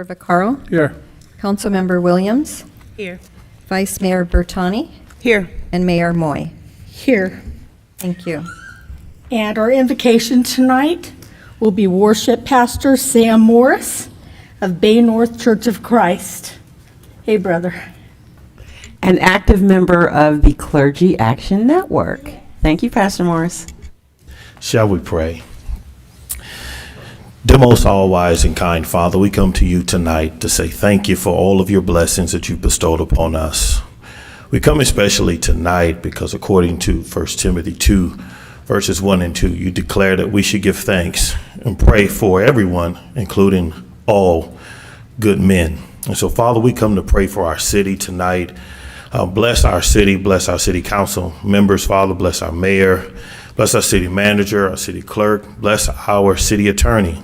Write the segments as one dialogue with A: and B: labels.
A: Councilmember Vaccaro,
B: Here.
A: Councilmember Williams,
C: Here.
A: Vice Mayor Bertani,
C: Here.
A: and Mayor Moy.
D: Here.
A: Thank you.
D: And our invocation tonight will be Worship Pastor Sam Morris of Bay North Church of Christ. Hey, brother.
C: An active member of the Clergy Action Network. Thank you, Pastor Morris.
E: Shall we pray? Dear most all-wise and kind Father, we come to you tonight to say thank you for all of your blessings that you bestowed upon us. We come especially tonight because according to 1 Timothy 2, verses 1 and 2, you declare that we should give thanks and pray for everyone, including all good men. And so, Father, we come to pray for our city tonight. Bless our city council members, Father. Bless our mayor. Bless our city manager, our city clerk. Bless our city attorney.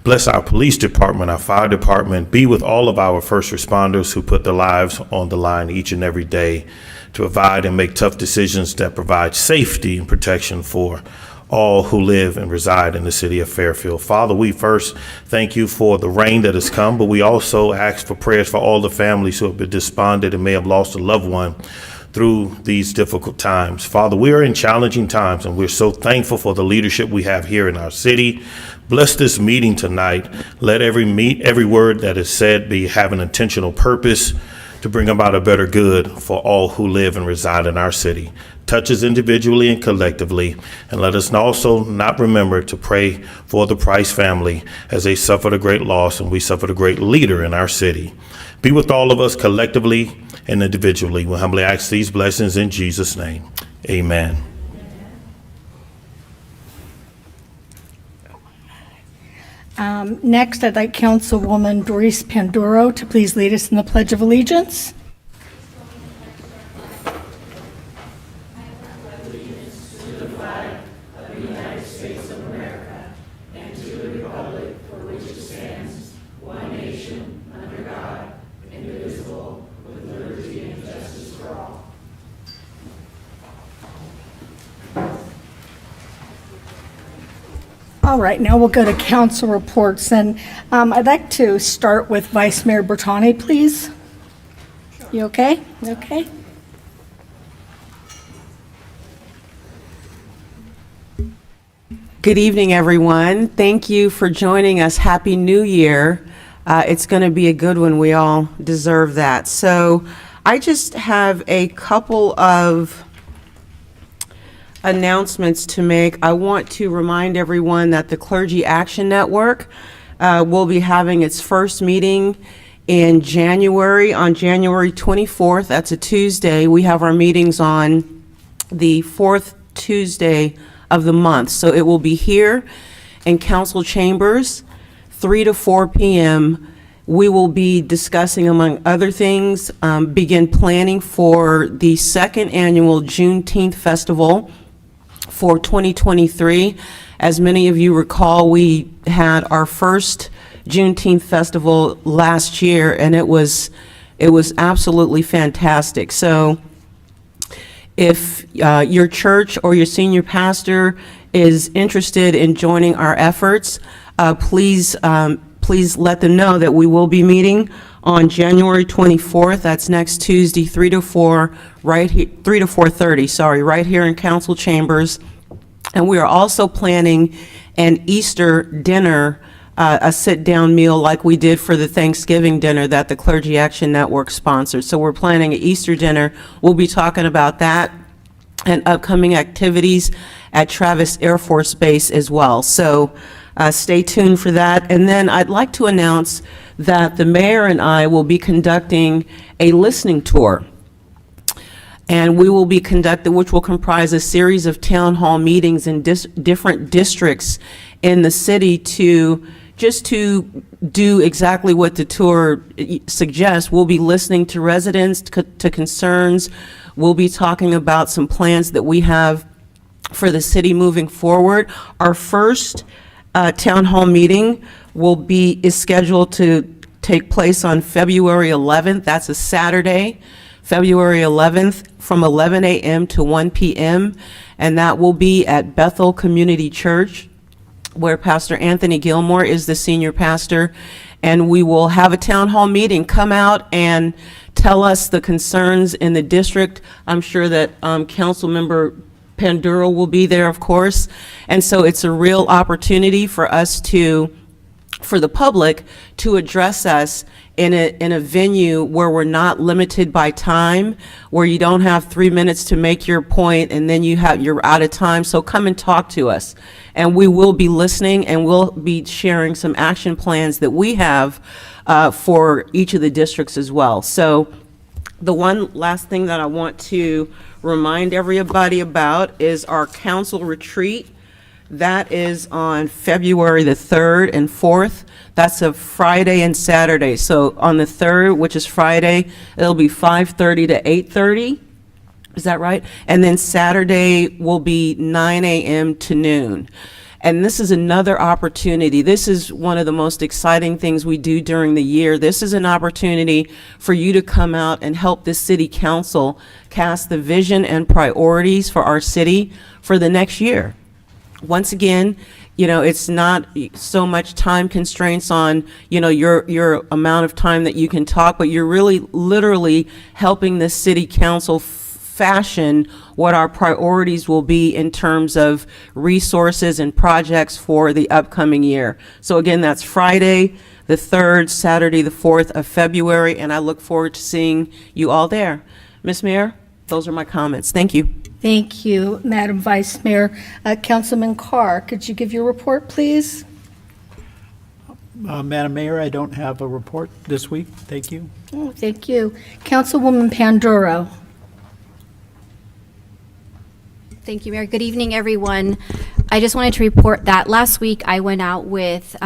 E: Bless our police department, our fire department. Be with all of our first responders who put their lives on the line each and every day to provide and make tough decisions that provide safety and protection for all who live and reside in the city of Fairfield. Father, we first thank you for the rain that has come, but we also ask for prayers for all the families who have been despondent and may have lost a loved one through these difficult times. Father, we are in challenging times, and we're so thankful for the leadership we have here in our city. Bless this meeting tonight. Let every word that is said have an intentional purpose to bring about a better good for all who live and reside in our city. Touch us individually and collectively, and let us also not remember to pray for the Price family as they suffered a great loss and we suffered a great leader in our city. Be with all of us collectively and individually. We humbly ask these blessings in Jesus' name. Amen.
D: Next, I'd like Councilwoman Doris Panduro to please lead us in the Pledge of Allegiance. All right, now we'll go to council reports, and I'd like to start with Vice Mayor Bertani, please. You okay? Okay.
C: Good evening, everyone. Thank you for joining us. Happy New Year. It's going to be a good one. We all deserve that. So I just have a couple of announcements to make. I want to remind everyone that the Clergy Action Network will be having its first meeting in January, on January 24th. That's a Tuesday. We have our meetings on the fourth Tuesday of the month. So it will be here in council chambers, 3 to 4 p.m. We will be discussing, among other things, begin planning for the second annual Juneteenth Festival for 2023. As many of you recall, we had our first Juneteenth festival last year, and it was absolutely fantastic. So if your church or your senior pastor is interested in joining our efforts, please let them know that we will be meeting on January 24th. That's next Tuesday, 3 to 4, right here, 3 to 4:30, sorry, right here in council chambers. And we are also planning an Easter dinner, a sit-down meal like we did for the Thanksgiving dinner that the Clergy Action Network sponsored. So we're planning an Easter dinner. We'll be talking about that and upcoming activities at Travis Air Force Base as well. So stay tuned for that. And then I'd like to announce that the mayor and I will be conducting a listening tour. And we will be conducting, which will comprise a series of town hall meetings in different districts in the city to do exactly what the tour suggests. We'll be listening to residents, to concerns. We'll be talking about some plans that we have for the city moving forward. Our first town hall meeting is scheduled to take place on February 11th. That's a Saturday, February 11th, from 11 a.m. to 1 p.m. And that will be at Bethel Community Church, where Pastor Anthony Gilmore is the senior pastor. and we will have a town hall meeting. Come out and tell us the concerns in the district. I'm sure that Councilmember Panduro will be there, of course. And so it's a real opportunity for us for the public to address us in a venue where we're not limited by time, where you don't have 3 minutes to make your point and then you're out of time. So come and talk to us. And we will be listening, and we'll be sharing some action plans that we have for each of the districts as well. So the one last thing that I want to remind everybody about is our council retreat. That is on February the 3rd and 4th. That's a Friday and Saturday. So on the 3rd, which is Friday, it'll be 5:30 to 8:30. Is that right? And then Saturday will be 9 a.m. to noon. And this is another opportunity. This is one of the most exciting things we do during the year. This is an opportunity for you to come out and help the city council cast the vision and priorities for our city for the next year. Once again, it's not so much time constraints on, your amount of time that you can talk, but you're really literally helping the city council fashion what our priorities will be in terms of resources and projects for the upcoming year. So again, that's Friday the 3rd, Saturday the 4th of February, and I look forward to seeing you all there. Ms. Mayor, those are my comments. Thank you.
D: Thank you, Madam Vice Mayor. Councilman Carr, could you give your report, please?
B: Madam Mayor, I don't have a report this week. Thank you.
D: Oh, thank you. Councilwoman Panduro.
F: Thank you, Mayor. Good evening, everyone. I just wanted to report that last week I went out with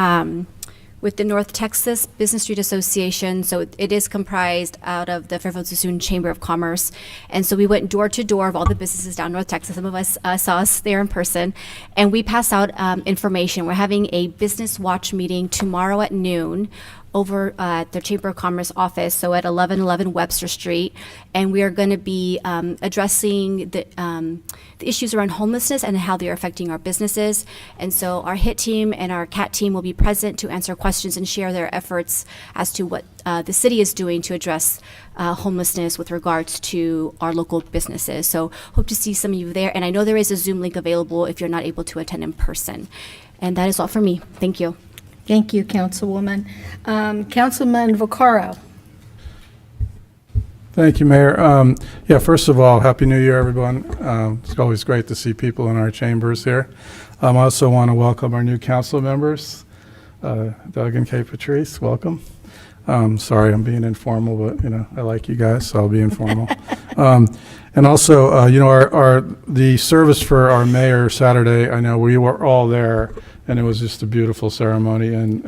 F: the North Texas Business Street Association. So it is comprised out of the Fairfield Sassoon Chamber of Commerce. And so we went door to door of all the businesses down North Texas. Some of us saw us there in person. And we passed out information. We're having a business watch meeting tomorrow at noon over at the Chamber of Commerce office, so at 1111 Webster Street. And we are going to be addressing the issues around homelessness and how they are affecting our businesses. And so our HIT team and our CAT team will be present to answer questions and share their efforts as to what the city is doing to address homelessness with regards to our local businesses. So hope to see some of you there. And I know there is a Zoom link available if you're not able to attend in person. And that is all for me. Thank you.
D: Thank you, Councilwoman. Councilman Vaccaro.
G: Thank you, Mayor. First of all, Happy New Year, everyone. It's always great to see people in our chambers here. I also want to welcome our new council members, Doug and Kay Patrice. Welcome. Sorry, I'm being informal, but I like you guys, so I'll be informal. And also, the service for our mayor Saturday, I know we were all there, and it was just a beautiful ceremony, and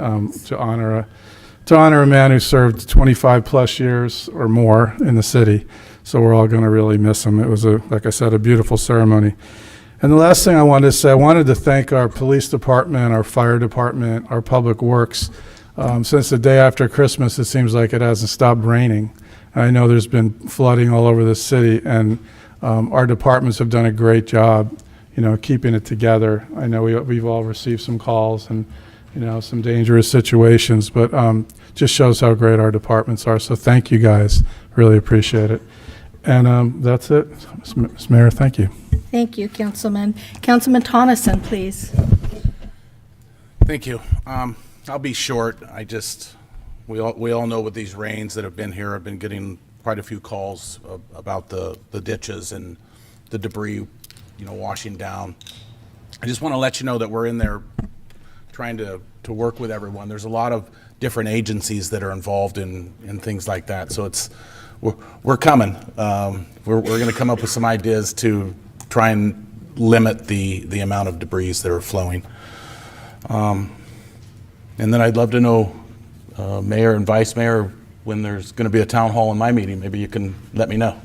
G: to honor a man who served 25 plus years or more in the city. So we're all going to really miss him. It was, like I said, a beautiful ceremony. And the last thing I wanted to say, I wanted to thank our police department, our fire department, our public works. Since the day after Christmas, it seems like it hasn't stopped raining. I know there's been flooding all over the city, and our departments have done a great job, keeping it together. I know we've all received some calls and, some dangerous situations, but just shows how great our departments are. So thank you guys. Really appreciate it. And that's it. Ms. Mayor, thank you.
D: Thank you, Councilman. Councilman Tonneson, please.
H: Thank you. I'll be short. We all know with these rains that have been here, I've been getting quite a few calls about the ditches and the debris, washing down. I just want to let you know that we're in there trying to work with everyone. There's a lot of different agencies that are involved in things like that. So we're coming. We're going to come up with some ideas to try and limit the amount of debris that are flowing. And then I'd love to know, Mayor and Vice Mayor, when there's going to be a town hall in my meeting. Maybe you can let me know.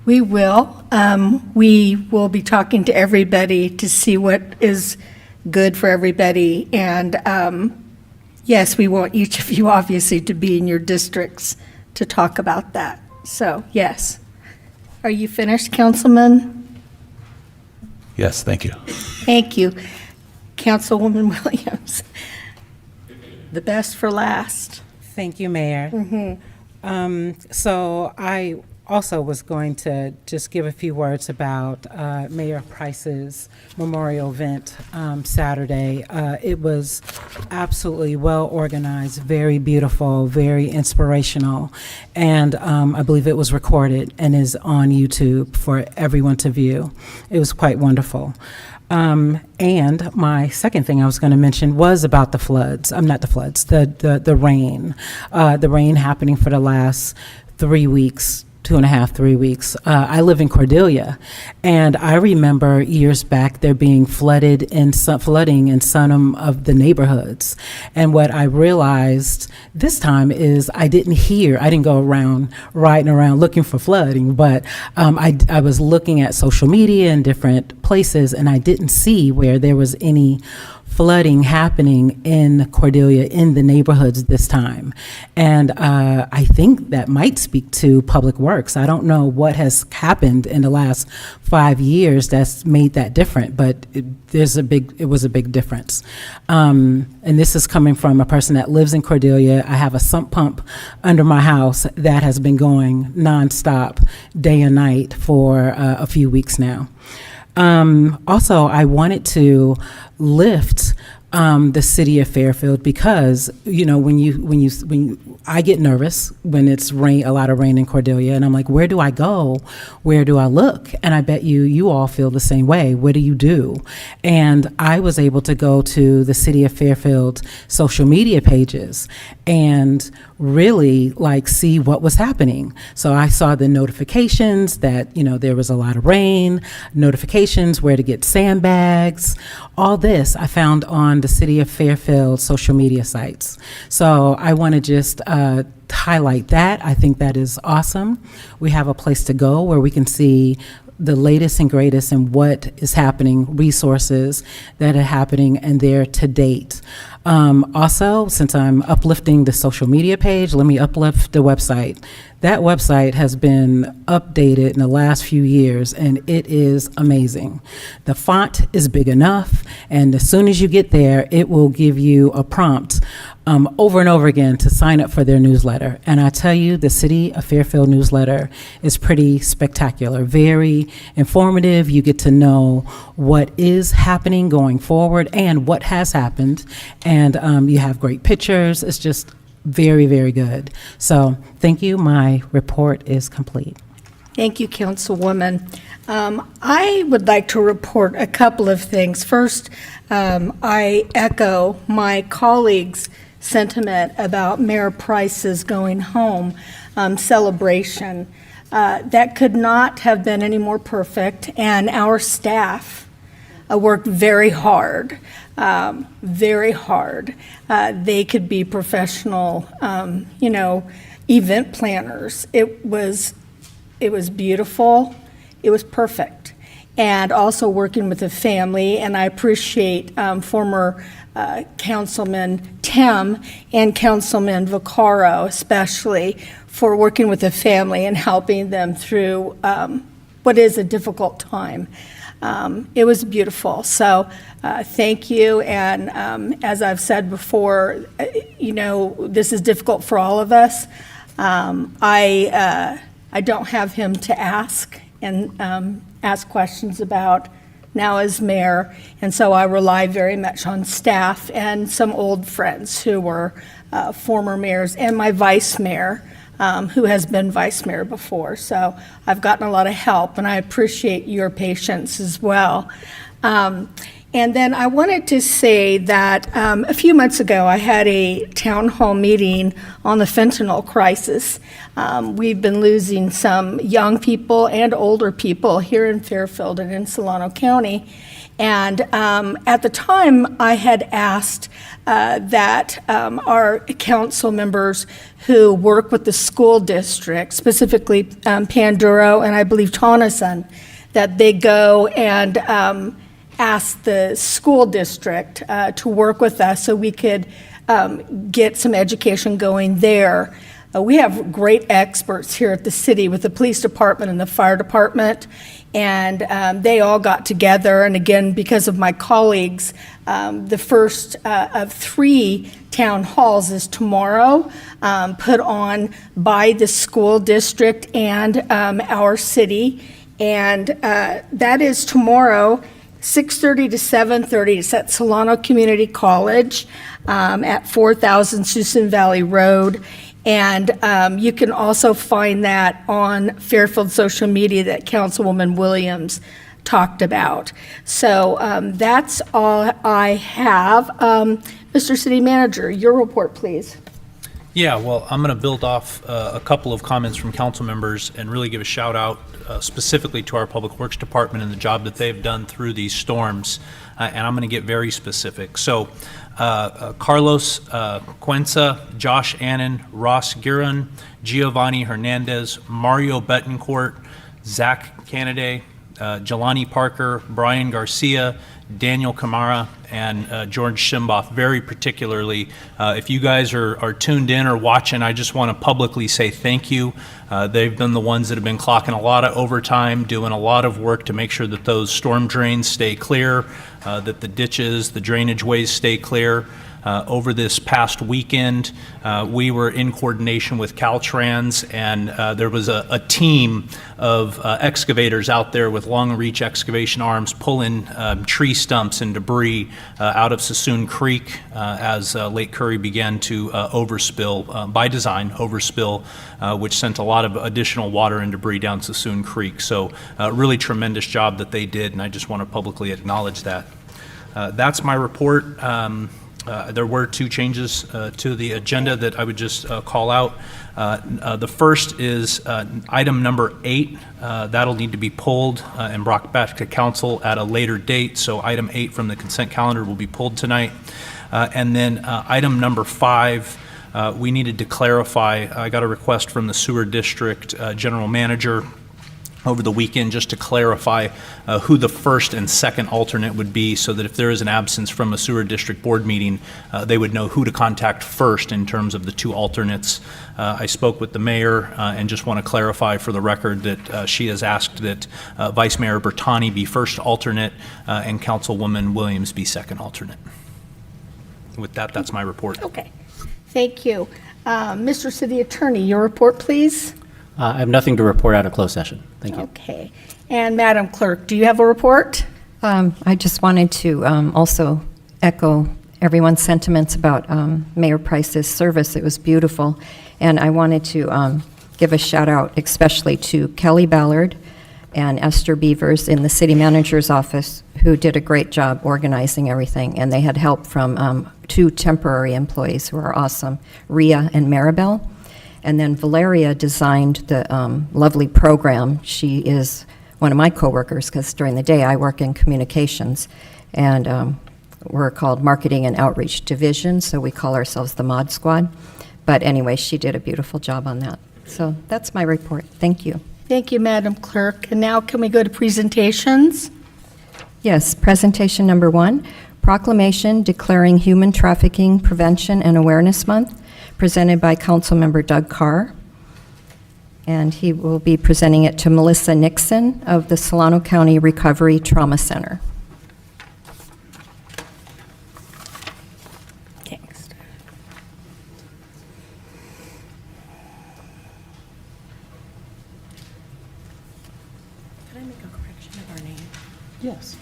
D: We will. We will be talking to everybody to see what is good for everybody. And yes, we want each of you obviously to be in your districts to talk about that. So, yes. Are you finished, Councilman?
H: Yes, thank you.
D: Thank you. Councilwoman Williams. the best for last.
I: Thank you, Mayor. So I also was going to just give a few words about Mayor Price's memorial event Saturday. It was absolutely well organized, very beautiful, very inspirational, and I believe it was recorded and is on YouTube for everyone to view. It was quite wonderful. And my second thing I was going to mention was about the floods. Not the floods, the rain. The rain happening for the last 3 weeks, 2.5, 3 weeks. I live in Cordelia, and I remember years back there being flooding in some of the neighborhoods. And what I realized this time is I didn't go around riding around looking for flooding, but I was looking at social media in different places, and I didn't see where there was any flooding happening in Cordelia in the neighborhoods this time. And I think that might speak to Public Works. I don't know what has happened in the last 5 years that's made that different, but it was a big difference. And this is coming from a person that lives in Cordelia. I have a sump pump under my house that has been going nonstop, day and night for a few weeks now. Also, I wanted to lift the city of Fairfield because, when I get nervous when it's a lot of rain in Cordelia, and I'm like, where do I go? Where do I look? And I bet you all feel the same way. What do you do? And I was able to go to the city of Fairfield social media pages and really see what was happening. So I saw the notifications that, there was a lot of rain, notifications where to get sandbags, all this I found on the city of Fairfield social media sites. So I want to just highlight that. I think that is awesome. We have a place to go where we can see the latest and greatest and what is happening, resources that are happening, and they're to date. Also, since I'm uplifting the social media page, let me uplift the website. That website has been updated in the last few years, and it is amazing. The font is big enough, and as soon as you get there, it will give you a prompt over and over again to sign up for their newsletter. And I tell you, the City of Fairfield newsletter is pretty spectacular, very informative. You get to know what is happening going forward and what has happened. And you have great pictures. It's just very, very good. So thank you. My report is complete.
D: Thank you, Councilwoman. I would like to report a couple of things. First, I echo my colleagues' sentiment about Mayor Price's going home celebration. That could not have been any more perfect, and our staff worked very hard, very hard. They could be professional, event planners. It was beautiful. It was perfect. And also working with the family, and I appreciate former Councilman Tim and Councilman Vaccaro especially for working with the family and helping them through what is a difficult time. It was beautiful. So thank you. And as I've said before, this is difficult for all of us. I don't have him to ask and ask questions about now as mayor, and so I rely very much on staff and some old friends who were former mayors, and my vice mayor, who has been vice mayor before. So I've gotten a lot of help, and I appreciate your patience as well. And then I wanted to say that a few months ago, I had a town hall meeting on the fentanyl crisis. We've been losing some young people and older people here in Fairfield and in Solano County. And at the time, I had asked that our council members who work with the school district, specifically Panduro and I believe Tonneson, that they go and ask the school district to work with us so we could get some education going there. We have great experts here at the city with the police department and the fire department, and they all got together. And again, because of my colleagues, the first of 3 town halls is tomorrow, put on by the school district and our city. And that is tomorrow, 6:30 to 7:30. It's at Solano Community College at 4000 Susan Valley Road. And you can also find that on Fairfield social media that Councilwoman Williams talked about. So that's all I have. Mr. City Manager, your report, please.
J: Yeah, well, I'm going to build off a couple of comments from council members and really give a shout out specifically to our Public Works Department and the job that they've done through these storms. And I'm going to get very specific. So Carlos Cuenca, Josh Annan, Ross Giron, Giovanni Hernandez, Mario Betancourt, Zach Canaday, Jelani Parker, Brian Garcia, Daniel Camara, and George Shimboff. Very particularly, if you guys are tuned in or watching, I just want to publicly say thank you. They've been the ones that have been clocking a lot of overtime, doing a lot of work to make sure that those storm drains stay clear, that the ditches, the drainage ways stay clear. Over this past weekend, we were in coordination with Caltrans, and there was a team of excavators out there with long reach excavation arms pulling tree stumps and debris out of Sassoon Creek as Lake Curry began to overspill, by design overspill, which sent a lot of additional water and debris down Sassoon Creek. So really tremendous job that they did, and I just want to publicly acknowledge that. That's my report. There were 2 changes to the agenda that I would just call out. The first is item number 8. That'll need to be pulled and brought back to council at a later date. So item 8 from the consent calendar will be pulled tonight. And then item number 5, we needed to clarify. I got a request from the sewer district general manager over the weekend just to clarify who the first and second alternate would be, so that if there is an absence from a sewer district board meeting, they would know who to contact first in terms of the 2 alternates. I spoke with the mayor and just want to clarify for the record that she has asked that Vice Mayor Bertani be first alternate and Councilwoman Williams be second alternate. With that, that's my report.
D: Okay, thank you. Mr. City Attorney, your report, please.
K: I have nothing to report out of closed session. Thank you.
D: Okay. And Madam Clerk, do you have a report?
A: I just wanted to also echo everyone's sentiments about Mayor Price's service. It was beautiful. And I wanted to give a shout out especially to Kelly Ballard and Esther Beavers in the city manager's office, who did a great job organizing everything. And they had help from 2 temporary employees who are awesome, Rhea and Maribel. And then Valeria designed the lovely program. She is one of my coworkers, because during the day I work in communications, and we're called Marketing and Outreach Division, so we call ourselves the Mod Squad. But anyway, she did a beautiful job on that. So that's my report. Thank you.
D: Thank you, Madam Clerk. And now can we go to presentations?
A: Yes, presentation number 1, proclamation declaring Human Trafficking Prevention and Awareness Month, presented by Councilmember Doug Carr. And he will be presenting it to Melissa Nixon of the Solano County Recovery Trauma Center.
D: Thanks.
L: Can I make a correction of our name?
B: Yes.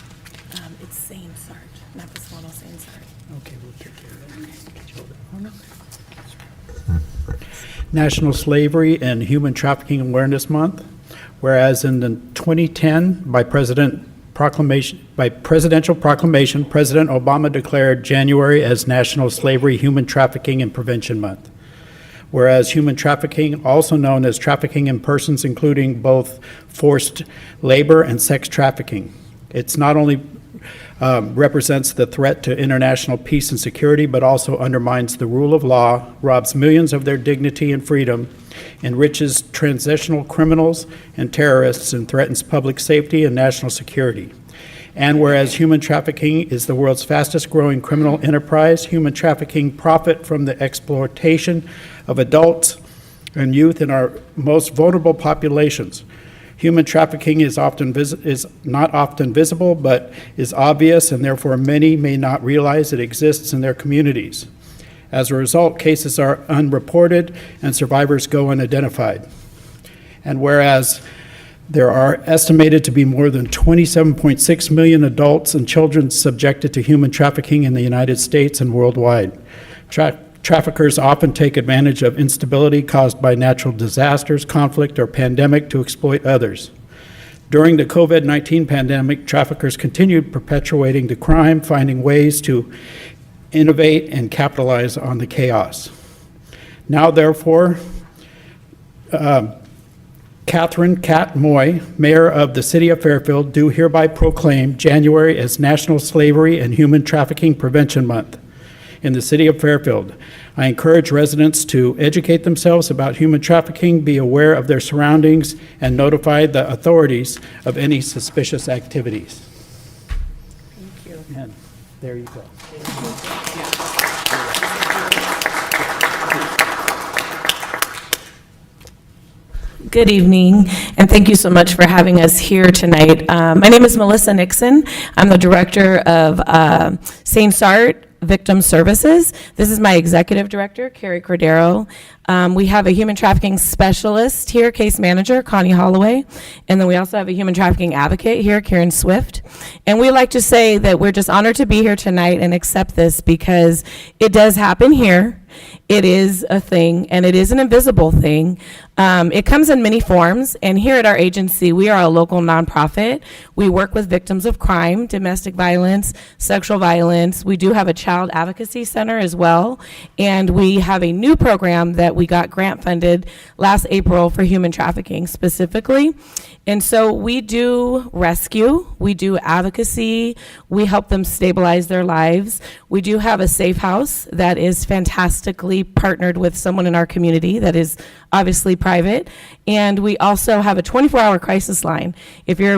L: It's Zane Sarge, not the Solano Zane Sarge.
B: Okay, we'll take care of that. National Slavery and Human Trafficking Awareness Month, whereas in the 2010 by presidential proclamation, President Obama declared January as National Slavery, Human Trafficking and Prevention Month. Whereas human trafficking, also known as trafficking in persons, including both forced labor and sex trafficking. It's not only represents the threat to international peace and security, but also undermines the rule of law, robs millions of their dignity and freedom, enriches transitional criminals and terrorists, and threatens public safety and national security. And whereas human trafficking is the world's fastest growing criminal enterprise, human trafficking profit from the exploitation of adults and youth in our most vulnerable populations. Human trafficking is not often visible, but is obvious, and therefore many may not realize it exists in their communities. As a result, cases are unreported and survivors go unidentified. And whereas there are estimated to be more than 27.6 million adults and children subjected to human trafficking in the United States and worldwide. Traffickers often take advantage of instability caused by natural disasters, conflict, or pandemic to exploit others. During the COVID-19 pandemic, traffickers continued perpetuating the crime, finding ways to innovate and capitalize on the chaos. Now, therefore, Catherine Cat Moy, Mayor of the City of Fairfield, do hereby proclaim January as National Slavery and Human Trafficking Prevention Month. In the City of Fairfield, I encourage residents to educate themselves about human trafficking, be aware of their surroundings, and notify the authorities of any suspicious activities. Thank you. And there you go.
L: Good evening, and thank you so much for having us here tonight. My name is Melissa Nixon. I'm the director of St. Sart Victim Services. This is my executive director, Carrie Cordero. We have a human trafficking specialist here, case manager, Connie Holloway. And then we also have a human trafficking advocate here, Karen Swift. And we like to say that we're just honored to be here tonight and accept this because it does happen here. It is a thing, and it is an invisible thing. It comes in many forms, and here at our agency, we are a local nonprofit. We work with victims of crime, domestic violence, sexual violence. We do have a child advocacy center as well, and we have a new program that we got grant funded last April for human trafficking specifically. And so we do rescue, we do advocacy, we help them stabilize their lives. We do have a safe house that is fantastically partnered with someone in our community that is obviously private. And we also have a 24-hour crisis line. If you're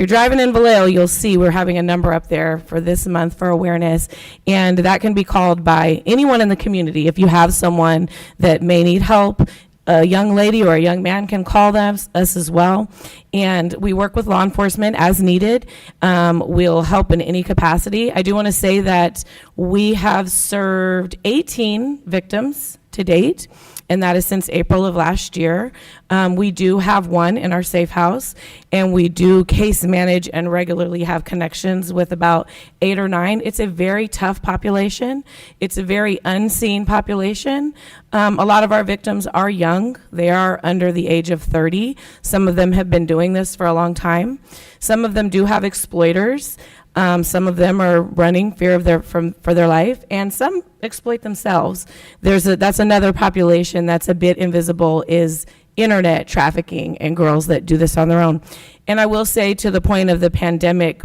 L: driving in Vallejo, you'll see we're having a number up there for this month for awareness. And that can be called by anyone in the community. If you have someone that may need help, a young lady or a young man can call us as well. And we work with law enforcement as needed. We'll help in any capacity. I do want to say that we have served 18 victims to date, and that is since April of last year. We do have one in our safe house, and we do case manage and regularly have connections with about 8 or 9. It's a very tough population. It's a very unseen population. A lot of our victims are young. They are under the age of 30. Some of them have been doing this for a long time. Some of them do have exploiters. Some of them are running fear of for their life, and some exploit themselves. That's another population that's a bit invisible, is internet trafficking and girls that do this on their own. And I will say, to the point of the pandemic,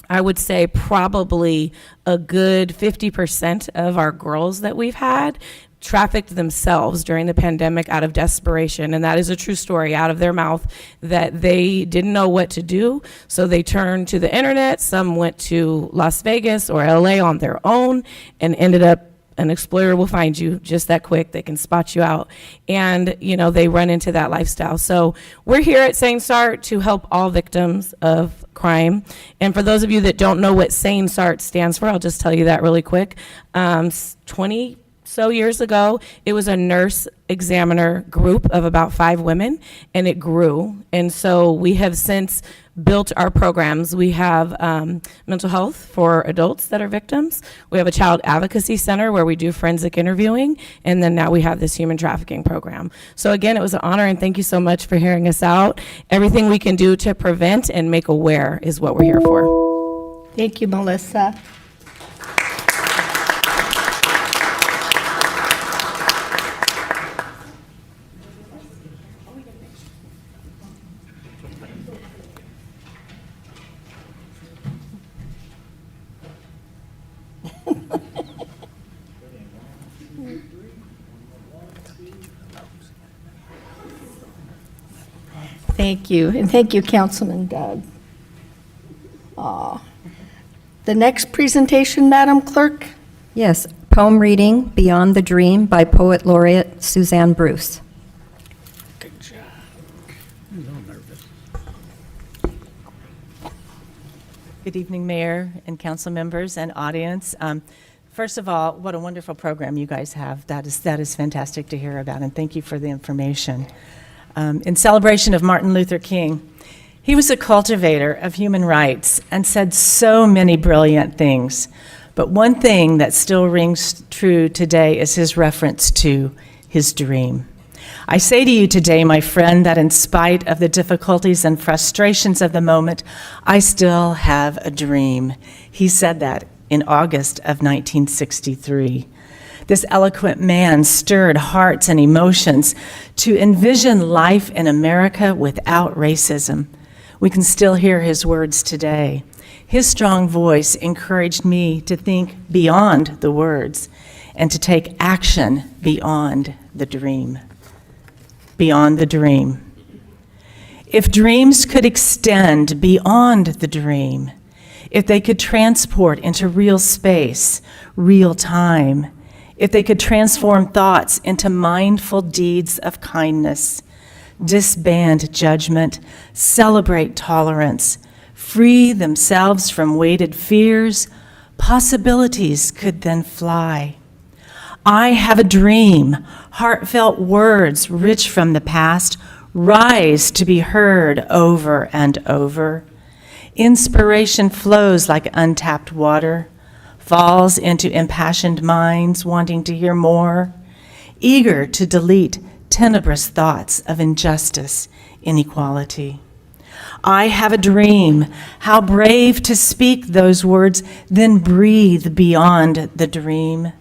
L: I would say probably a good 50% of our girls that we've had trafficked themselves during the pandemic out of desperation, and that is a true story out of their mouth, that they didn't know what to do, so they turned to the internet. Some went to Las Vegas or LA on their own and ended up, an exploiter will find you just that quick. They can spot you out, and they run into that lifestyle. So we're here at St. Sart to help all victims of crime. And for those of you that don't know what St. Sart stands for, I'll just tell you that really quick. 20 so years ago, it was a nurse examiner group of about 5 women, and it grew. And so we have since built our programs. We have mental health for adults that are victims. We have a child advocacy center where we do forensic interviewing, and then now we have this human trafficking program. So again, it was an honor, and thank you so much for hearing us out. Everything we can do to prevent and make aware is what we're here for.
D: Thank you, Melissa. Thank you, and thank you, Councilman Doug. The next presentation, Madam Clerk?
A: Yes, poem reading, Beyond the Dream by Poet Laureate Suzanne Bruce.
L: Good evening, Mayor and council members and audience. First of all, what a wonderful program you guys have. That is fantastic to hear about, and thank you for the information. In celebration of Martin Luther King, he was a cultivator of human rights and said so many brilliant things. But one thing that still rings true today is his reference to his dream. I say to you today, my friend, that in spite of the difficulties and frustrations of the moment, I still have a dream. He said that in August of 1963. This eloquent man stirred hearts and emotions to envision life in America without racism. We can still hear his words today. His strong voice encouraged me to think beyond the words and to take action beyond the dream. Beyond the dream. If dreams could extend beyond the dream, if they could transport into real space, real time, if they could transform thoughts into mindful deeds of kindness, disband judgment, celebrate tolerance, free themselves from weighted fears, possibilities could then fly. I have a dream, heartfelt words rich from the past rise to be heard over and over. Inspiration flows like untapped water, falls into impassioned minds wanting to hear more, eager to delete tenebrous thoughts of injustice, inequality. I have a dream, how brave to speak those words, then breathe beyond the dream,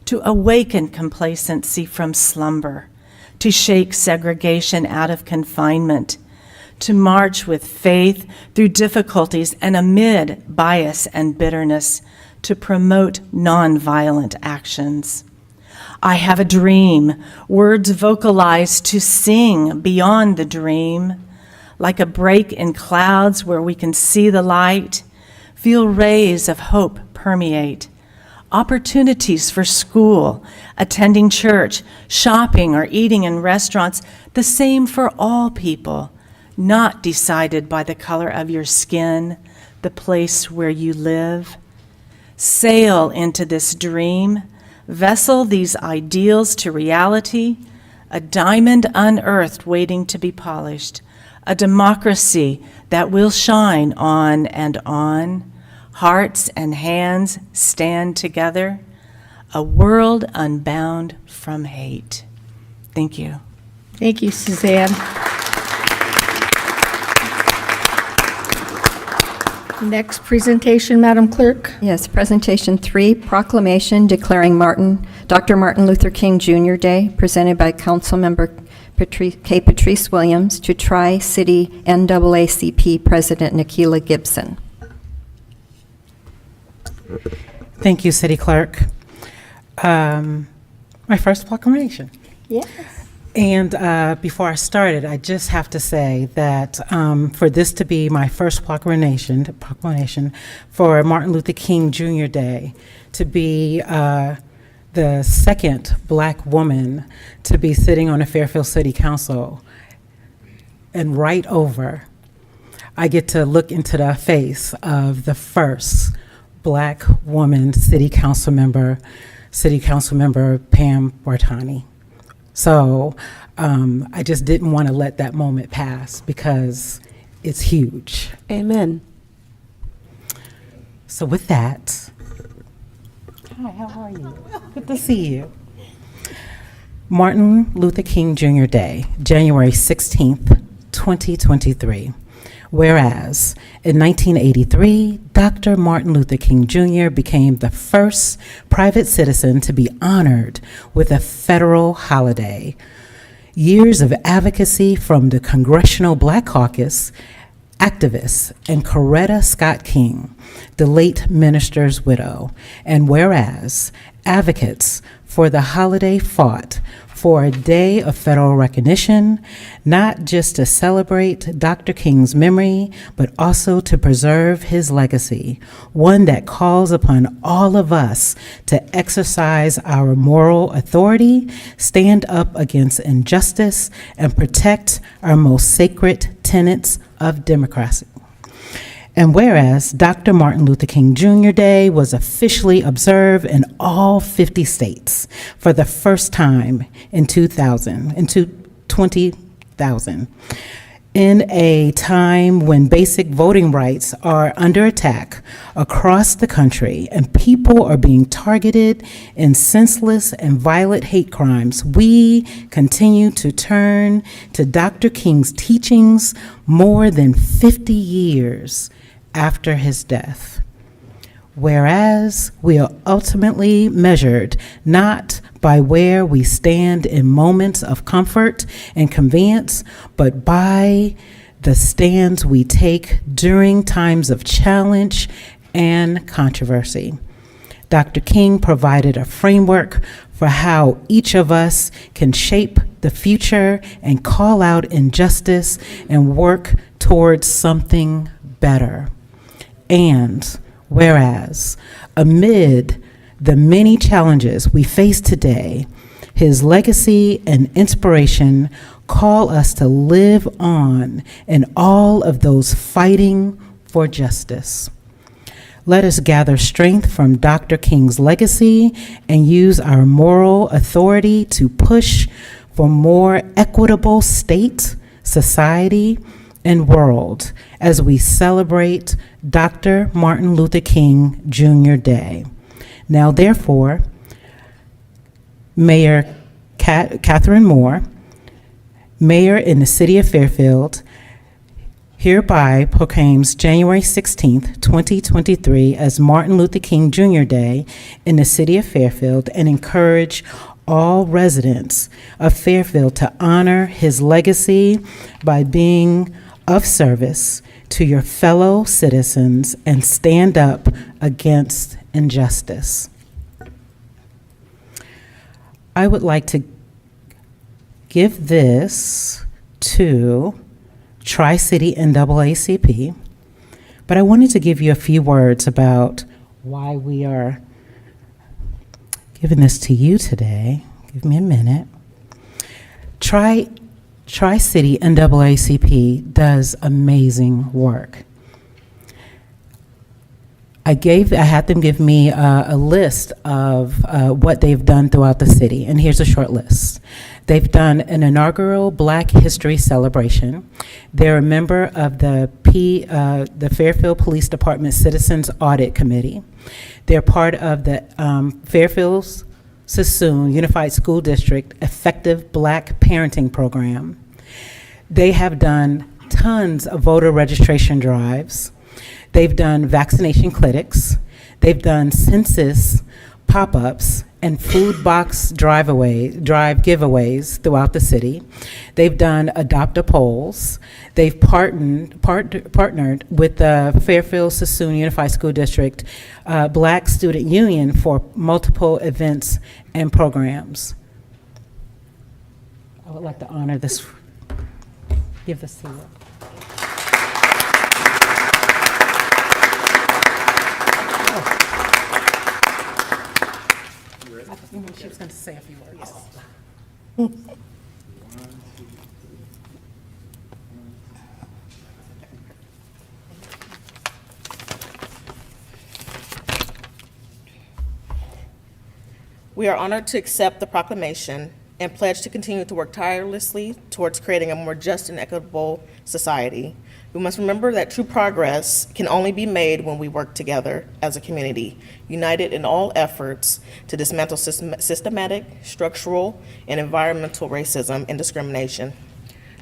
L: to awaken complacency from slumber, to shake segregation out of confinement, to march with faith through difficulties and amid bias and bitterness, to promote nonviolent actions. I have a dream, words vocalized to sing beyond the dream, like a break in clouds where we can see the light, feel rays of hope permeate, opportunities for school, attending church, shopping, or eating in restaurants, the same for all people, not decided by the color of your skin, the place where you live. Sail into this dream, vessel these ideals to reality, a diamond unearthed waiting to be polished, a democracy that will shine on and on. Hearts and hands stand together, a world unbound from hate. Thank you.
D: Thank you, Suzanne. Next presentation, Madam Clerk.
A: Yes, presentation 3, proclamation declaring Dr. Martin Luther King Jr. Day, presented by Councilmember K. Patrice Williams to Tri-City NAACP President Nikila Gibson.
I: Thank you, City Clerk. My first proclamation.
D: Yes.
I: And before I started, I just have to say that for this to be my first proclamation for Martin Luther King Jr. Day, to be the second Black woman to be sitting on a Fairfield City Council, and right over, I get to look into the face of the first Black woman City Council member Pam Bartani. So I just didn't want to let that moment pass because it's huge.
C: Amen.
I: So with that, hi, how are you? Good to see you. Martin Luther King Jr. Day, January 16th, 2023. Whereas in 1983, Dr. Martin Luther King Jr. became the first private citizen to be honored with a federal holiday. Years of advocacy from the Congressional Black Caucus, activists, and Coretta Scott King, the late minister's widow. And whereas advocates for the holiday fought for a day of federal recognition, not just to celebrate Dr. King's memory, but also to preserve his legacy, one that calls upon all of us to exercise our moral authority, stand up against injustice, and protect our most sacred tenets of democracy. And whereas Dr. Martin Luther King Jr. Day was officially observed in all 50 states for the first time in 2000, in a time when basic voting rights are under attack across the country and people are being targeted in senseless and violent hate crimes, we continue to turn to Dr. King's teachings more than 50 years after his death. Whereas we are ultimately measured not by where we stand in moments of comfort and convenience, but by the stands we take during times of challenge and controversy. Dr. King provided a framework for how each of us can shape the future and call out injustice and work towards something better. And whereas, amid the many challenges we face today, his legacy and inspiration call us to live on in all of those fighting for justice. Let us gather strength from Dr. King's legacy and use our moral authority to push for more equitable state, society, and world as we celebrate Dr. Martin Luther King Jr. Day. Now, therefore, Mayor Catherine Moore, Mayor in the City of Fairfield, hereby proclaims January 16th, 2023 as Martin Luther King Jr. Day in the City of Fairfield and encourage all residents of Fairfield to honor his legacy by being of service to your fellow citizens and stand up against injustice. I would like to give this to Tri-City NAACP, but I wanted to give you a few words about why we are giving this to you today. Give me a minute. Tri-City NAACP does amazing work. I had them give me a list of what they've done throughout the city, and here's a short list. They've done an inaugural Black History celebration. They're a member of the Fairfield Police Department Citizens Audit Committee. They're part of the Fairfield Sassoon Unified School District Effective Black Parenting Program. They have done tons of voter registration drives. They've done vaccination clinics. They've done census pop-ups and food box drive giveaways throughout the city. They've done adopt-a-polls. They've partnered with the Fairfield Sassoon Unified School District Black Student Union for multiple events and programs. I would like to honor this. Give this to you. She was going to say a few words.
M: We are honored to accept the proclamation and pledge to continue to work tirelessly towards creating a more just and equitable society. We must remember that true progress can only be made when we work together as a community, united in all efforts to dismantle systematic, structural, and environmental racism and discrimination.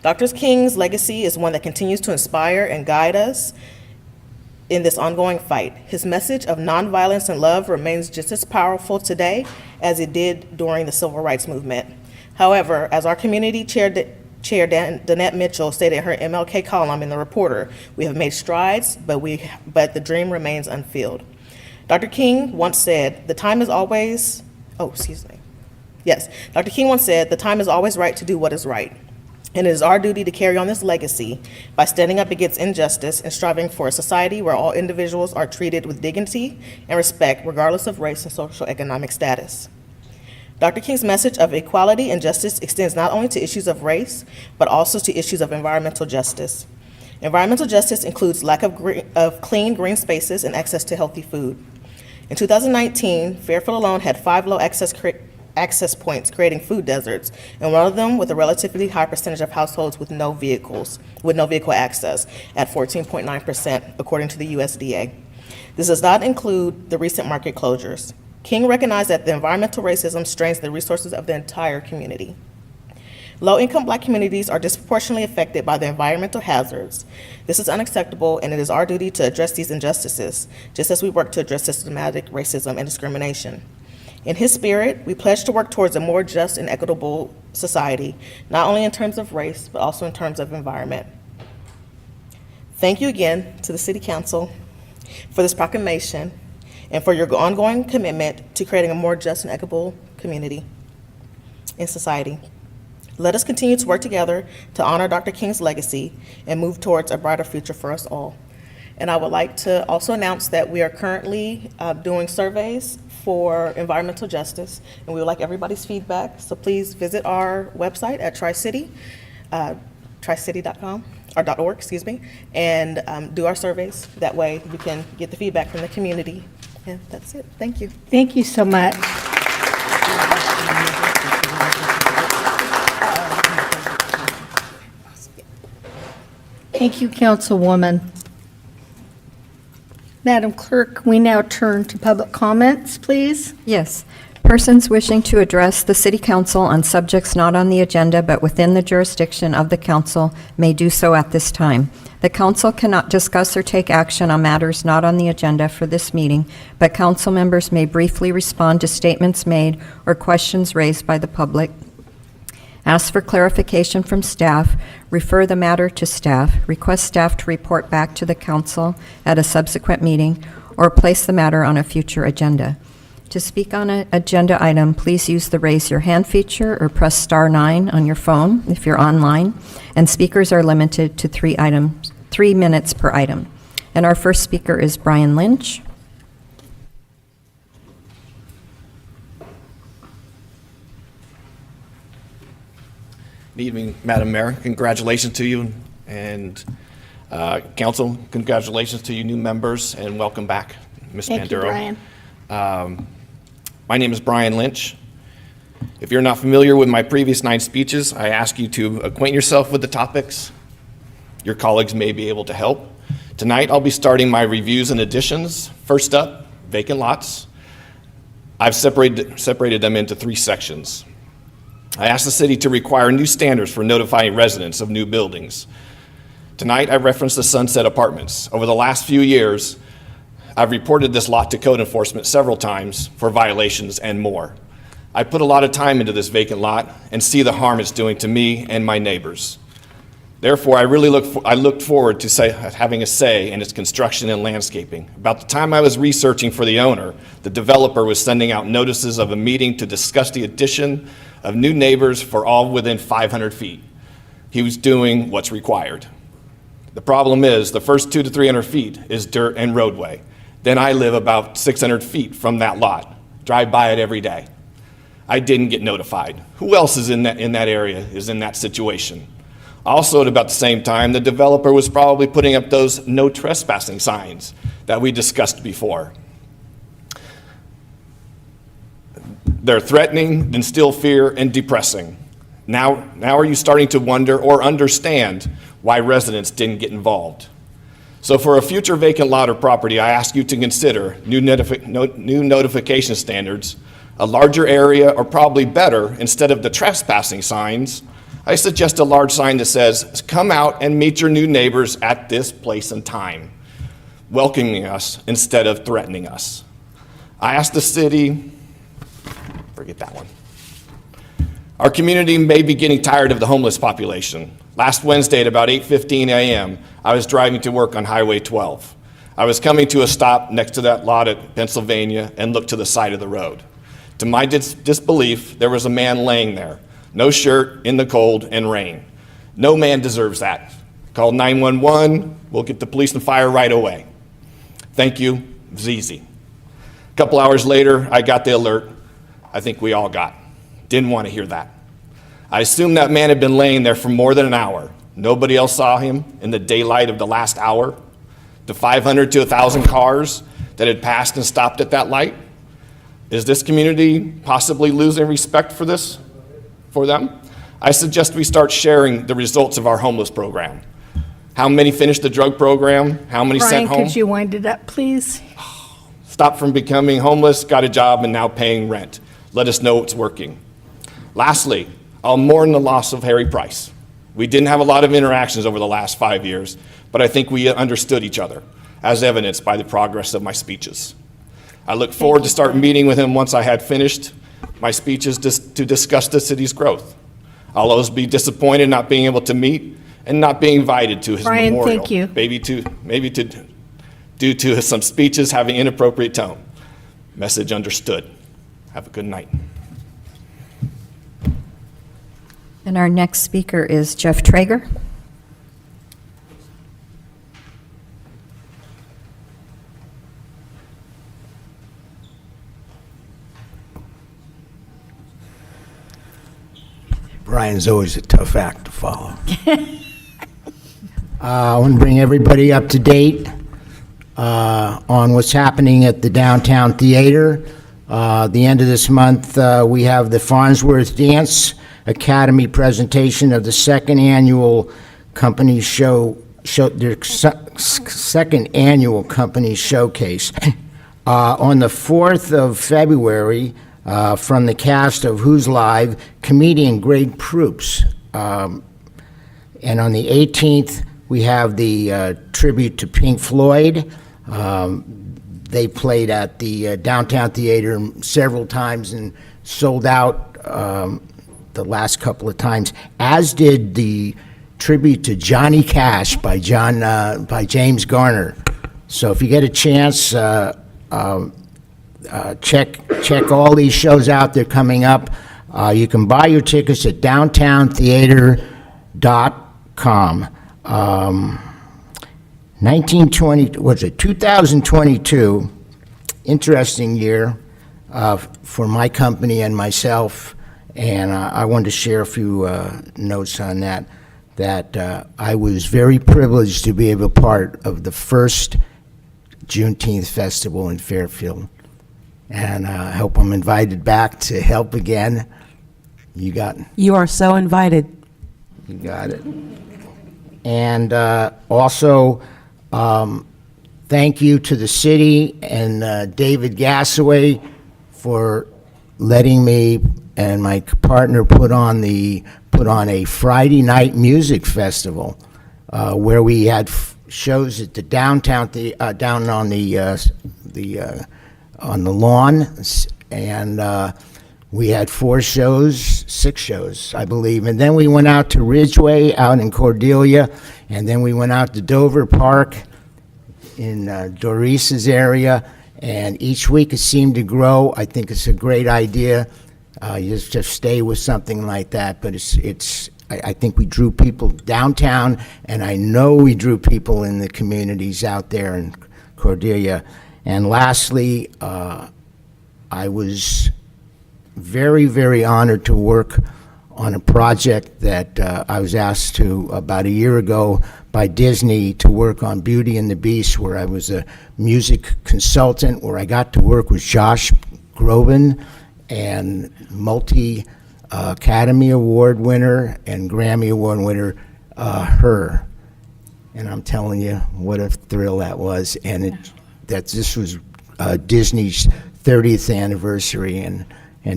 M: Dr. King's legacy is one that continues to inspire and guide us in this ongoing fight. His message of nonviolence and love remains just as powerful today as it did during the Civil Rights Movement. However, as our community chair Danette Mitchell stated in her MLK column in The Reporter, we have made strides, but the dream remains unfulfilled. Dr. King once said, Dr. King once said, the time is always right to do what is right. And it is our duty to carry on this legacy by standing up against injustice and striving for a society where all individuals are treated with dignity and respect, regardless of race and social economic status. Dr. King's message of equality and justice extends not only to issues of race, but also to issues of environmental justice. Environmental justice includes lack of clean green spaces and access to healthy food. In 2019, Fairfield alone had 5 low access points creating food deserts, and one of them with a relatively high percentage of households with no vehicle access at 14.9%, according to the USDA. This does not include the recent market closures. King recognized that the environmental racism strains the resources of the entire community. Low-income Black communities are disproportionately affected by the environmental hazards. This is unacceptable, and it is our duty to address these injustices, just as we work to address systematic racism and discrimination. In his spirit, we pledge to work towards a more just and equitable society, not only in terms of race, but also in terms of environment. Thank you again to the City Council for this proclamation and for your ongoing commitment to creating a more just and equitable community in society. Let us continue to work together to honor Dr. King's legacy and move towards a brighter future for us all. And I would like to also announce that we are currently doing surveys for environmental justice, and we would like everybody's feedback. So please visit our website at Tri-City, tricity.com, or .org, excuse me, and do our surveys. That way you can get the feedback from the community. And that's it. Thank you.
D: Thank you so much. Thank you, Councilwoman. Madam Clerk, we now turn to public comments, please.
A: Yes. Persons wishing to address the City Council on subjects not on the agenda but within the jurisdiction of the council may do so at this time. The council cannot discuss or take action on matters not on the agenda for this meeting, but council members may briefly respond to statements made or questions raised by the public. Ask for clarification from staff, refer the matter to staff, request staff to report back to the council at a subsequent meeting, or place the matter on a future agenda. To speak on an agenda item, please use the raise your hand feature or press *9 on your phone if you're online, and speakers are limited to 3 minutes per item. And our first speaker is Brian Lynch.
N: Good evening, Madam Mayor. Congratulations to you, and Council, congratulations to you new members, and welcome back, Ms. Panduro.
D: Thank you, Brian.
N: My name is Brian Lynch. If you're not familiar with my previous 9 speeches, I ask you to acquaint yourself with the topics. Your colleagues may be able to help. Tonight, I'll be starting my reviews and additions. First up, vacant lots. I've separated them into 3 sections. I asked the city to require new standards for notifying residents of new buildings. Tonight, I referenced the Sunset Apartments. Over the last few years, I've reported this lot to code enforcement several times for violations and more. I put a lot of time into this vacant lot and see the harm it's doing to me and my neighbors. Therefore, I looked forward to having a say in its construction and landscaping. About the time I was researching for the owner, the developer was sending out notices of a meeting to discuss the addition of new neighbors for all within 500 feet. He was doing what's required. The problem is the first 200 to 300 feet is dirt and roadway. Then I live about 600 feet from that lot, drive by it every day. I didn't get notified. Who else is in that area is in that situation? Also, at about the same time, the developer was probably putting up those no trespassing signs that we discussed before. They're threatening, instill fear, and depressing. Now are you starting to wonder or understand why residents didn't get involved? So for a future vacant lot or property, I ask you to consider new notification standards, a larger area, or probably better, instead of the trespassing signs, I suggest a large sign that says, "Come out and meet your new neighbors at this place and time," welcoming us instead of threatening us. I ask the city, forget that one. Our community may be getting tired of the homeless population. Last Wednesday at about 8:15 a.m., I was driving to work on Highway 12. I was coming to a stop next to that lot at Pennsylvania and looked to the side of the road. To my disbelief, there was a man laying there, no shirt, in the cold and rain. No man deserves that. Call 911, we'll get the police and fire right away. Thank you, it was easy. A couple hours later, I got the alert I think we all got. Didn't want to hear that. I assumed that man had been laying there for more than an hour. Nobody else saw him in the daylight of the last hour. The 500 to 1,000 cars that had passed and stopped at that light. Is this community possibly losing respect for them? I suggest we start sharing the results of our homeless program. How many finished the drug program? How many sent home?
D: Brian, could you wind it up, please?
N: Stopped from becoming homeless, got a job, and now paying rent. Let us know it's working. Lastly, I'll mourn the loss of Harry Price. We didn't have a lot of interactions over the last 5 years, but I think we understood each other, as evidenced by the progress of my speeches. I look forward to start meeting with him once I had finished my speeches to discuss the city's growth. I'll always be disappointed not being able to meet and not being invited to his
D: Brian,
N: memorial.
D: thank you.
N: Due to some speeches having inappropriate tone. Message understood. Have a good night.
A: And our next speaker is Jeff Traeger.
O: Brian's always a tough act to follow. I want to bring everybody up to date on what's happening at the Downtown Theater. The end of this month, we have the Farnsworth Dance Academy presentation of the second annual company their second annual company showcase. On the 4th of February, from the cast of Who's Live, comedian Greg Proops. And on the 18th, we have the tribute to Pink Floyd. They played at the Downtown Theater several times and sold out the last couple of times, as did the tribute to Johnny Cash by James Garner. So if you get a chance, check all these shows out. They're coming up. You can buy your tickets at downtowntheater.com. 2022, interesting year for my company and myself, and I wanted to share a few notes on that. I was very privileged to be a part of the first Juneteenth festival in Fairfield, and I hope I'm invited back to help again.
C: You are so invited.
O: You got it. And also, thank you to the city and David Gassaway for letting me and my partner put on a Friday night music festival where we had shows at the downtown down on the lawn, and we had 6 shows, I believe. And then we went out to Ridgeway out in Cordelia, and then we went out to Dover Park in Doris's area, and each week it seemed to grow. I think it's a great idea. You just stay with something like that, but I think we drew people downtown, and I know we drew people in the communities out there in Cordelia. And lastly, I was very, very honored to work on a project that I was asked to about a year ago by Disney to work on Beauty and the Beast, where I was a music consultant, where I got to work with Josh Groban and Academy Award winner and Grammy Award winner, her. And I'm telling you, what a thrill that was. And this was Disney's 30th anniversary, and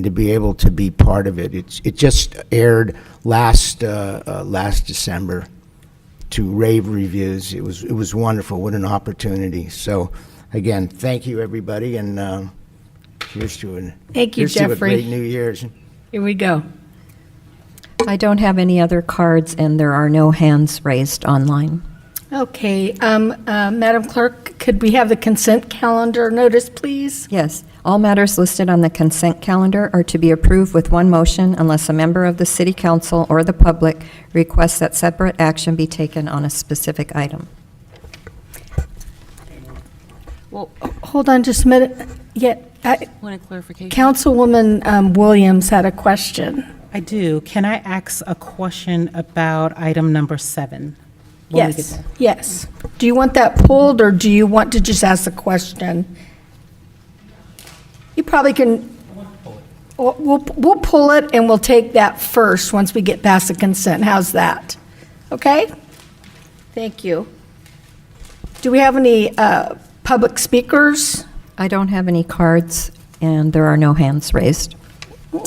O: to be able to be part of it. It just aired last December to rave reviews. It was wonderful. What an opportunity. So again, thank you, everybody, and here's to a great New Year's.
D: Here we go.
A: I don't have any other cards, and there are no hands raised online.
D: Okay, Madam Clerk, could we have the consent calendar notice, please?
A: Yes. All matters listed on the consent calendar are to be approved with one motion unless a member of the City Council or the public requests that separate action be taken on a specific item.
D: Well, hold on just a minute.
C: Want a clarification?
D: Councilwoman Williams had a question.
I: I do. Can I ask a question about item number 7? when we get
D: Yes,
I: there?
D: yes. Do you want that pulled, or do you want to just ask a question? You probably can, we'll pull it, and we'll take that first, once we get past the consent. How's that? Okay? Thank you. Do we have any public speakers?
A: I don't have any cards, and there are no hands raised.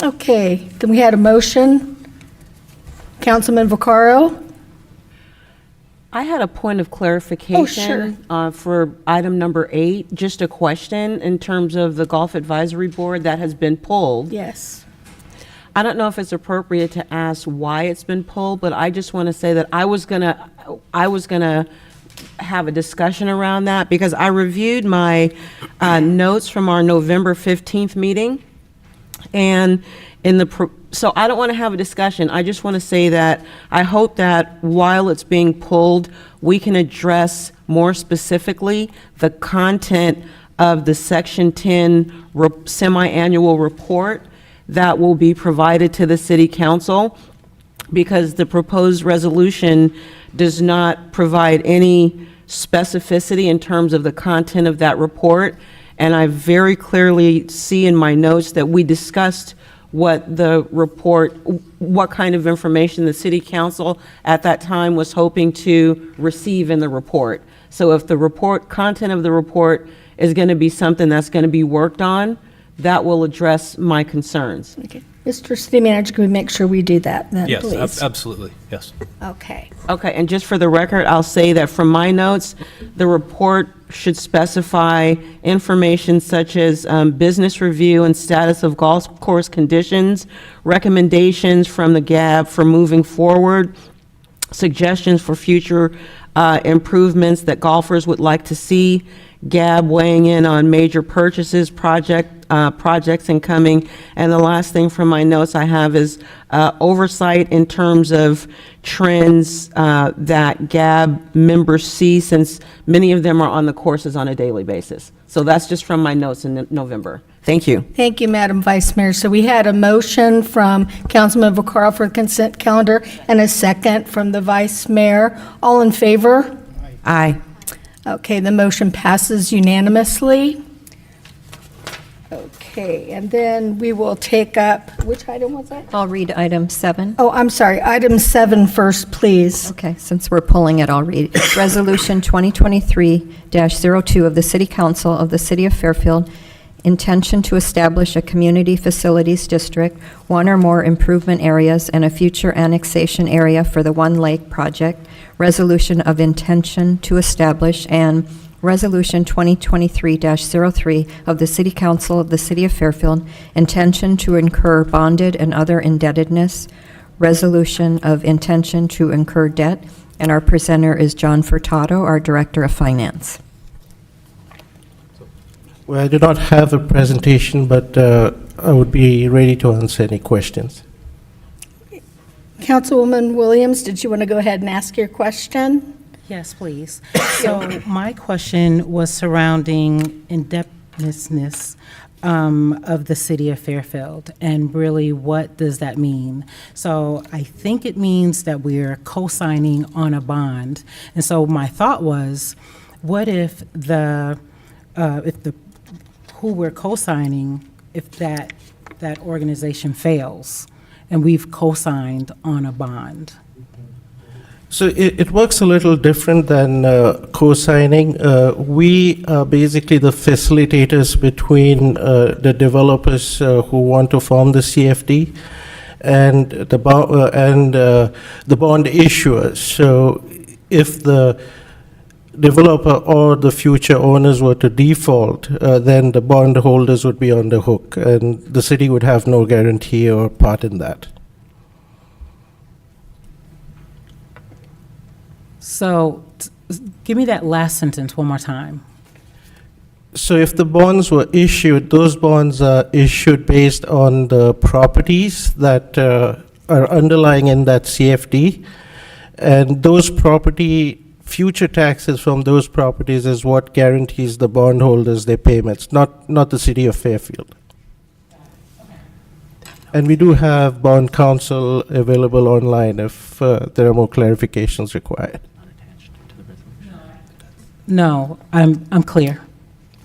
D: Okay, then we had a motion. Councilman Vaccaro?
C: I had a point of clarification for item number 8, just a question in terms of the Golf Advisory Board that has been pulled.
D: Yes.
C: I don't know if it's appropriate to ask why it's been pulled, but I just want to say that I was gonna have a discussion around that because I reviewed my notes from our November 15th meeting, and so I don't want to have a discussion. I just want to say that I hope that while it's being pulled, we can address more specifically the content of the Section 10 semi-annual report that will be provided to the City Council, because the proposed resolution does not provide any specificity in terms of the content of that report. And I very clearly see in my notes that we discussed what the report, what kind of information the City Council at that time was hoping to receive in the report. So if the content of the report is going to be something that's going to be worked on, that will address my concerns.
D: Okay. Mr. City Manager, can we make sure we do that then,
J: Yes,
D: please?
J: absolutely, yes.
D: Okay.
C: Okay, and just for the record, I'll say that from my notes, the report should specify information such as business review and status of golf course conditions, recommendations from the GAB for moving forward, suggestions for future improvements that golfers would like to see, GAB weighing in on major purchases, projects incoming, and the last thing from my notes I have is oversight in terms of trends that GAB members see, since many of them are on the courses on a daily basis. So that's just from my notes in November. Thank you.
D: Thank you, Madam Vice Mayor. So we had a motion from Councilman Vaccaro for the consent calendar and a second from the Vice Mayor. All in favor?
C: Aye.
D: Okay, the motion passes unanimously. Okay, and then we will take up, which item was that?
A: I'll read item 7.
D: Oh, I'm sorry, item 7 first, please.
A: Okay, since we're pulling it, I'll read it. Resolution 2023-02 of the City Council of the City of Fairfield, intention to establish a community facilities district, one or more improvement areas, and a future annexation area for the One Lake project, resolution of intention to establish, and Resolution 2023-03 of the City Council of the City of Fairfield, intention to incur bonded and other indebtedness, resolution of intention to incur debt, and our presenter is John Furtado, our Director of Finance.
P: Well, I do not have a presentation, but I would be ready to answer any questions.
D: Councilwoman Williams, did you want to go ahead and ask your question?
I: Yes, please. So my question was surrounding indebtedness of the city of Fairfield, and really what does that mean? So I think it means that we're co-signing on a bond. And so my thought was, what if who we're co-signing, if that organization fails and we've co-signed on a bond?
P: So it works a little different than co-signing. We are basically the facilitators between the developers who want to form the CFD and the bond issuers. So if the developer or the future owners were to default, then the bond holders would be on the hook, and the city would have no guarantee or part in that.
I: So give me that last sentence one more time.
P: So if the bonds were issued, those bonds are issued based on the properties that are underlying in that CFD, and those future taxes from those properties is what guarantees the bondholders their payments, not the city of Fairfield. And we do have bond counsel available online if there are more clarifications required.
I: No, I'm clear.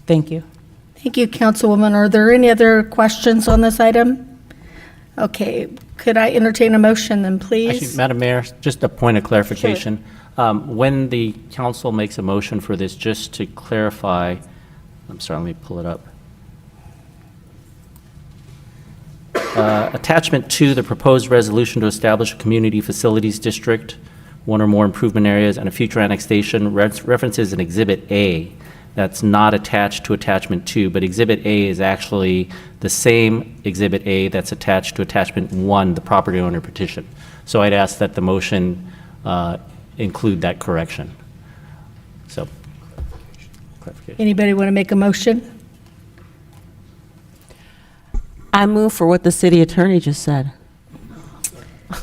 I: Thank you.
D: Thank you, Councilwoman. Are there any other questions on this item? Okay, could I entertain a motion then, please?
K: Actually, Madam Mayor, just a point of clarification. When the council makes a motion for this, just to clarify, I'm sorry, let me pull it up. Attachment 2, the proposed resolution to establish a community facilities district, one or more improvement areas, and a future annexation references an Exhibit A that's not attached to Attachment 2, but Exhibit A is actually the same Exhibit A that's attached to Attachment 1, the property owner petition. So I'd ask that the motion include that correction. So, clarification.
D: Anybody want to make a motion?
C: I move for what the city attorney just said.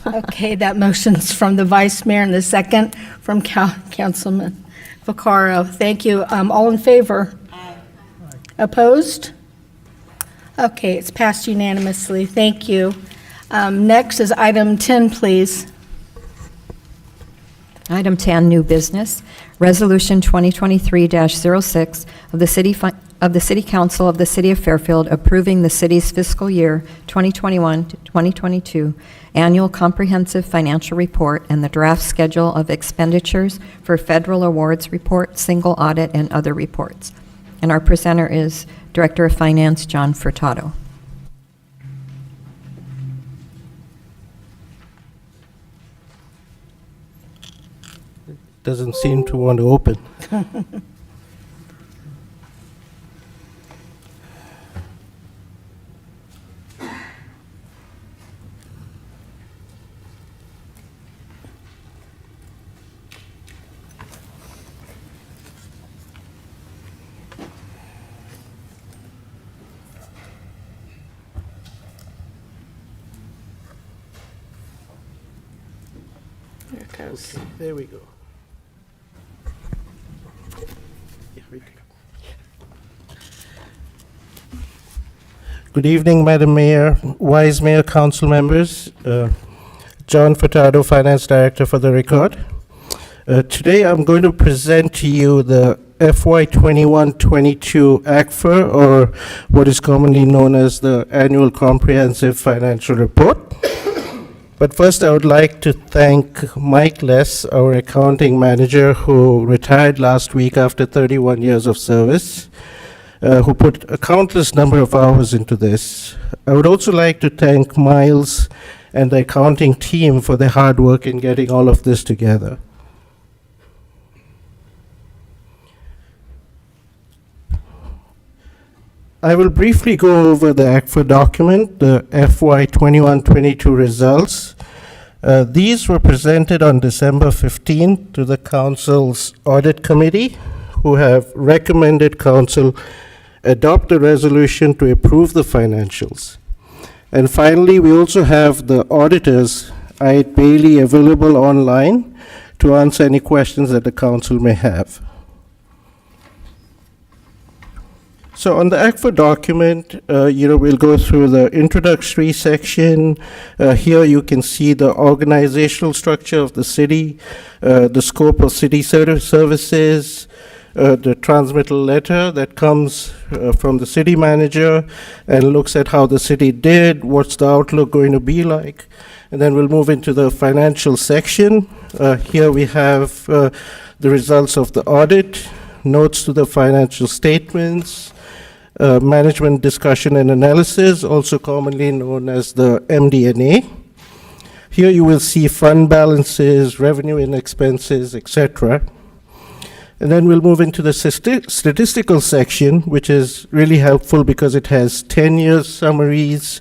D: Okay, that motion's from the vice mayor and the second from Councilman Vaccaro. Thank you. All in favor? Aye. Opposed? Okay, it's passed unanimously. Thank you. Next is item 10, please.
A: Item 10, new business, Resolution 2023-06 of the City Council of the City of Fairfield approving the city's fiscal year 2021 to 2022 annual comprehensive financial report and the draft schedule of expenditures for federal awards report, single audit, and other reports. And our presenter is Director of Finance, John Furtado.
P: Doesn't seem to want to open. Okay, there we go. Good evening, Madam Mayor, Vice Mayor, Council members. John Furtado, Finance Director for the record. Today I'm going to present to you the FY 21-22 ACFR, or what is commonly known as the Annual Comprehensive Financial Report. But first, I would like to thank Mike Less, our accounting manager, who retired last week after 31 years of service, who put a countless number of hours into this. I would also like to thank Miles and the accounting team for their hard work in getting all of this together. I will briefly go over the ACFR document, the FY 21-22 results. These were presented on December 15 to the Council's Audit Committee, who have recommended Council adopt a resolution to approve the financials. And finally, we also have the auditors, Iyad Bailey, available online to answer any questions that the Council may have. So on the ACFR document, we'll go through the introductory section. Here you can see the organizational structure of the city, the scope of city services, the transmittal letter that comes from the city manager and looks at how the city did, what's the outlook going to be like. And then we'll move into the financial section. Here we have the results of the audit, notes to the financial statements, management discussion and analysis, also commonly known as the MD&A. Here you will see fund balances, revenue and expenses, etc. And then we'll move into the statistical section, which is really helpful because it has 10-year summaries.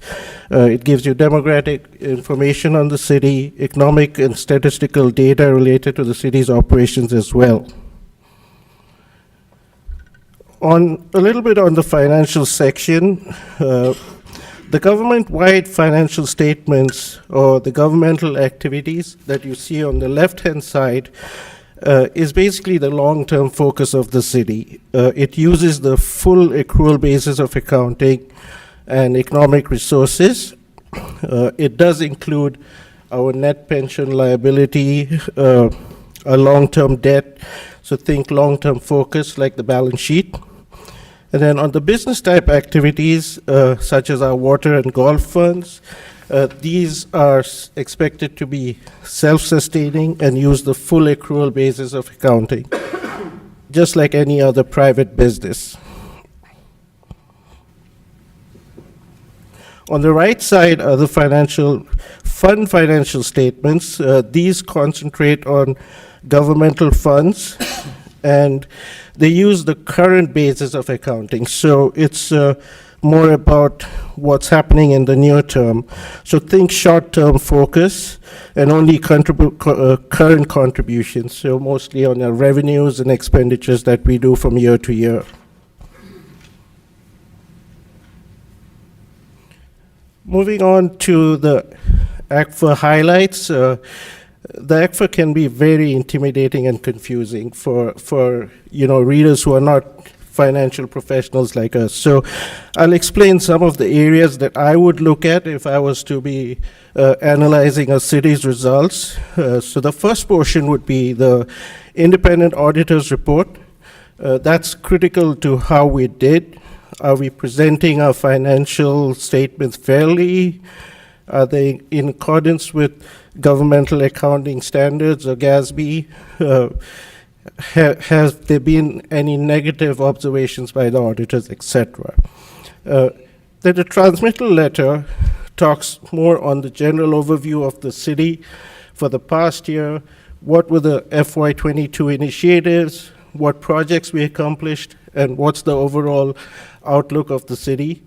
P: It gives you demographic information on the city, economic and statistical data related to the city's operations as well. On a little bit on the financial section, the government-wide financial statements or the governmental activities that you see on the left-hand side is basically the long-term focus of the city. It uses the full accrual basis of accounting and economic resources. It does include our net pension liability, our long-term debt, so think long-term focus like the balance sheet. And then on the business type activities, such as our water and golf funds, these are expected to be self-sustaining and use the full accrual basis of accounting, just like any other private business. On the right side are the financial statements. These concentrate on governmental funds, and they use the current basis of accounting. So it's more about what's happening in the near term. So think short-term focus and only current contributions, so mostly on the revenues and expenditures that we do from year to year. Moving on to the ACFA highlights. The ACFA can be very intimidating and confusing for readers who are not financial professionals like us. So I'll explain some of the areas that I would look at if I was to be analyzing a city's results. So the first portion would be the independent auditor's report. That's critical to how we did. Are we presenting our financial statements fairly? Are they in accordance with governmental accounting standards or GASB? Has there been any negative observations by the auditors, etc.? Then the transmittal letter talks more on the general overview of the city for the past year. What were the FY22 initiatives? What projects we accomplished? And what's the overall outlook of the city?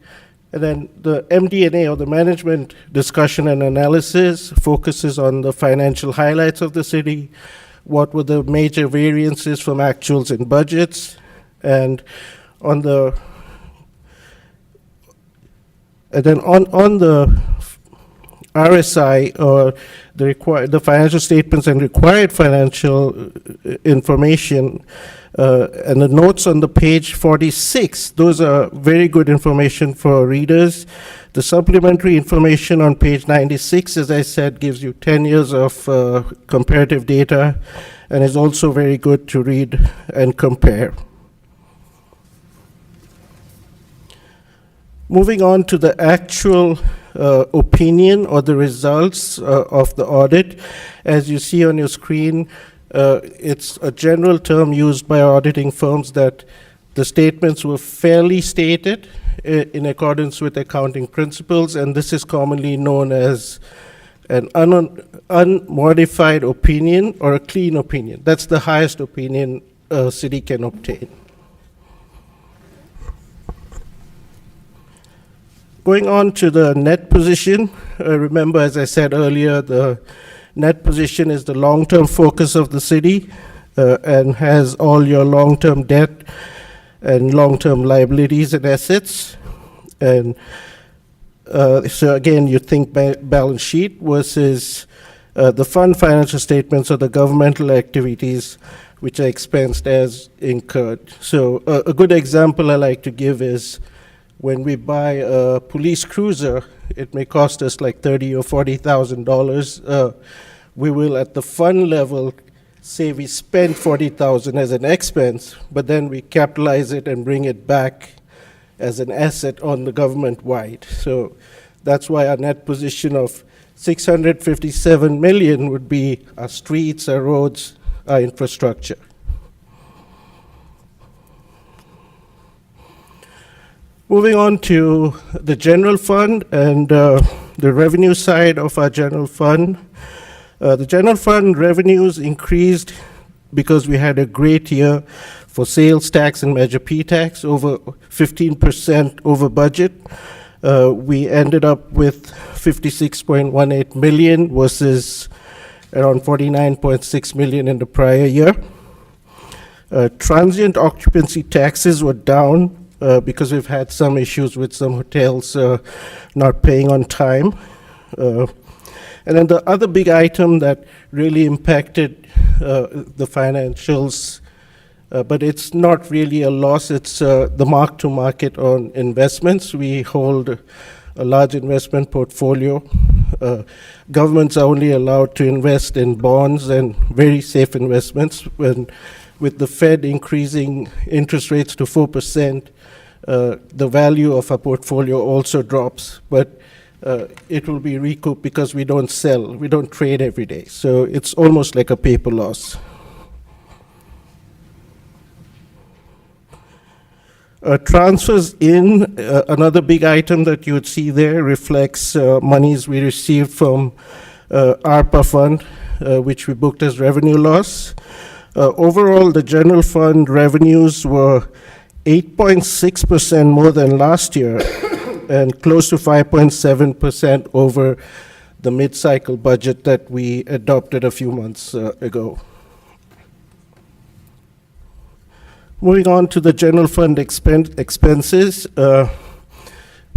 P: And then the MD&A, or the management discussion and analysis, focuses on the financial highlights of the city. What were the major variances from actuals and budgets? And on the RSI, or the financial statements and required financial information, and the notes on the page 46, those are very good information for readers. The supplementary information on page 96, as I said, gives you 10 years of comparative data, and is also very good to read and compare. Moving on to the actual opinion or the results of the audit. As you see on your screen, it's a general term used by auditing firms that the statements were fairly stated in accordance with accounting principles, and this is commonly known as an unmodified opinion or a clean opinion. That's the highest opinion a city can obtain. Going on to the net position, remember, as I said earlier, the net position is the long-term focus of the city and has all your long-term debt and long-term liabilities and assets. And so again, you think balance sheet versus the fund financial statements or the governmental activities which are expensed as incurred. So a good example I like to give is when we buy a police cruiser, it may cost us like $30,000 or $40,000. We will, at the fund level, say we spent $40,000 as an expense, but then we capitalize it and bring it back as an asset on the government-wide. So that's why our net position of $657 million would be our streets, our roads, our infrastructure. Moving on to the general fund and the revenue side of our general fund. The general fund revenues increased because we had a great year for sales tax and Measure P tax, over 15% over budget. We ended up with 56.18 million versus around 49.6 million in the prior year. Transient occupancy taxes were down because we've had some issues with some hotels not paying on time. And then the other big item that really impacted the financials, but it's not really a loss, it's the mark-to-market on investments. We hold a large investment portfolio. Governments are only allowed to invest in bonds and very safe investments. With the Fed increasing interest rates to 4%, the value of our portfolio also drops, but it will be recouped because we don't sell, we don't trade every day. So it's almost like a paper loss. Transfers in, another big item that you would see there reflects monies we received from ARPA fund, which we booked as revenue loss. Overall, the general fund revenues were 8.6% more than last year and close to 5.7% over the mid-cycle budget that we adopted a few months ago. Moving on to the general fund expenses,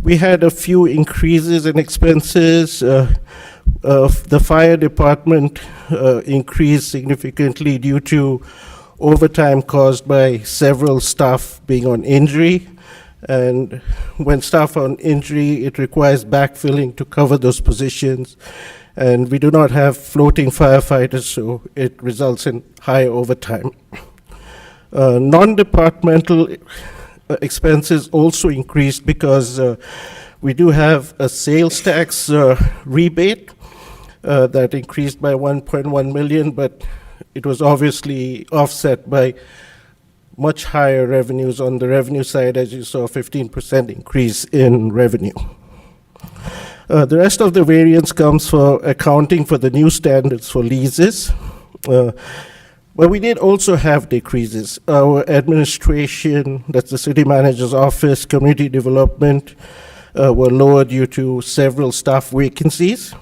P: we had a few increases in expenses. The fire department increased significantly due to overtime caused by several staff being on injury. And when staff are on injury, it requires backfilling to cover those positions. And we do not have floating firefighters, so it results in high overtime. Non-departmental expenses also increased because we do have a sales tax rebate that increased by 1.1 million, but it was obviously offset by much higher revenues on the revenue side, as you saw, 15% increase in revenue. The rest of the variance comes for accounting for the new standards for leases. But we did also have decreases. Our administration, that's the city manager's office, community development, were lower due to several staff vacancies.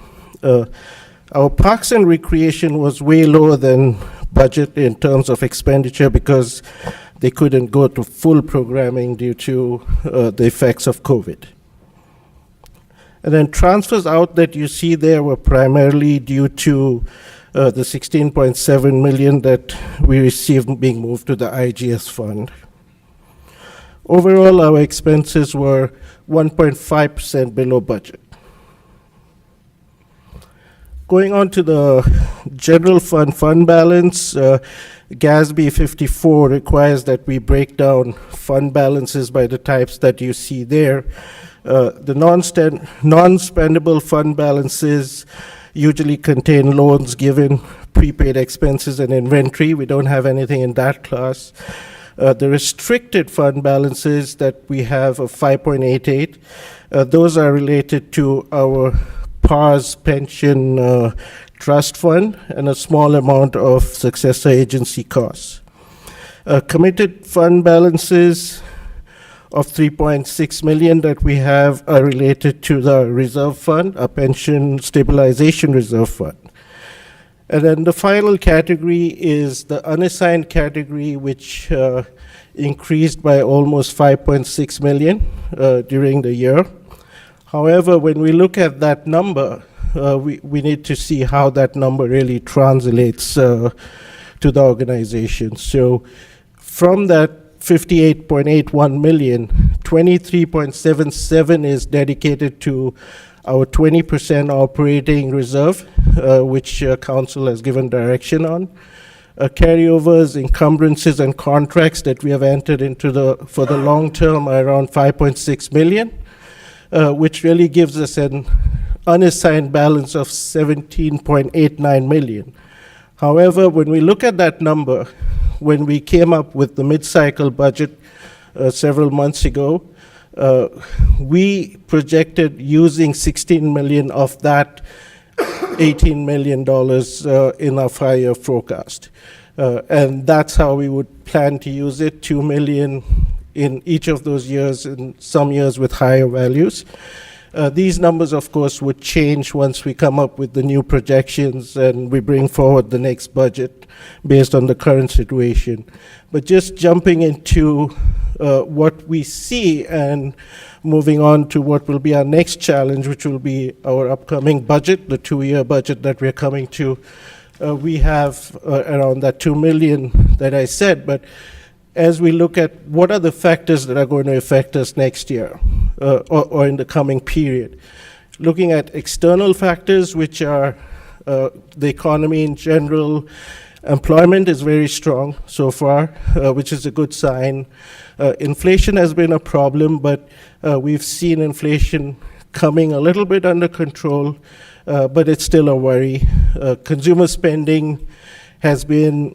P: Our parks and recreation was way lower than budget in terms of expenditure because they couldn't go to full programming due to the effects of COVID. And then transfers out that you see there were primarily due to the 16.7 million that we received being moved to the IGS fund. Overall, our expenses were 1.5% below budget. Going on to the general fund balance, GASB 54 requires that we break down fund balances by the types that you see there. The non-spendable fund balances usually contain loans given, prepaid expenses, and inventory. We don't have anything in that class. The restricted fund balances that we have of 5.88, those are related to our PARS pension trust fund and a small amount of successor agency costs. Committed fund balances of 3.6 million that we have are related to the reserve fund, a pension stabilization reserve fund. And then the final category is the unassigned category, which increased by almost 5.6 million during the year. However, when we look at that number, we need to see how that number really translates to the organization. So from that 58.81 million, 23.77 is dedicated to our 20% operating reserve, which council has given direction on. Carryovers, encumbrances, and contracts that we have entered into for the long term are around 5.6 million, which really gives us an unassigned balance of 17.89 million. However, when we look at that number, when we came up with the mid-cycle budget several months ago, we projected using 16 million of that $18 million in our 5-year forecast. And that's how we would plan to use it, 2 million in each of those years, and some years with higher values. These numbers, of course, would change once we come up with the new projections and we bring forward the next budget based on the current situation. But just jumping into what we see and moving on to what will be our next challenge, which will be our upcoming budget, the 2-year budget that we're coming to. We have around that 2 million that I said, but as we look at what are the factors that are going to affect us next year, or in the coming period. Looking at external factors, which are the economy in general, employment is very strong so far, which is a good sign. Inflation has been a problem, but we've seen inflation coming a little bit under control, but it's still a worry. Consumer spending has been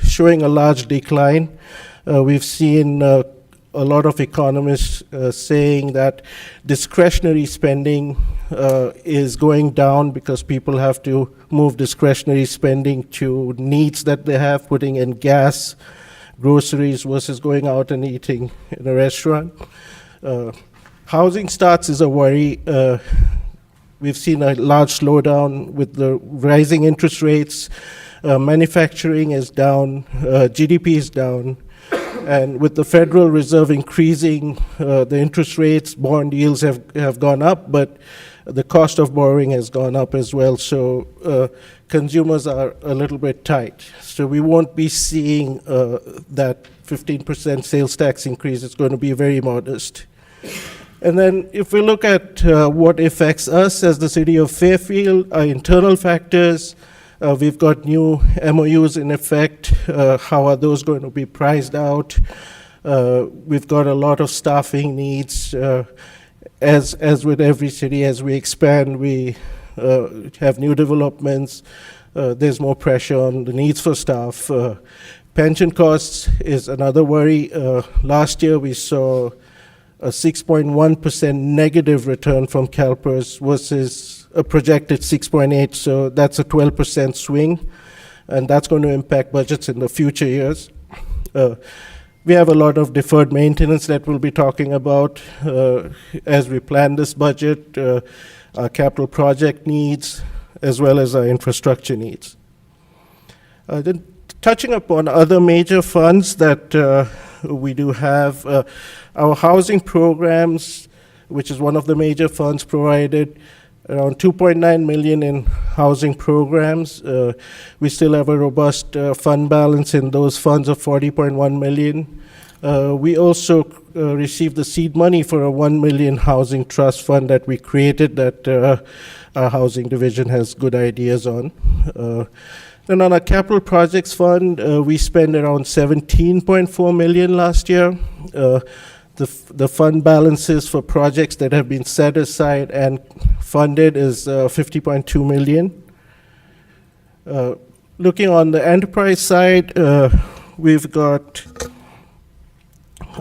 P: showing a large decline. We've seen a lot of economists saying that discretionary spending is going down because people have to move discretionary spending to needs that they have, putting in gas, groceries versus going out and eating in a restaurant. Housing starts is a worry. We've seen a large slowdown with the rising interest rates. Manufacturing is down, GDP is down. And with the Federal Reserve increasing the interest rates, bond yields have gone up, but the cost of borrowing has gone up as well. So consumers are a little bit tight. So we won't be seeing that 15% sales tax increase. It's going to be very modest. And then if we look at what affects us as the city of Fairfield, our internal factors, we've got new MOUs in effect. How are those going to be priced out? We've got a lot of staffing needs. As with every city, as we expand, we have new developments. There's more pressure on the needs for staff. Pension costs is another worry. Last year, we saw a 6.1% negative return from CalPERS versus a projected 6.8, so that's a 12% swing, and that's going to impact budgets in the future years. We have a lot of deferred maintenance that we'll be talking about as we plan this budget, our capital project needs, as well as our infrastructure needs. Then touching upon other major funds that we do have, our housing programs, which is one of the major funds, provided around 2.9 million in housing programs. We still have a robust fund balance in those funds of 40.1 million. We also received the seed money for a 1 million housing trust fund that we created that our housing division has good ideas on. And on our capital projects fund, we spent around 17.4 million last year. The fund balances for projects that have been set aside and funded is 50.2 million. Looking on the enterprise side, we've got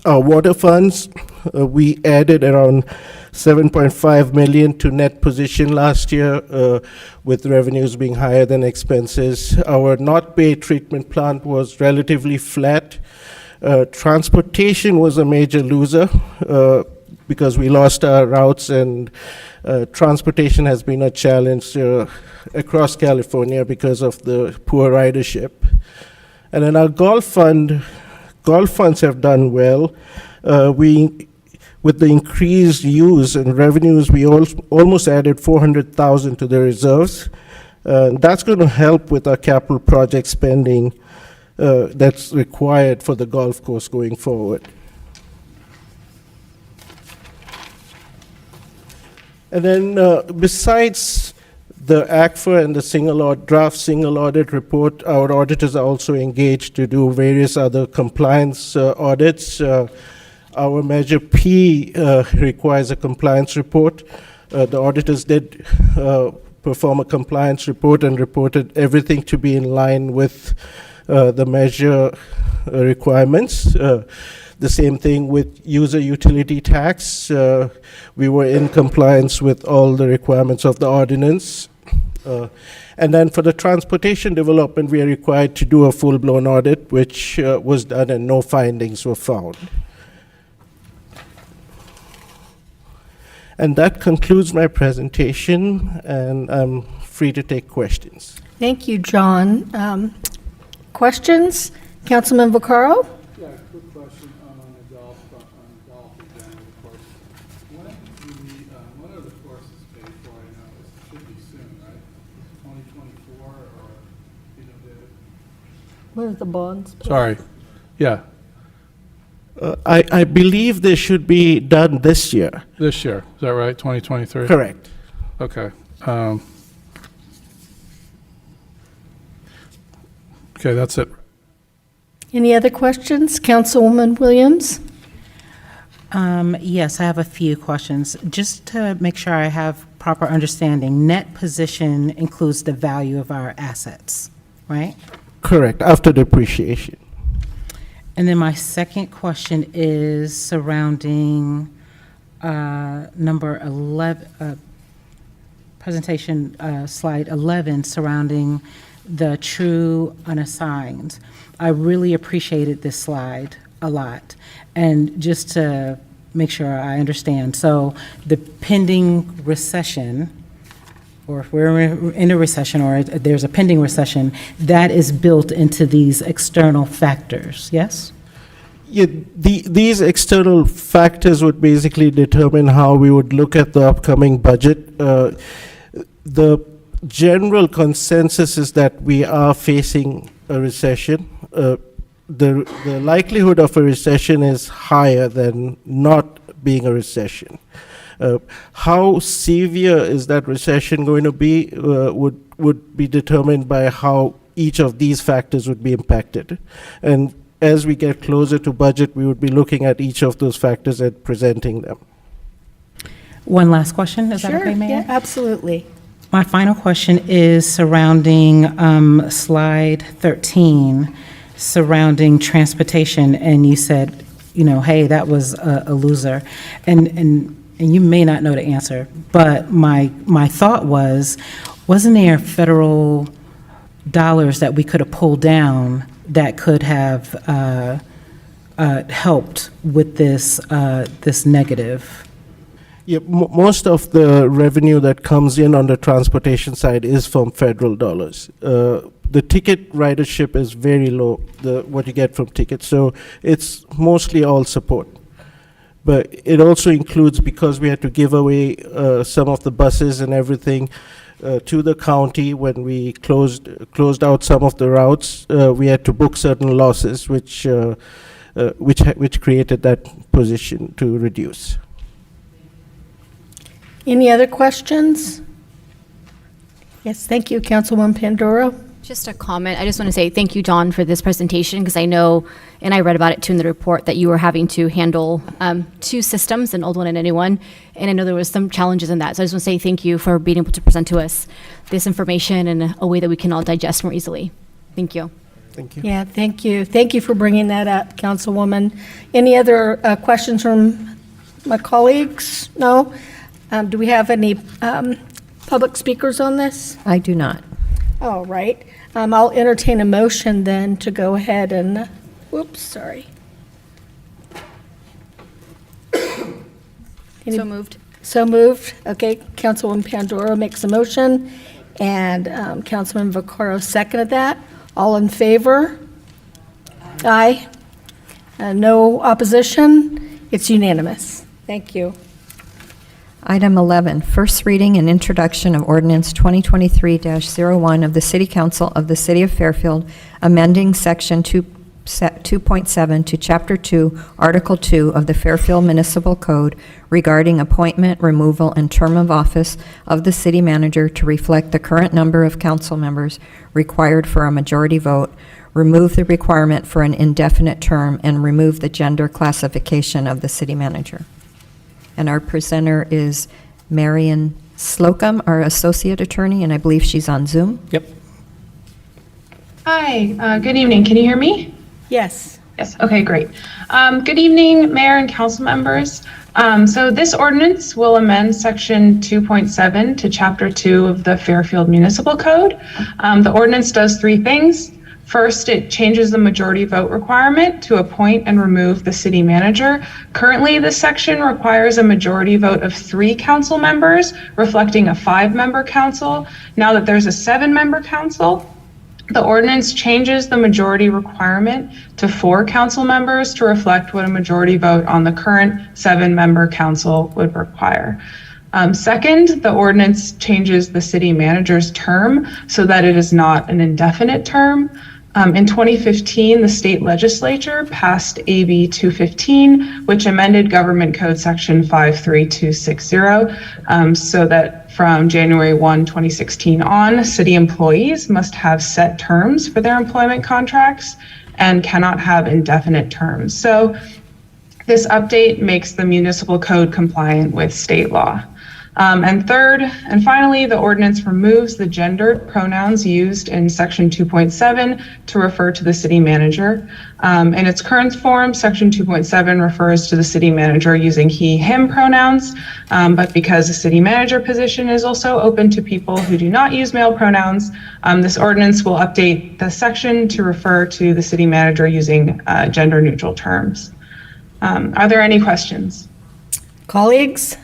P: our water funds. We added around 7.5 million to net position last year, with revenues being higher than expenses. Our North Bay treatment plant was relatively flat. Transportation was a major loser because we lost our routes, and transportation has been a challenge across California because of the poor ridership. And then our golf funds have done well. With the increased use and revenues, we almost added 400,000 to the reserves. That's going to help with our capital project spending that's required for the golf course going forward. And then besides the ACFA and the draft single audit report, our auditors are also engaged to do various other compliance audits. Our Measure P requires a compliance report. The auditors did perform a compliance report and reported everything to be in line with the measure requirements. The same thing with user utility tax. We were in compliance with all the requirements of the ordinance. And then for the transportation development, we are required to do a full-blown audit, which was done and no findings were found. And that concludes my presentation, and I'm free to take questions.
D: Thank you, John. Questions? Councilman Vaccaro?
G: Yeah, quick question on the golf again, of course. When are the courses paid for? I know it should be soon, right? 2024 or,
D: What are the bonds?
G: Sorry, yeah.
P: I believe they should be done this year.
G: This year, is that right, 2023?
P: Correct.
G: Okay. Okay, that's it.
D: Any other questions? Councilwoman Williams?
I: Yes, I have a few questions. Just to make sure I have proper understanding, net position includes the value of our assets, right?
P: Correct, after depreciation.
I: And then my second question is surrounding number 11, presentation slide 11, surrounding the true unassigned. I really appreciated this slide a lot. And just to make sure I understand, so the pending recession, or if we're in a recession or there's a pending recession, that is built into these external factors, yes?
P: Yeah, these external factors would basically determine how we would look at the upcoming budget. The general consensus is that we are facing a recession. The likelihood of a recession is higher than not being a recession. How severe is that recession going to be would be determined by how each of these factors would be impacted. And as we get closer to budget, we would be looking at each of those factors and presenting them.
I: One last question, is that
D: Sure,
I: okay, Mayor?
D: yeah, absolutely.
I: My final question is surrounding slide 13, surrounding transportation, and you said, you know, hey, that was a loser. And you may not know the answer, but my thought wasn't there federal dollars that we could have pulled down that could have helped with this negative?
P: Yeah, most of the revenue that comes in on the transportation side is from federal dollars. The ticket ridership is very low, what you get from tickets, so it's mostly all support. But it also includes, because we had to give away some of the buses and everything to the county when we closed out some of the routes, we had to book certain losses, which created that position to reduce.
D: Any other questions? Yes, thank you, Councilwoman Pandora.
F: Just a comment. I just want to say thank you, John, for this presentation, because I know, and I read about it too in the report, that you were having to handle two systems, an old one and a new one, and I know there was some challenges in that. So I just want to say thank you for being able to present to us this information in a way that we can all digest more easily. Thank you.
P: Thank you.
D: Yeah, thank you. Thank you for bringing that up, Councilwoman. Any other questions from my colleagues? No? Do we have any public speakers on this?
A: I do not.
D: All right. I'll entertain a motion then to go ahead and, whoops, sorry.
F: So moved.
D: So moved. Okay, Councilwoman Pandora makes a motion, and Councilman Vaccaro seconded that. All in favor? Aye. No opposition? It's unanimous. Thank you.
A: Item 11, first reading and introduction of ordinance 2023-01 of the City Council of the City of Fairfield, amending Section 2.7 to Chapter 2, Article 2 of the Fairfield Municipal Code regarding appointment, removal, and term of office of the city manager to reflect the current number of council members required for a majority vote, remove the requirement for an indefinite term, and remove the gender classification of the city manager. And our presenter is Marion Slocum, our associate attorney, and I believe she's on Zoom.
J: Yep.
Q: Hi, good evening. Can you hear me?
D: Yes.
Q: Yes, okay, great. Good evening, Mayor and council members. So this ordinance will amend Section 2.7 to Chapter 2 of the Fairfield Municipal Code. The ordinance does three things. First, it changes the majority vote requirement to appoint and remove the city manager. Currently, this section requires a majority vote of 3 council members, reflecting a 5-member council. Now that there's a 7-member council, the ordinance changes the majority requirement to 4 council members to reflect what a majority vote on the current 7-member council would require. Second, the ordinance changes the city manager's term so that it is not an indefinite term. In 2015, the state legislature passed AB 215, which amended Government Code Section 53260, so that from January 1, 2016 on, city employees must have set terms for their employment contracts and cannot have indefinite terms. So this update makes the municipal code compliant with state law. And third, and finally, the ordinance removes the gendered pronouns used in section 2.7 to refer to the city manager. In its current form, section 2.7 refers to the city manager using he, him pronouns, but because the city manager position is also open to people who do not use male pronouns, this ordinance will update the section to refer to the city manager using gender neutral terms. Are there any questions?
D: Colleagues?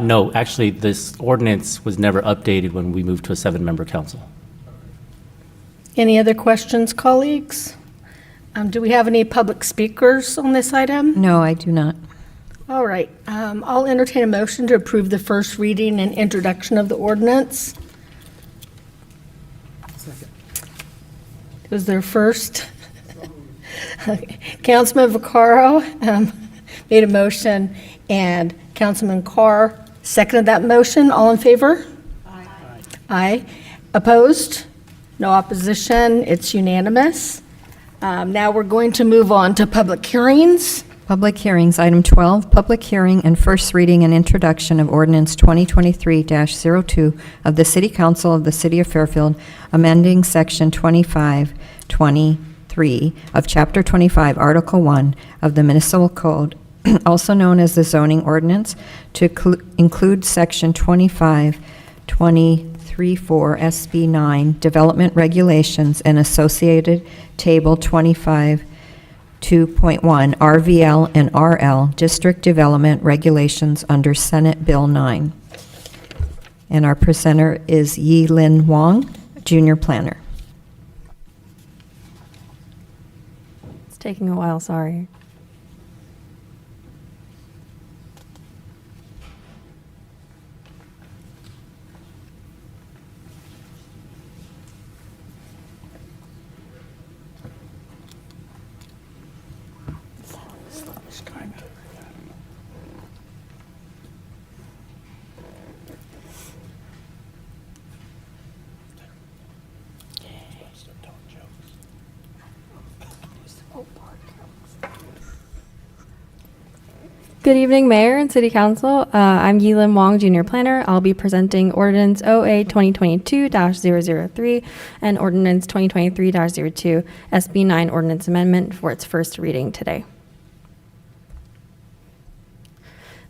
K: No, actually, this ordinance was never updated when we moved to a 7-member council.
D: Any other questions, colleagues? Do we have any public speakers on this item?
A: No, I do not.
D: All right, I'll entertain a motion to approve the first reading and introduction of the ordinance. Was there first? Councilman Vaccaro made a motion, and Councilman Carr seconded that motion. All in favor? Aye. Aye. Opposed? No opposition. It's unanimous. Now we're going to move on to public hearings.
A: Public hearings, item 12, public hearing and first reading and introduction of ordinance 2023-02 of the City Council of the City of Fairfield, amending section 2523 of chapter 25, article 1 of the municipal code, also known as the zoning ordinance, to include section 2523-4 SB 9 development regulations and associated table 25 2.1 RVL and RL District Development Regulations under Senate Bill 9. And our presenter is Yi Lin Wong, Junior Planner.
R: It's taking a while, sorry. Good evening, Mayor and City Council. I'm Yi Lin Wong, Junior Planner. I'll be presenting Ordinance OA 2022-003 and Ordinance 2023-02 SB 9 Ordinance Amendment for its first reading today.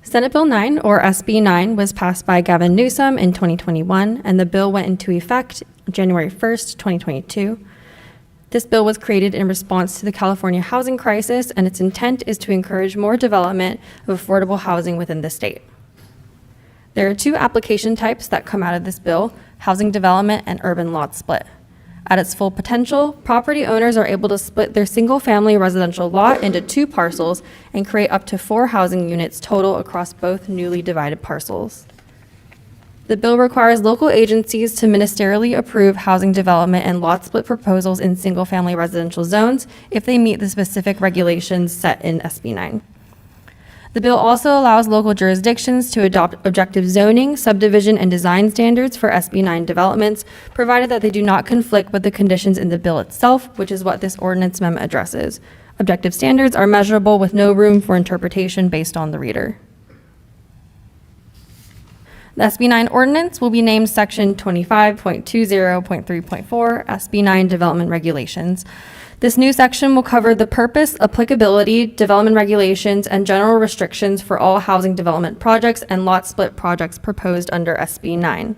R: Senate Bill 9, or SB 9, was passed by Gavin Newsom in 2021, and the bill went into effect January 1st, 2022. This bill was created in response to the California housing crisis, and its intent is to encourage more development of affordable housing within the state. There are two application types that come out of this bill: housing development and urban lot split. At its full potential, property owners are able to split their single-family residential lot into 2 parcels and create up to 4 housing units total across both newly divided parcels. The bill requires local agencies to ministerially approve housing development and lot split proposals in single-family residential zones if they meet the specific regulations set in SB 9. The bill also allows local jurisdictions to adopt objective zoning, subdivision, and design standards for SB 9 developments, provided that they do not conflict with the conditions in the bill itself, which is what this ordinance amendment addresses. Objective standards are measurable with no room for interpretation based on the reader. The SB 9 ordinance will be named Section 25.20.3.4 SB 9 Development Regulations. This new section will cover the purpose, applicability, development regulations, and general restrictions for all housing development projects and lot split projects proposed under SB 9.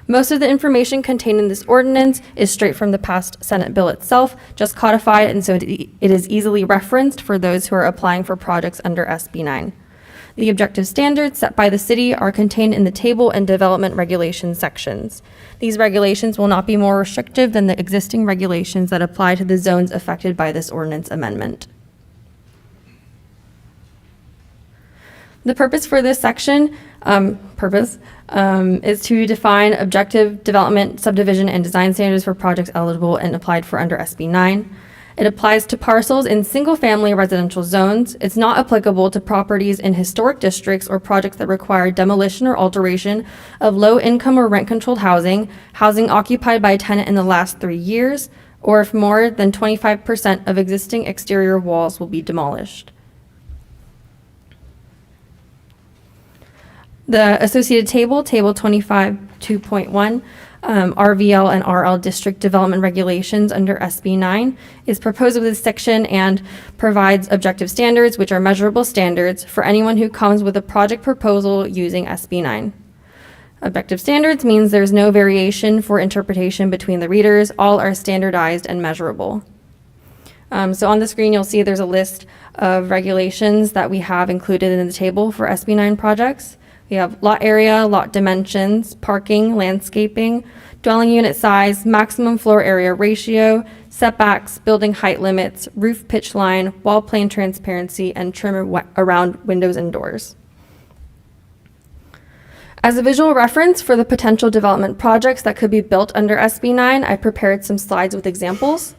R: Most of the information contained in this ordinance is straight from the past Senate bill itself, just codified, and so it is easily referenced for those who are applying for projects under SB 9. The objective standards set by the city are contained in the table and development regulations sections. These regulations will not be more restrictive than the existing regulations that apply to the zones affected by this ordinance amendment. The purpose for this section purpose is to define objective development, subdivision, and design standards for projects eligible and applied for under SB 9. It applies to parcels in single-family residential zones. It's not applicable to properties in historic districts or projects that require demolition or alteration of low-income or rent-controlled housing, housing occupied by a tenant in the last 3 years, or if more than 25% of existing exterior walls will be demolished. The associated table, Table 25 2.1, RVL and RL District Development Regulations under SB 9, is proposed with this section and provides objective standards, which are measurable standards, for anyone who comes with a project proposal using SB 9. Objective standards means there's no variation for interpretation between the readers. All are standardized and measurable. So on the screen, you'll see there's a list of regulations that we have included in the table for SB 9 projects. We have lot area, lot dimensions, parking, landscaping, dwelling unit size, maximum floor area ratio, setbacks, building height limits, roof pitch line, wall plane transparency, and trim around windows and doors. As a visual reference for the potential development projects that could be built under SB 9, I prepared some slides with examples.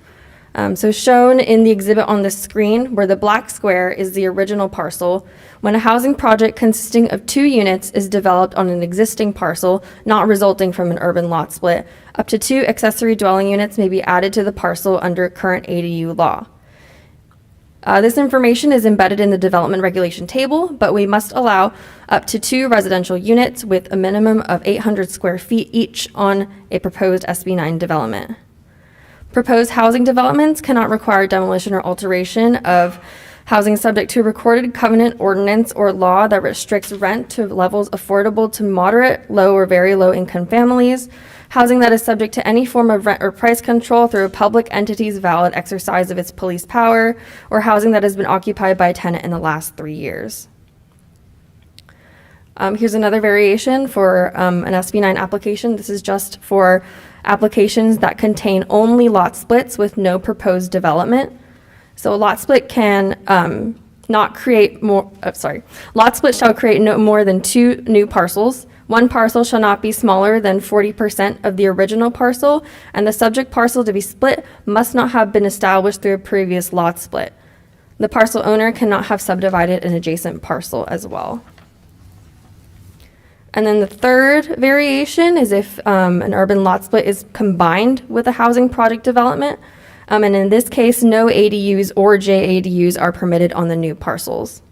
R: So shown in the exhibit on the screen, where the black square is the original parcel, when a housing project consisting of 2 units is developed on an existing parcel, not resulting from an urban lot split, up to 2 accessory dwelling units may be added to the parcel under current ADU law. This information is embedded in the development regulation table, but we must allow up to 2 residential units with a minimum of 800 square feet each on a proposed SB 9 development. Proposed housing developments cannot require demolition or alteration of housing subject to a recorded covenant, ordinance, or law that restricts rent to levels affordable to moderate, low, or very low income families, housing that is subject to any form of rent or price control through a public entity's valid exercise of its police power, or housing that has been occupied by a tenant in the last 3 years. Here's another variation for an SB 9 application. This is just for applications that contain only lot splits with no proposed development. So a lot split can lot split shall create no more than 2 new parcels. One parcel shall not be smaller than 40% of the original parcel, and the subject parcel to be split must not have been established through a previous lot split. The parcel owner cannot have subdivided an adjacent parcel as well. And then the third variation is if an urban lot split is combined with a housing project development. And in this case, no ADUs or JADUs are permitted on the new parcels.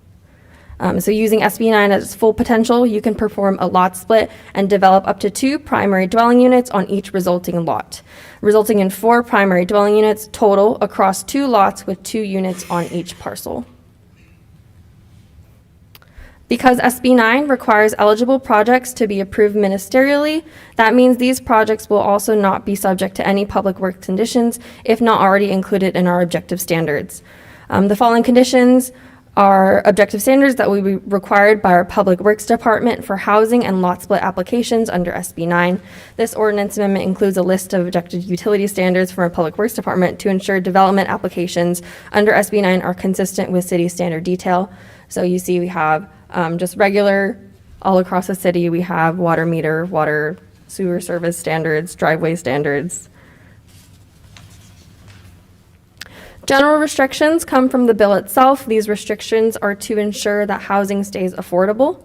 R: So using SB 9 at its full potential, you can perform a lot split and develop up to 2 primary dwelling units on each resulting lot, resulting in 4 primary dwelling units total across 2 lots with 2 units on each parcel. Because SB 9 requires eligible projects to be approved ministerially, that means these projects will also not be subject to any public works conditions if not already included in our objective standards. The following conditions are objective standards that will be required by our Public Works Department for housing and lot split applications under SB 9. This ordinance amendment includes a list of objective utility standards from our Public Works Department to ensure development applications under SB 9 are consistent with city standard detail. So you see we have just regular, all across the city, we have water meter, water sewer service standards, driveway standards. General restrictions come from the bill itself. These restrictions are to ensure that housing stays affordable.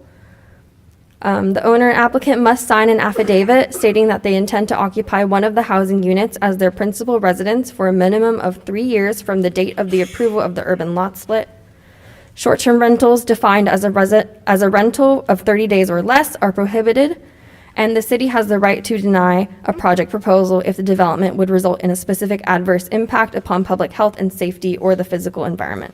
R: The owner and applicant must sign an affidavit stating that they intend to occupy one of the housing units as their principal residence for a minimum of 3 years from the date of the approval of the urban lot split. Short-term rentals defined as a rental of 30 days or less are prohibited, and the city has the right to deny a project proposal if the development would result in a specific adverse impact upon public health and safety or the physical environment.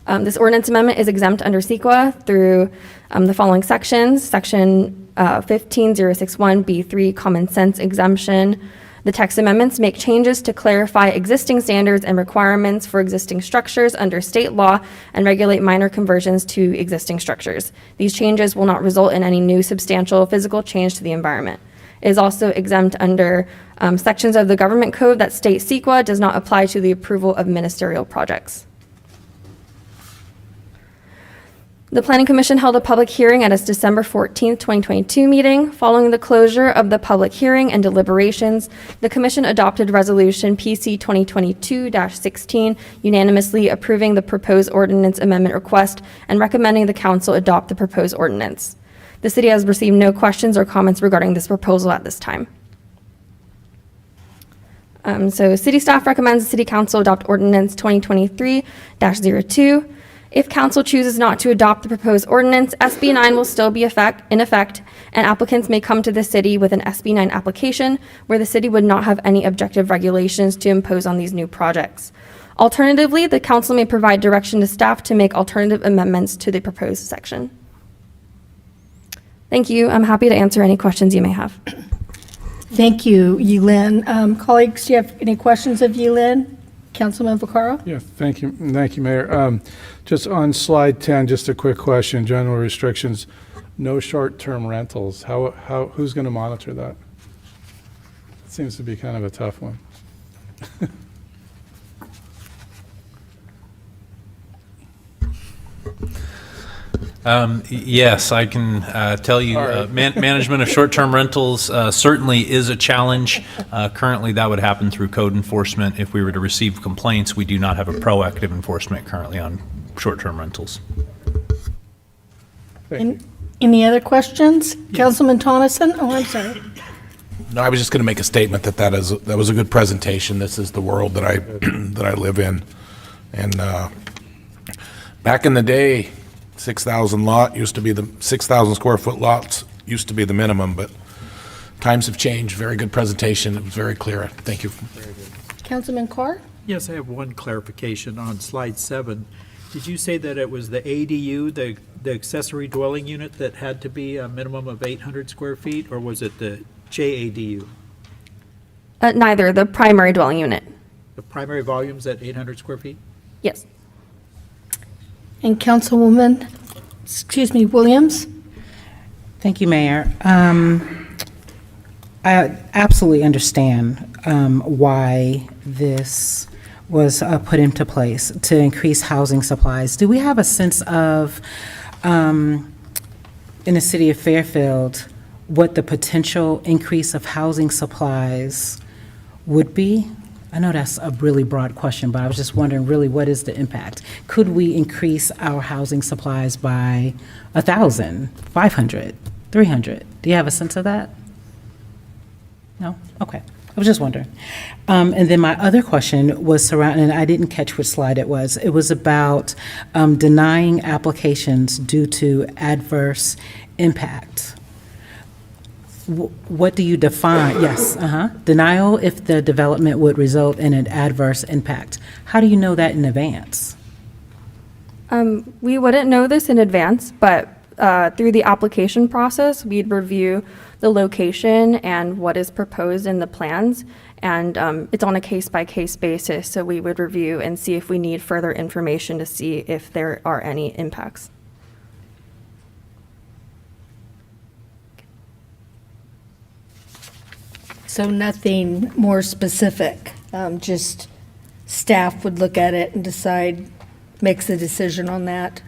R: This ordinance amendment is exempt under CEQA through the following sections. Section 15061B3 Common Sense Exemption. The text amendments make changes to clarify existing standards and requirements for existing structures under state law and regulate minor conversions to existing structures. These changes will not result in any new substantial physical change to the environment. It is also exempt under sections of the government code that state CEQA does not apply to the approval of ministerial projects. The Planning Commission held a public hearing at its December 14th, 2022 meeting. Following the closure of the public hearing and deliberations, the Commission adopted Resolution PC 2022-16, unanimously approving the proposed ordinance amendment request and recommending the Council adopt the proposed ordinance. The City has received no questions or comments regarding this proposal at this time. So City staff recommends the City Council adopt Ordinance 2023-02. If council chooses not to adopt the proposed ordinance, SB 9 will still be in effect, and applicants may come to the city with an SB 9 application where the city would not have any objective regulations to impose on these new projects. Alternatively, the council may provide direction to staff to make alternative amendments to the proposed section. Thank you. I'm happy to answer any questions you may have.
D: Thank you, Yulin. Colleagues, do you have any questions of Yulin? Councilman Vaccaro?
G: Yeah, thank you, Mayor. Just on slide 10, just a quick question, general restrictions, no short-term rentals. Who's going to monitor that? It seems to be kind of a tough one.
J: Yes, I can tell you, management of short-term rentals certainly is a challenge. Currently, that would happen through code enforcement. If we were to receive complaints, we do not have a proactive enforcement currently on short-term rentals.
D: Any other questions? Councilman Tonneson? Oh, I'm sorry.
H: No, I was just going to make a statement that was a good presentation. This is the world that I that I live in, and back in the day, 6,000 lot used to be the 6,000 square foot lots used to be the minimum, but times have changed. Very good presentation. It was very clear. Thank you.
D: Councilman Carr?
B: Yes, I have one clarification on slide 7. Did you say that it was the ADU, the accessory dwelling unit, that had to be a minimum of 800 square feet, or was it the JADU?
R: Neither, the primary dwelling unit.
B: The primary volume's at 800 square feet?
R: Yes.
D: And Councilwoman, Williams?
I: Thank you, Mayor. I absolutely understand why this was put into place to increase housing supplies. Do we have a sense of, in the city of Fairfield, what the potential increase of housing supplies would be? I know that's a really broad question, but I was just wondering really what is the impact? Could we increase our housing supplies by 1,000, 500, 300? Do you have a sense of that? No? Okay. I was just wondering. And then my other question was surrounding, and I didn't catch which slide it was. It was about denying applications due to adverse impact. What do you define? Yes, denial if the development would result in an adverse impact. How do you know that in advance?
R: We wouldn't know this in advance, but through the application process, we'd review the location and what is proposed in the plans, and it's on a case-by-case basis, so we would review and see if we need further information to see if there are any impacts.
D: So nothing more specific, just staff would look at it and decide, makes a decision on that?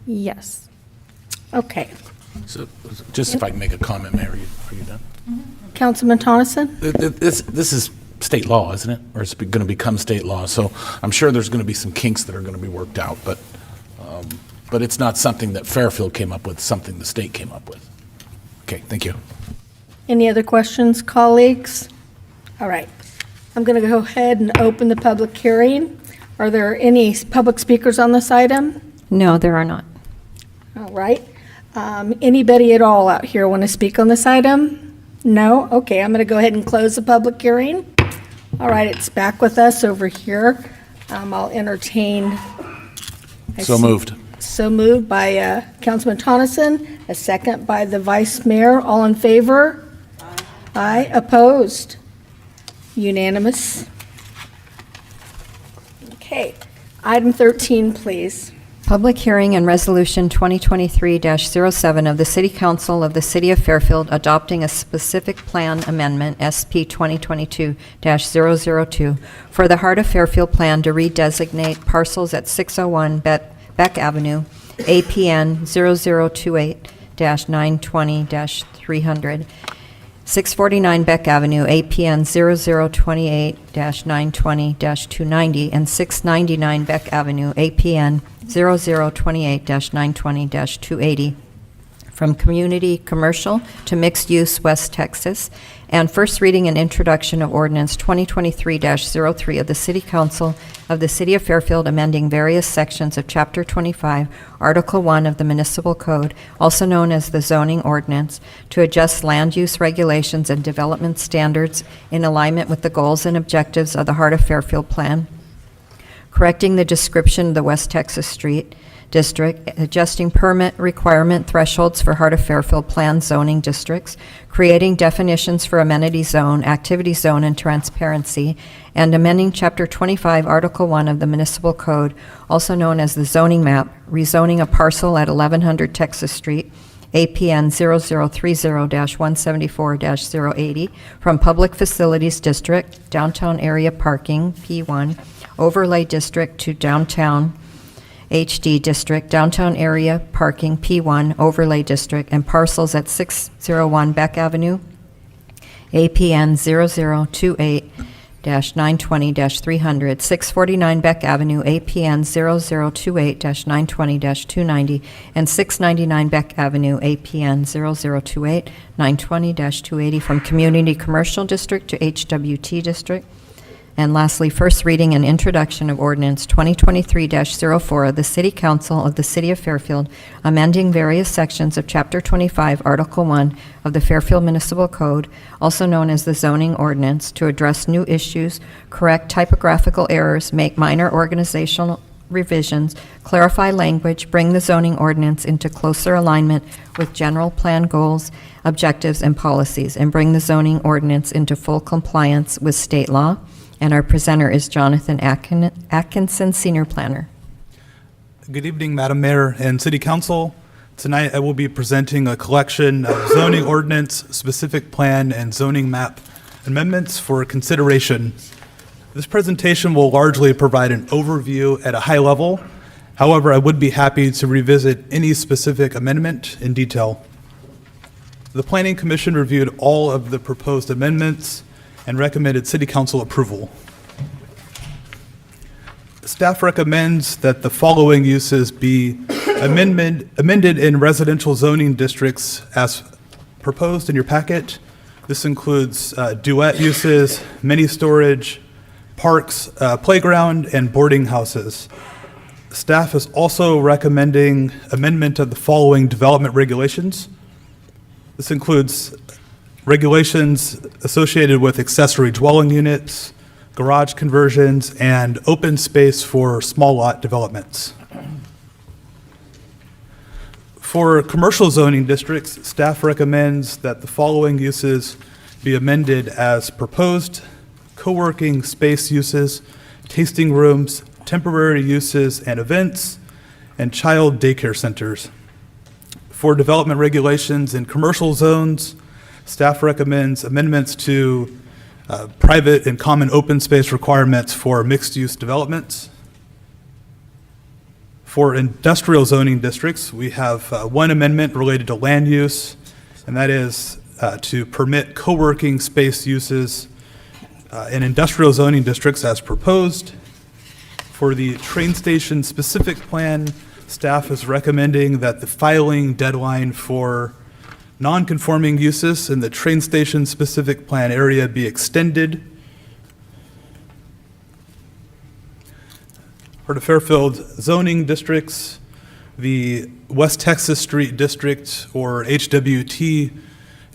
R: Yes.
D: Okay.
H: So, just if I can make a comment, Mayor, are you done?
D: Councilman Tonneson?
H: This is state law, isn't it? Or it's going to become state law. So I'm sure there's going to be some kinks that are going to be worked out, but it's not something that Fairfield came up with, something the state came up with. Okay, thank you.
D: Any other questions, colleagues? All right. I'm going to go ahead and open the public hearing. Are there any public speakers on this item?
A: No, there are not.
D: All right. Anybody at all out here want to speak on this item? No? Okay, I'm going to go ahead and close the public hearing. All right, it's back with us over here. I'll entertain.
H: So moved.
D: So moved by Councilman Tonneson, a second by the Vice Mayor. All in favor? Aye. Opposed? Unanimous. Okay. Item 13, please.
A: Public hearing and resolution 2023-07 of the City Council of the City of Fairfield adopting a specific plan amendment, SP 2022-002, for the Heart of Fairfield plan to redesignate parcels at 601 Beck Avenue APN 0028-920-300. 649 Beck Avenue, APN 0028-920-290, and 699 Beck Avenue, APN 0028-920-280. From community commercial to mixed use West Texas, and first reading and introduction of ordinance 2023-03 of the City Council of the City of Fairfield amending various sections of Chapter 25, Article 1 of the Municipal Code, also known as the zoning ordinance, to adjust land use regulations and development standards in alignment with the goals and objectives of the Heart of Fairfield Plan, correcting the description of the West Texas Street District, adjusting permit requirement thresholds for Heart of Fairfield Plan zoning districts, creating definitions for amenity zone, activity zone, and transparency, and amending Chapter 25, Article 1 of the Municipal Code, also known as the zoning map, rezoning a parcel at 1100 Texas Street, APN 0030-174-080, from Public Facilities District, Downtown Area Parking, P1, Overlay District to Downtown HD District, Downtown Area Parking, P1, Overlay District, and parcels at 601 Beck Avenue, APN 0028-920-300, 649 Beck Avenue, APN 0028-920-290, and 699 Beck Avenue, APN 0028-920-280, from Community Commercial District to HWT District. And lastly, first reading and introduction of ordinance 2023-04 of the City Council of the City of Fairfield, amending various sections of Chapter 25, Article 1 of the Fairfield Municipal Code, also known as the zoning ordinance, to address new issues, correct typographical errors, make minor organizational revisions, clarify language, bring the zoning ordinance into closer alignment with general plan goals, objectives, and policies, and bring the zoning ordinance into full compliance with state law. And our presenter is Jonathan Atkinson, Senior Planner.
S: Good evening, Madam Mayor and City Council. Tonight I will be presenting a collection of zoning ordinance, specific plan, and zoning map amendments for consideration. This presentation will largely provide an overview at a high level. However, I would be happy to revisit any specific amendment in detail. The Planning Commission reviewed all of the proposed amendments and recommended City Council approval. Staff recommends that the following uses be amended in residential zoning districts as proposed in your packet. This includes duet uses, mini storage, parks, playground, and boarding houses. Staff is also recommending amendment of the following development regulations. This includes regulations associated with accessory dwelling units, garage conversions, and open space for small lot developments. For commercial zoning districts, staff recommends that the following uses be amended as proposed: co-working space uses, tasting rooms, temporary uses and events, and child daycare centers. For development regulations in commercial zones, staff recommends amendments to private and common open space requirements for mixed-use developments. For industrial zoning districts, we have one amendment related to land use, and that is to permit co-working space uses in industrial zoning districts as proposed. For the train station specific plan, staff is recommending that the filing deadline for non-conforming uses in the train station specific plan area be extended. For the Fairfield zoning districts, the West Texas Street District, or HWT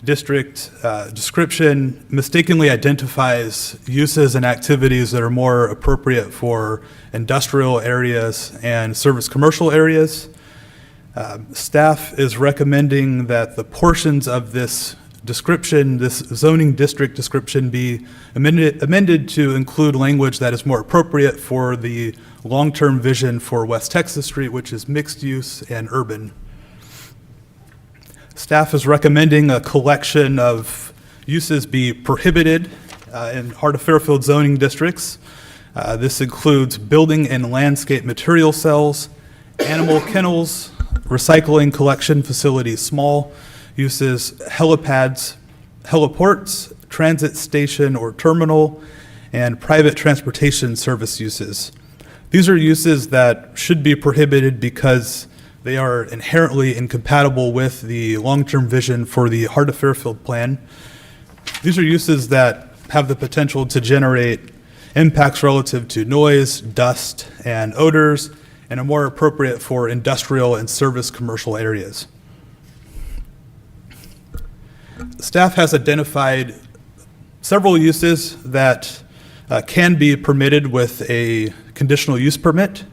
S: District description mistakenly identifies uses and activities that are more appropriate for industrial areas and service commercial areas. Staff is recommending that the portions of this description, this zoning district description, be amended to include language that is more appropriate for the long-term vision for West Texas Street, which is mixed use and urban. Staff is recommending a collection of uses be prohibited in Heart of Fairfield zoning districts. This includes building and landscape material cells, animal kennels, recycling collection facilities, small uses, helipads, heliports, transit station or terminal, and private transportation service uses. These are uses that should be prohibited because they are inherently incompatible with the long-term vision for the Heart of Fairfield plan. These are uses that have the potential to generate impacts relative to noise, dust, and odors, and are more appropriate for industrial and service commercial areas. Staff has identified several uses that can be permitted with a conditional use permit.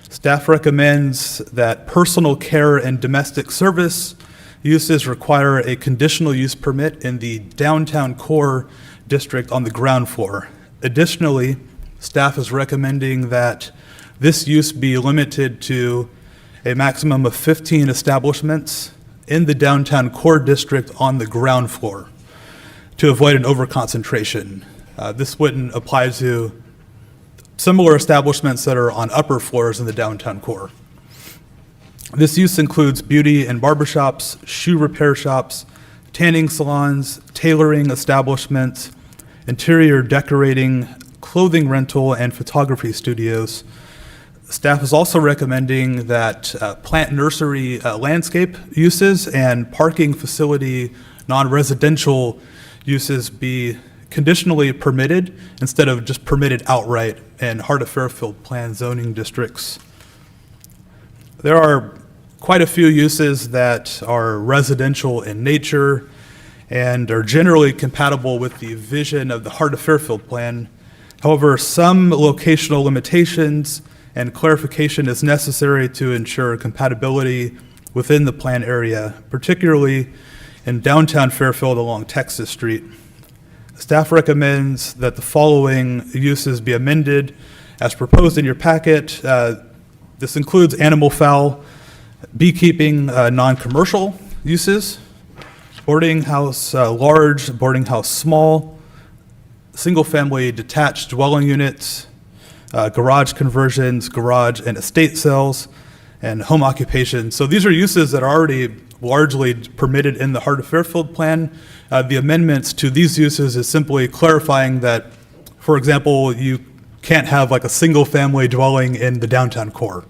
S: Staff recommends that personal care and domestic service uses require a conditional use permit in the downtown core district on the ground floor. Additionally, staff is recommending that this use be limited to a maximum of 15 establishments in the downtown core district on the ground floor to avoid an overconcentration. This wouldn't apply to similar establishments that are on upper floors in the downtown core. This use includes beauty and barbershops, shoe repair shops, tanning salons, tailoring establishments, interior decorating, clothing rental, and photography studios. Staff is also recommending that plant nursery landscape uses and parking facility non-residential uses be conditionally permitted instead of just permitted outright in Heart of Fairfield plan zoning districts. There are quite a few uses that are residential in nature and are generally compatible with the vision of the Heart of Fairfield plan. However, some locational limitations and clarification is necessary to ensure compatibility within the plan area, particularly in downtown Fairfield along Texas Street. Staff recommends that the following uses be amended as proposed in your packet. This includes animal fowl, beekeeping, non-commercial uses, boarding house large, boarding house small, single-family detached dwelling units, garage conversions, garage and estate sales, and home occupation. So these are uses that are already largely permitted in the Heart of Fairfield plan. The amendments to these uses is simply clarifying that, for example, you can't have like a single-family dwelling in the downtown core.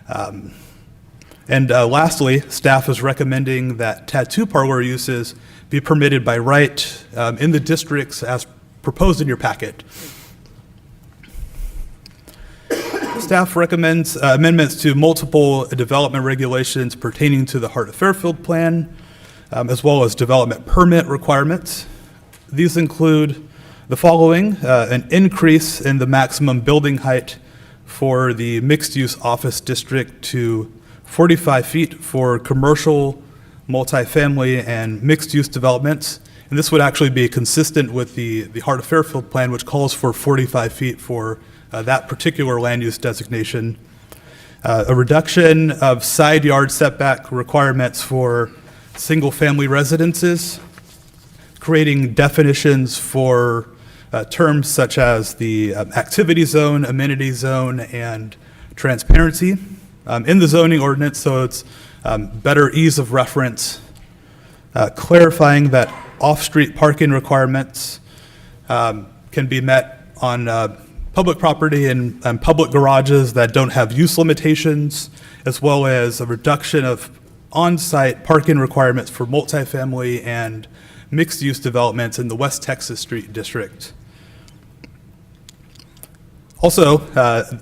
S: And lastly, staff is recommending that tattoo parlor uses be permitted by right in the districts as proposed in your packet. Staff recommends amendments to multiple development regulations pertaining to the Heart of Fairfield plan, as well as development permit requirements. These include the following: an increase in the maximum building height for the mixed-use office district to 45 feet for commercial, multifamily, and mixed-use developments. And this would actually be consistent with the Heart of Fairfield plan, which calls for 45 feet for that particular land use designation. A reduction of side yard setback requirements for single-family residences, creating definitions for terms such as the activity zone, amenity zone, and transparency in the zoning ordinance, so it's better ease of reference, clarifying that off-street parking requirements can be met on public property and public garages that don't have use limitations, as well as a reduction of on-site parking requirements for multifamily and mixed-use developments in the West Texas Street district. Also,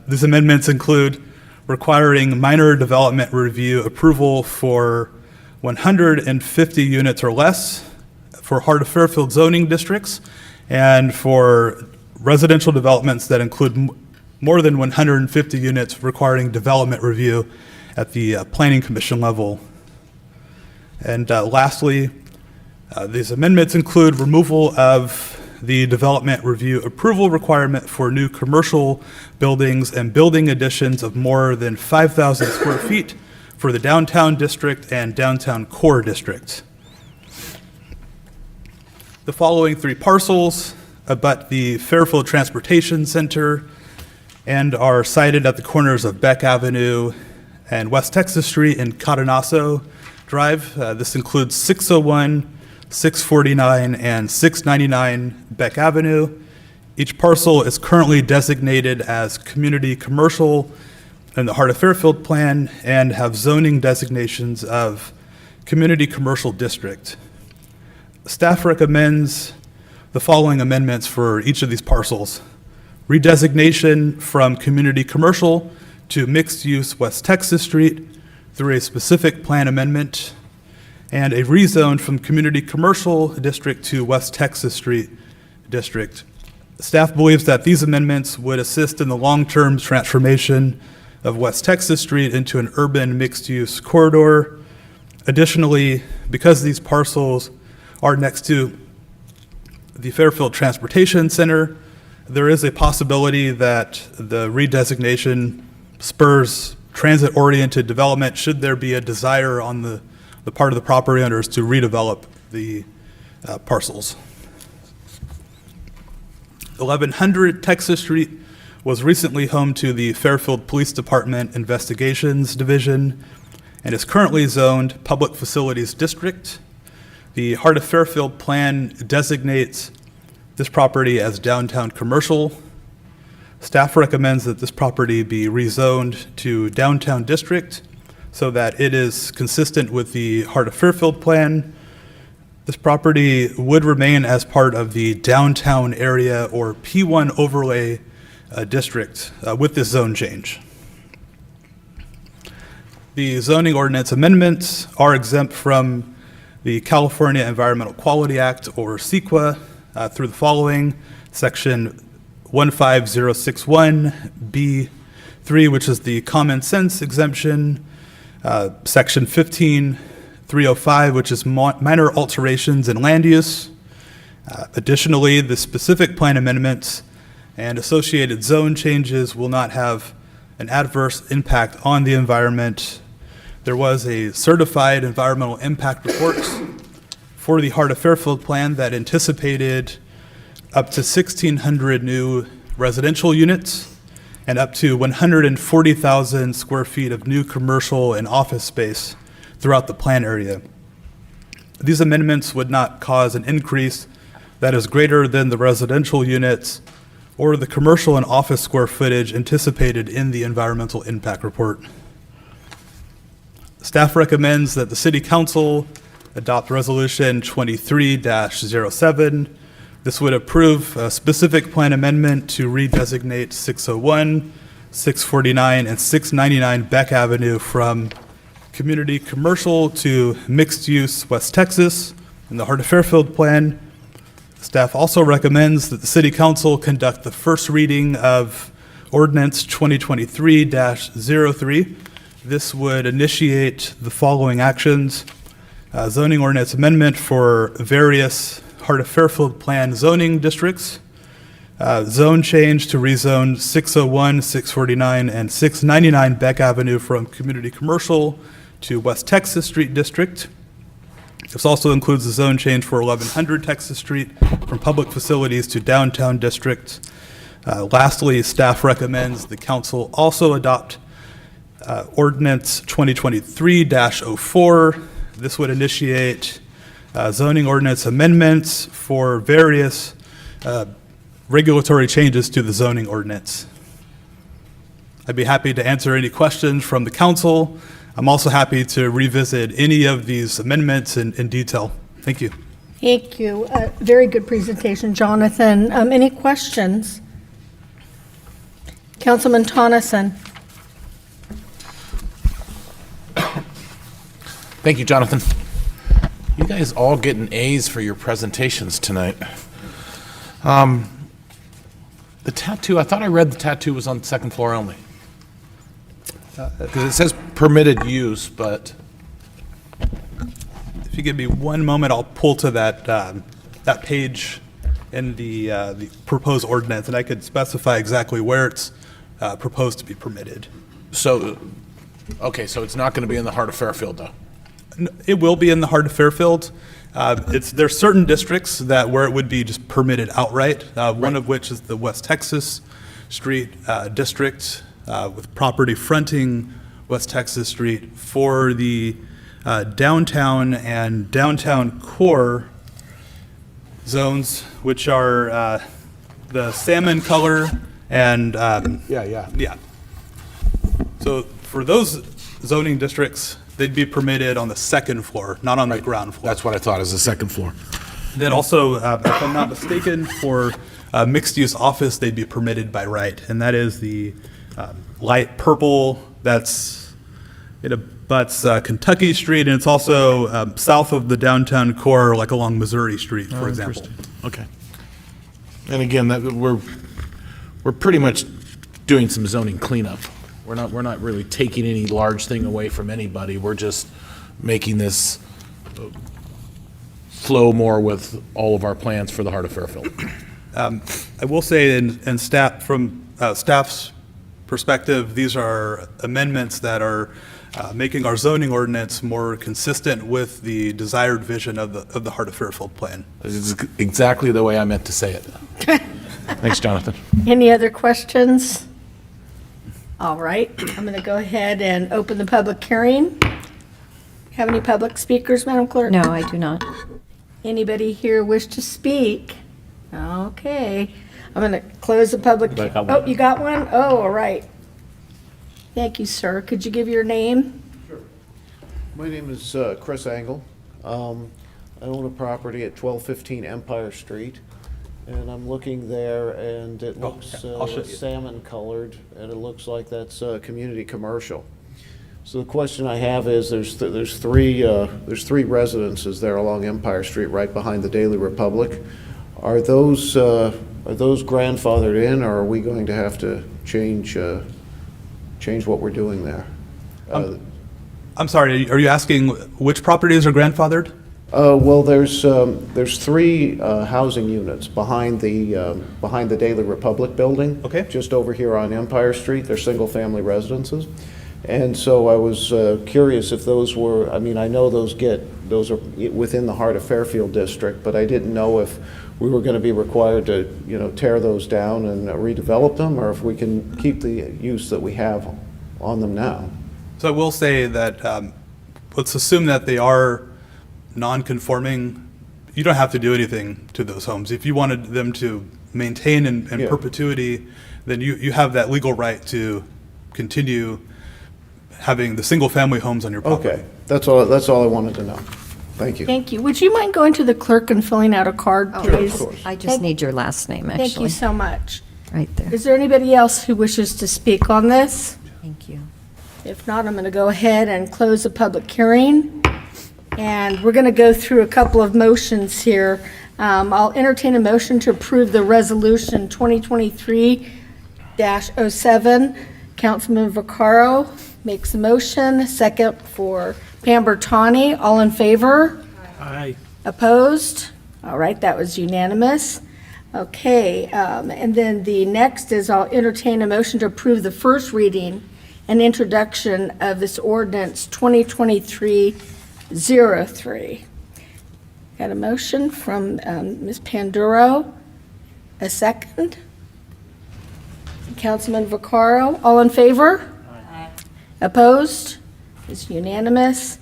S: these amendments include requiring minor development review approval for 150 units or less for Heart of Fairfield zoning districts, and for residential developments that include more than 150 units requiring development review at the Planning Commission level. And lastly, these amendments include removal of the development review approval requirement for new commercial buildings and building additions of more than 5,000 square feet for the downtown district and downtown core district. The following three parcels abut the Fairfield Transportation Center and are sited at the corners of Beck Avenue and West Texas Street in Cadenasso Drive. This includes 601, 649, and 699 Beck Avenue. Each parcel is currently designated as community commercial in the Heart of Fairfield plan and have zoning designations of community commercial district. Staff recommends the following amendments for each of these parcels. Redesignation from community commercial to mixed use West Texas Street through a specific plan amendment, and a rezone from community commercial district to West Texas Street district. Staff believes that these amendments would assist in the long-term transformation of West Texas Street into an urban mixed-use corridor. Additionally, because these parcels are next to the Fairfield Transportation Center, there is a possibility that the redesignation spurs transit-oriented development should there be a desire on the part of the property owners to redevelop the parcels. 1100 Texas Street was recently home to the Fairfield Police Department Investigations Division and is currently zoned Public Facilities District. The Heart of Fairfield plan designates this property as downtown commercial. Staff recommends that this property be rezoned to downtown district so that it is consistent with the Heart of Fairfield plan. This property would remain as part of the downtown area or P1 overlay district with this zone change. The zoning ordinance amendments are exempt from the California Environmental Quality Act, or CEQA, through the following: Section 15061B3, which is the common sense exemption, Section 15305, which is minor alterations in land use. Additionally, the specific plan amendments and associated zone changes will not have an adverse impact on the environment. There was a certified environmental impact report for the Heart of Fairfield plan that anticipated up to 1,600 new residential units and up to 140,000 square feet of new commercial and office space throughout the plan area. These amendments would not cause an increase that is greater than the residential units or the commercial and office square footage anticipated in the environmental impact report. Staff recommends that the City Council adopt Resolution 23-07. This would approve a specific plan amendment to redesignate 601, 649, and 699 Beck Avenue from community commercial to mixed-use West Texas in the Heart of Fairfield plan. Staff also recommends that the City Council conduct the first reading of Ordinance 2023-03. This would initiate the following actions: zoning ordinance amendment for various Heart of Fairfield plan zoning districts, zone change to rezone 601, 649, and 699 Beck Avenue from community commercial to West Texas Street district. This also includes the zone change for 1100 Texas Street from public facilities to downtown district. Lastly, staff recommends the council also adopt Ordinance 2023-04. This would initiate zoning ordinance amendments for various regulatory changes to the zoning ordinance. I'd be happy to answer any questions from the council. I'm also happy to revisit any of these amendments in detail. Thank you.
D: Thank you. Very good presentation, Jonathan. Any questions? Councilman Tonneson.
H: Thank you, Jonathan. You guys all getting A's for your presentations tonight. The tattoo, I thought I read the tattoo was on the second floor only. Because it says permitted use, but.
S: If you give me one moment, I'll pull to that page in the proposed ordinance, and I could specify exactly where it's proposed to be permitted.
H: So, okay, so it's not going to be in the Heart of Fairfield, though?
S: It will be in the Heart of Fairfield. There's certain districts where it would be just permitted outright, one of which is the West Texas Street district with property fronting West Texas Street for the downtown and downtown core zones, which are the salmon color and yeah. So for those zoning districts, they'd be permitted on the second floor, not on the ground floor.
H: That's what I thought, is the second floor.
S: Then also, if I'm not mistaken, for mixed-use office, they'd be permitted by right, and that is the light purple. It abuts Kentucky Street, and it's also south of the downtown core, like along Missouri Street, for example.
H: Okay. And again, we're pretty much doing some zoning cleanup. We're not really taking any large thing away from anybody. We're just making this flow more with all of our plans for the heart of Fairfield.
S: I will say, in staff, from staff's perspective, these are amendments that are making our zoning ordinance more consistent with the desired vision of the Heart of Fairfield plan.
H: This is exactly the way I meant to say it. Thanks, Jonathan.
D: Any other questions? All right, I'm going to go ahead and open the public hearing. Have any public speakers, Madam Clerk?
A: No, I do not.
D: Anybody here wish to speak? Okay, I'm going to close the public. Oh, you got one? Oh, all right. Thank you, sir. Could you give your name?
T: Sure. My name is Chris Engel. I own a property at 1215 Empire Street, and I'm looking there, and it looks salmon colored, and it looks like that's community commercial. So the question I have is, there's three residences there along Empire Street, right behind the Daily Republic. Are those grandfathered in, or are we going to have to change what we're doing there?
S: I'm sorry, are you asking which properties are grandfathered?
T: Well, there's three housing units behind the Daily Republic building.
S: Okay.
T: Just over here on Empire Street. They're single-family residences. And so I was curious if those were, I mean, I know those are within the Heart of Fairfield district, but I didn't know if we were going to be required to, tear those down and redevelop them, or if we can keep the use that we have on them now.
S: So I will say that, let's assume that they are non-conforming. You don't have to do anything to those homes. If you wanted them to maintain in perpetuity, then you have that legal right to continue having the single-family homes on your property.
T: Okay, that's all I wanted to know. Thank you.
D: Thank you. Would you mind going to the clerk and filling out a card, please?
T: Of course.
A: I just need your last name, actually.
D: Thank you so much.
A: Right there.
D: Is there anybody else who wishes to speak on this?
A: Thank you.
D: If not, I'm going to go ahead and close the public hearing. And we're going to go through a couple of motions here. I'll entertain a motion to approve the resolution 2023-07. Councilman Vaccaro makes a motion. Second for Pam Bertani. All in favor?
B: Aye.
D: Opposed? All right, that was unanimous. Okay, and then the next is I'll entertain a motion to approve the first reading and introduction of this ordinance 2023-03. Got a motion from Ms. Panduro. A second? Councilman Vaccaro. All in favor? Aye. Opposed? It's unanimous.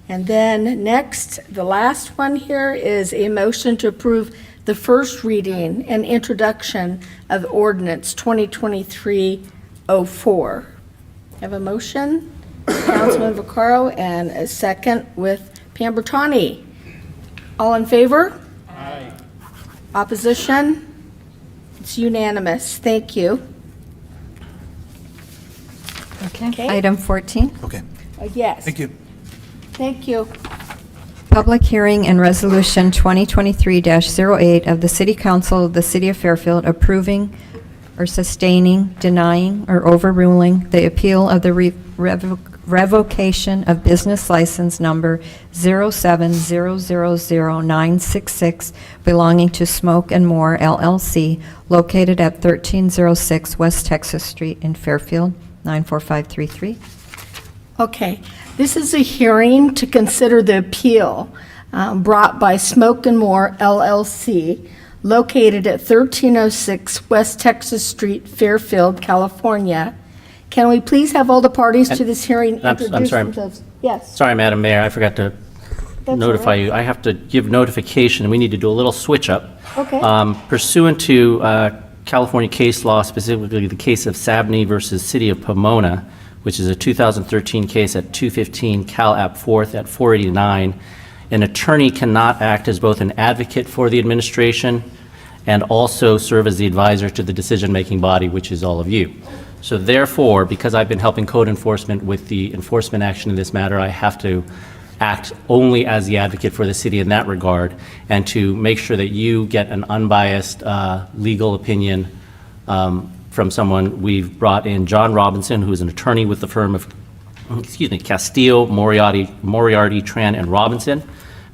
D: And then next, the last one here is a motion to approve the first reading and introduction of ordinance 2023-04. Have a motion, Councilman Vaccaro, and a second with Pam Bertani. All in favor? Aye. Opposition? It's unanimous. Thank you.
A: Okay. Item 14.
S: Okay.
D: Yes.
S: Thank you.
D: Thank you.
A: Public hearing and resolution 2023-08 of the City Council of the City of Fairfield approving or sustaining, denying, or overruling the appeal of the revocation of business license number 070000966 belonging to Smoke and More LLC located at 1306 West Texas Street in Fairfield, 94533.
D: Okay, this is a hearing to consider the appeal brought by Smoke and More LLC located at 1306 West Texas Street, Fairfield, California, Can we please have all the parties to this hearing
K: I'm
D: introduce
K: sorry.
D: themselves? Yes.
K: Sorry, Madam Mayor, I forgot to
D: That's
K: notify
D: all right.
K: you. I have to give notification, and we need to do a little switch up.
D: Okay.
K: Pursuant to California case law, specifically the case of Sabney versus City of Pomona, which is a 2013 case at 215 Cal App 4th at 489, an attorney cannot act as both an advocate for the administration and also serve as the advisor to the decision-making body, which is all of you. So therefore, because I've been helping code enforcement with the enforcement action in this matter, I have to act only as the advocate for the city in that regard, and to make sure that you get an unbiased legal opinion from someone. We've brought in John Robinson, who is an attorney with the firm of, Castillo, Moriarty, Tran, and Robinson.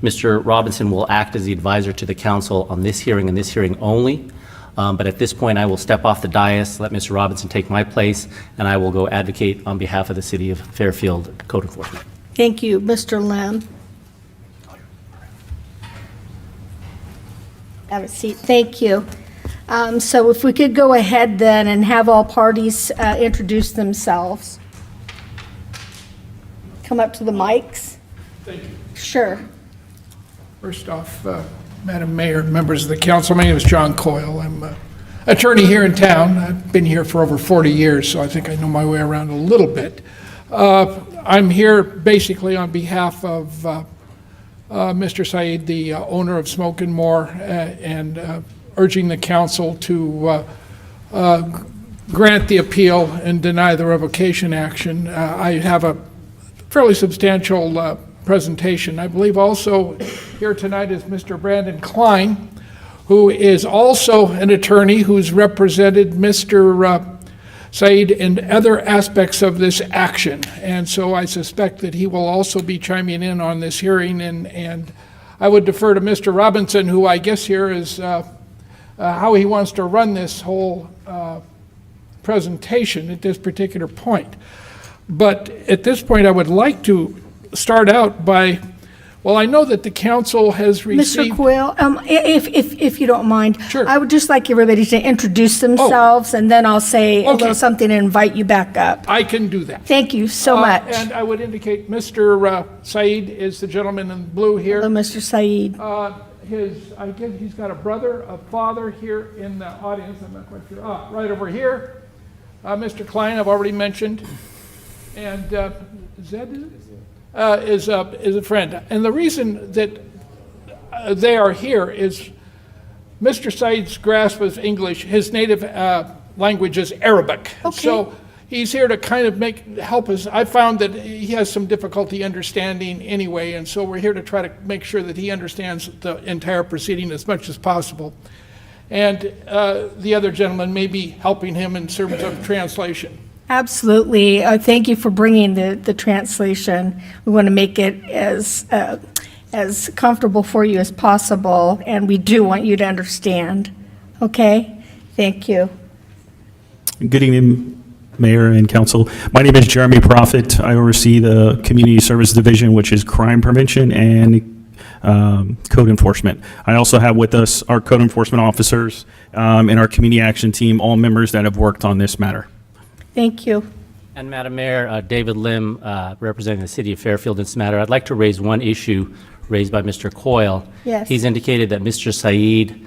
K: Mr. Robinson will act as the advisor to the council on this hearing and this hearing only. But at this point, I will step off the dais, let Mr. Robinson take my place, and I will go advocate on behalf of the city of Fairfield Code Enforcement.
D: Thank you, Mr. Lim. Have a seat. Thank you. So if we could go ahead then and have all parties introduce themselves. Come up to the mics.
U: Thank you.
D: Sure.
U: First off, Madam Mayor, members of the council, my name is John Coyle. I'm an attorney here in town. I've been here for over 40 years, so I think I know my way around a little bit. I'm here basically on behalf of Mr. Said, the owner of Smoke and More, and urging the council to grant the appeal and deny the revocation action. I have a fairly substantial presentation. I believe also here tonight is Mr. Brandon Klein, who is also an attorney who's represented Mr. Said in other aspects of this action. And so I suspect that he will also be chiming in on this hearing. And I would defer to Mr. Robinson, who I guess here is how he wants to run this whole presentation at this particular point. But at this point, I would like to start out by, well, I know that the council has received...
D: Mr. Coyle, if you don't mind, I would just like everybody to introduce themselves, and then I'll say a little something and invite you back up.
U: I can do that.
D: Thank you so much.
U: And I would indicate Mr. Said is the gentleman in blue here.
D: Hello, Mr. Said.
U: I guess he's got a brother, a father here in the audience. I'm not quite sure. Right over here. Mr. Klein, I've already mentioned. And Zed is a friend. And the reason that they are here is Mr. Said's grasp of English, his native language is Arabic.
D: Okay.
U: So he's here to kind of help us. I found that he has some difficulty understanding anyway, and so we're here to try to make sure that he understands the entire proceeding as much as possible. And the other gentleman may be helping him in terms of translation.
D: Absolutely. Thank you for bringing the translation. We want to make it as comfortable for you as possible, and we do want you to understand. Okay? Thank you.
V: Good evening, Mayor and Council. My name is Jeremy Prophet. I oversee the Community Service Division, which is crime prevention and code enforcement. I also have with us our code enforcement officers and our community action team, all members that have worked on this matter.
D: Thank you.
K: And Madam Mayor, David Lim, representing the city of Fairfield in this matter, I'd like to raise one issue raised by Mr. Coyle.
D: Yes.
K: He's indicated that Mr. Said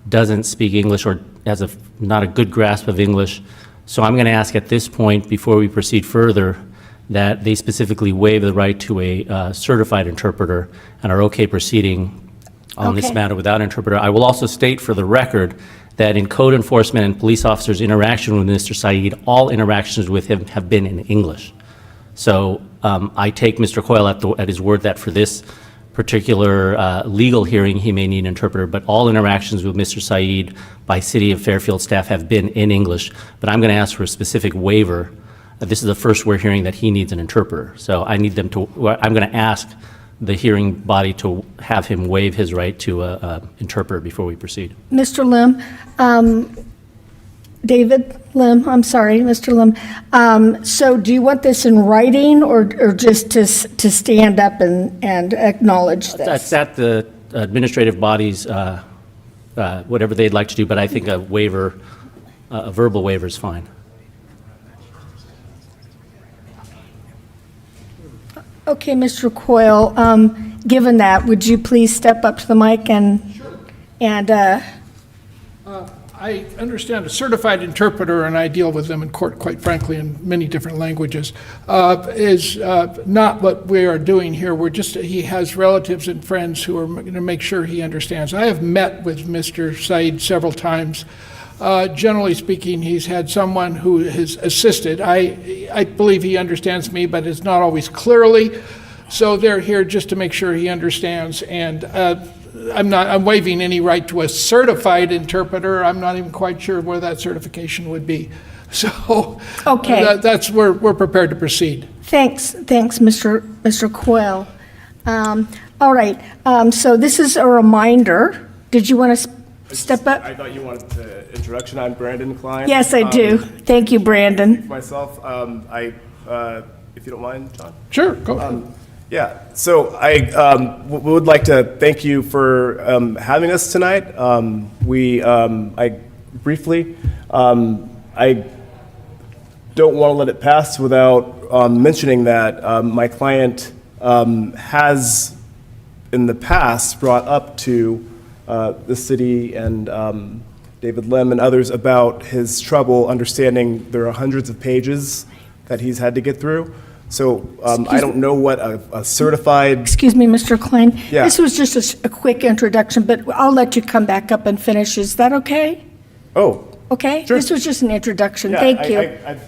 K: doesn't speak English or has not a good grasp of English. So I'm going to ask at this point, before we proceed further, that they specifically waive the right to a certified interpreter and are okay proceeding on this matter without interpreter. I will also state for the record that in code enforcement and police officers' interaction with Mr. Said, all interactions with him have been in English. So I take Mr. Coyle at his word that for this particular legal hearing, he may need an interpreter, but all interactions with Mr. Said by City of Fairfield staff have been in English. But I'm going to ask for a specific waiver. This is the first we're hearing that he needs an interpreter. So I need them to, I'm going to ask the hearing body to have him waive his right to interpret before we proceed.
D: Mr. Lim, David Lim, I'm sorry, Mr. Lim. So do you want this in writing or just to stand up and acknowledge this?
K: That's at the administrative body's, whatever they'd like to do, but I think a waiver, a verbal waiver is fine.
D: Okay, Mr. Coyle, given that, would you please step up to the mic and,
U: I understand a certified interpreter, and I deal with them in court, quite frankly, in many different languages, is not what we are doing here. He has relatives and friends who are going to make sure he understands. I have met with Mr. Said several times. Generally speaking, he's had someone who has assisted. I believe he understands me, but it's not always clearly. So they're here just to make sure he understands. And I'm waiving any right to a certified interpreter. I'm not even quite sure where that certification would be. So
D: Okay.
U: That's we're prepared to proceed.
D: thanks, Mr. Coyle. All right, so this is a reminder. Did you want to step up?
E: I thought you wanted the introduction. I'm Brandon Klein.
D: Yes, I do. Thank you, Brandon.
E: Myself, if you don't mind, John.
U: Sure, go ahead.
E: Yeah, so I would like to thank you for having us tonight. I don't want to let it pass without mentioning that my client has in the past brought up to the city and David Lim and others about his trouble understanding there are hundreds of pages that he's had to get through. So I don't know what a certified...
D: Excuse me, Mr. Klein.
E: Yeah.
D: This was just a quick introduction, but I'll let you come back up and finish. Is that okay?
E: Oh.
D: Okay?
E: Sure.
D: This was just an introduction.
E: Yeah,
D: Thank you.
E: I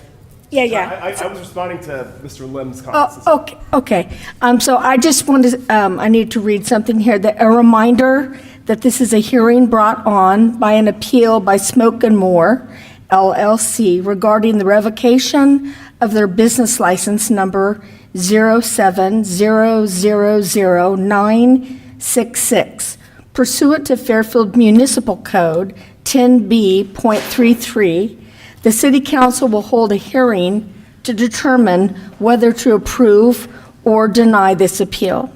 E: was responding to Mr. Lim's comments.
D: Oh, okay. So I just wanted, I need to read something here, a reminder that this is a hearing brought on by an appeal by Smoke and More LLC regarding the revocation of their business license number 070000966 pursuant to Fairfield Municipal Code 10B.33. The City Council will hold a hearing to determine whether to approve or deny this appeal.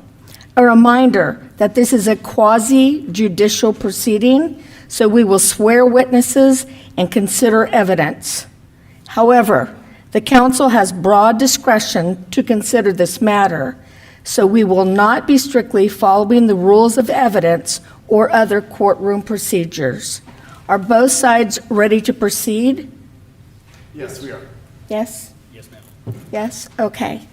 D: A reminder that this is a quasi-judicial proceeding, so we will swear witnesses and consider evidence. However, the council has broad discretion to consider this matter, so we will not be strictly following the rules of evidence or other courtroom procedures. Are both sides ready to proceed?
E: Yes, we are.
D: Yes? Yes, ma'am. Yes? Okay.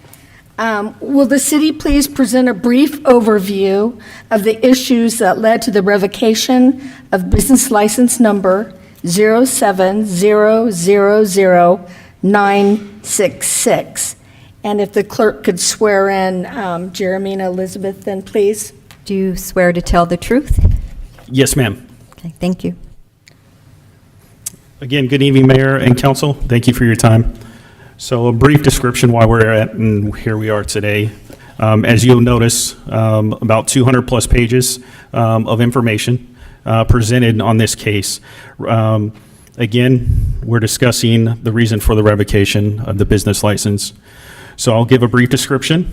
D: Will the city please present a brief overview of the issues that led to the revocation of business license number 070000966? And if the clerk could swear in Jeremy and Elizabeth, then please.
A: Do you swear to tell the truth?
V: Yes, ma'am.
A: Okay, thank you.
V: Again, good evening, Mayor and Council. Thank you for your time. So a brief description why we're at and here we are today. As you'll notice, about 200 plus pages of information presented on this case. Again, we're discussing the reason for the revocation of the business license. So I'll give a brief description.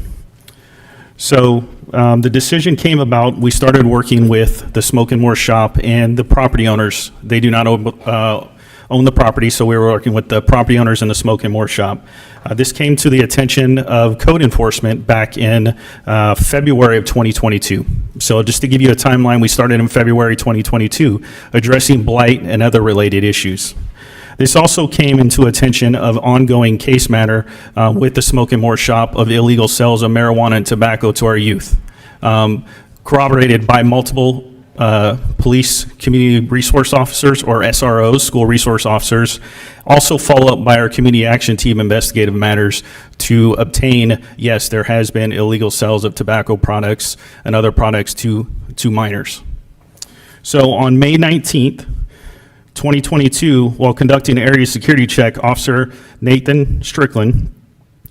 V: So the decision came about, we started working with the Smoke and More shop and the property owners. They do not own the property, so we were working with the property owners in the Smoke and More shop. This came to the attention of code enforcement back in February of 2022. So just to give you a timeline, we started in February 2022 addressing blight and other related issues. This also came into attention of ongoing case matter with the Smoke and More shop of illegal sales of marijuana and tobacco to our youth, corroborated by multiple police community resource officers, or SROs, school resource officers, also follow up by our community action team investigative matters to obtain, yes, there has been illegal sales of tobacco products and other products to minors. So on May 19th, 2022, while conducting an area security check, Officer Nathan Strickland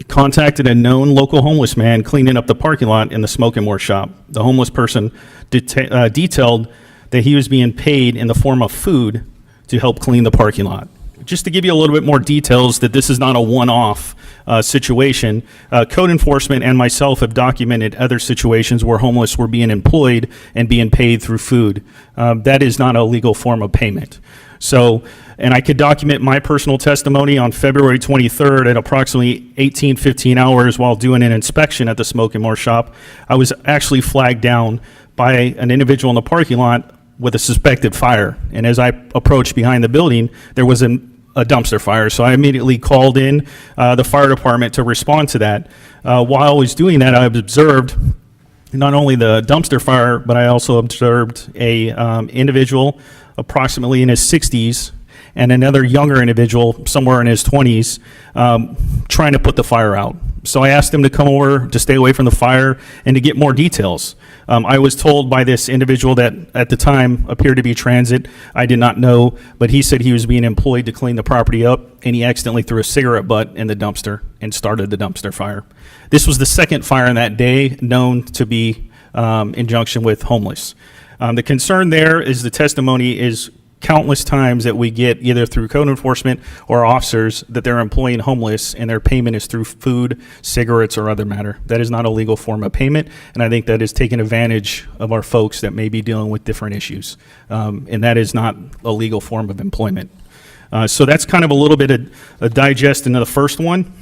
V: contacted a known local homeless man cleaning up the parking lot in the Smoke and More shop. The homeless person detailed that he was being paid in the form of food to help clean the parking lot. Just to give you a little bit more details that this is not a one-off situation, code enforcement and myself have documented other situations where homeless were being employed and being paid through food. That is not a legal form of payment. So, and I could document my personal testimony on February 23rd at approximately 15 hours while doing an inspection at the Smoke and More shop. I was actually flagged down by an individual in the parking lot with a suspected fire. And as I approached behind the building, there was a dumpster fire. So I immediately called in the fire department to respond to that. While I was doing that, I observed not only the dumpster fire, but I also observed a individual approximately in his 60s and another younger individual somewhere in his 20s trying to put the fire out. So I asked him to come over to stay away from the fire and to get more details. I was told by this individual that at the time appeared to be transit. I did not know, but he said he was being employed to clean the property up, and he accidentally threw a cigarette butt in the dumpster and started the dumpster fire. This was the second fire in that day known to be in conjunction with homeless. The concern there is the testimony is countless times that we get either through code enforcement or officers that they're employing homeless and their payment is through food, cigarettes, or other matter. That is not a legal form of payment, and I think that is taking advantage of our folks that may be dealing with different issues, and that is not a legal form of employment. So that's kind of a little bit of a digest into the first one.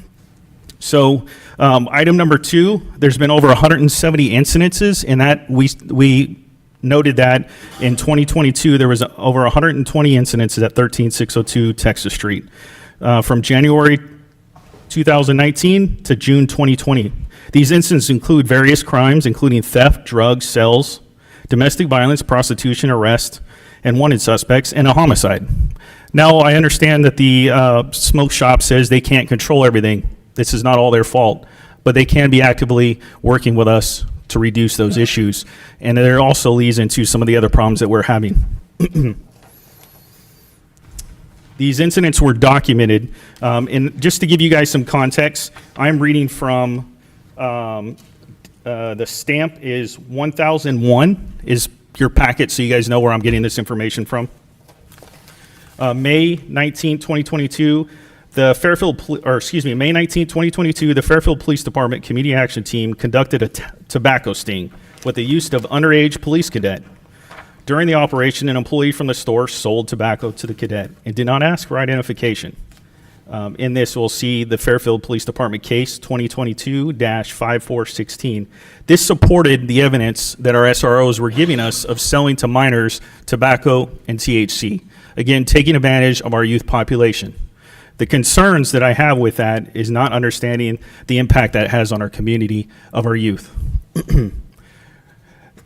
V: So item number 2, there's been over 170 incidences, and that we noted that in 2022 there was over 120 incidences at 13602 Texas Street from January 2019 to June 2020. These incidents include various crimes, including theft, drugs, sales, domestic violence, prostitution, arrest, and wanted suspects, and a homicide. Now, I understand that the smoke shop says they can't control everything. This is not all their fault, but they can be actively working with us to reduce those issues. And it also leads into some of the other problems that we're having. These incidents were documented. And just to give you guys some context, I'm reading from the stamp is 1001 is your packet, so you guys know where I'm getting this information from. May 19, 2022, the May 19, 2022, the Fairfield Police Department Community Action Team conducted a tobacco sting with the use of underage police cadet. During the operation, an employee from the store sold tobacco to the cadet and did not ask for identification. In this, we'll see the Fairfield Police Department case 2022-5416. This supported the evidence that our SROs were giving us of selling to minors tobacco and THC. Again, taking advantage of our youth population. The concerns that I have with that is not understanding the impact that has on our community of our youth.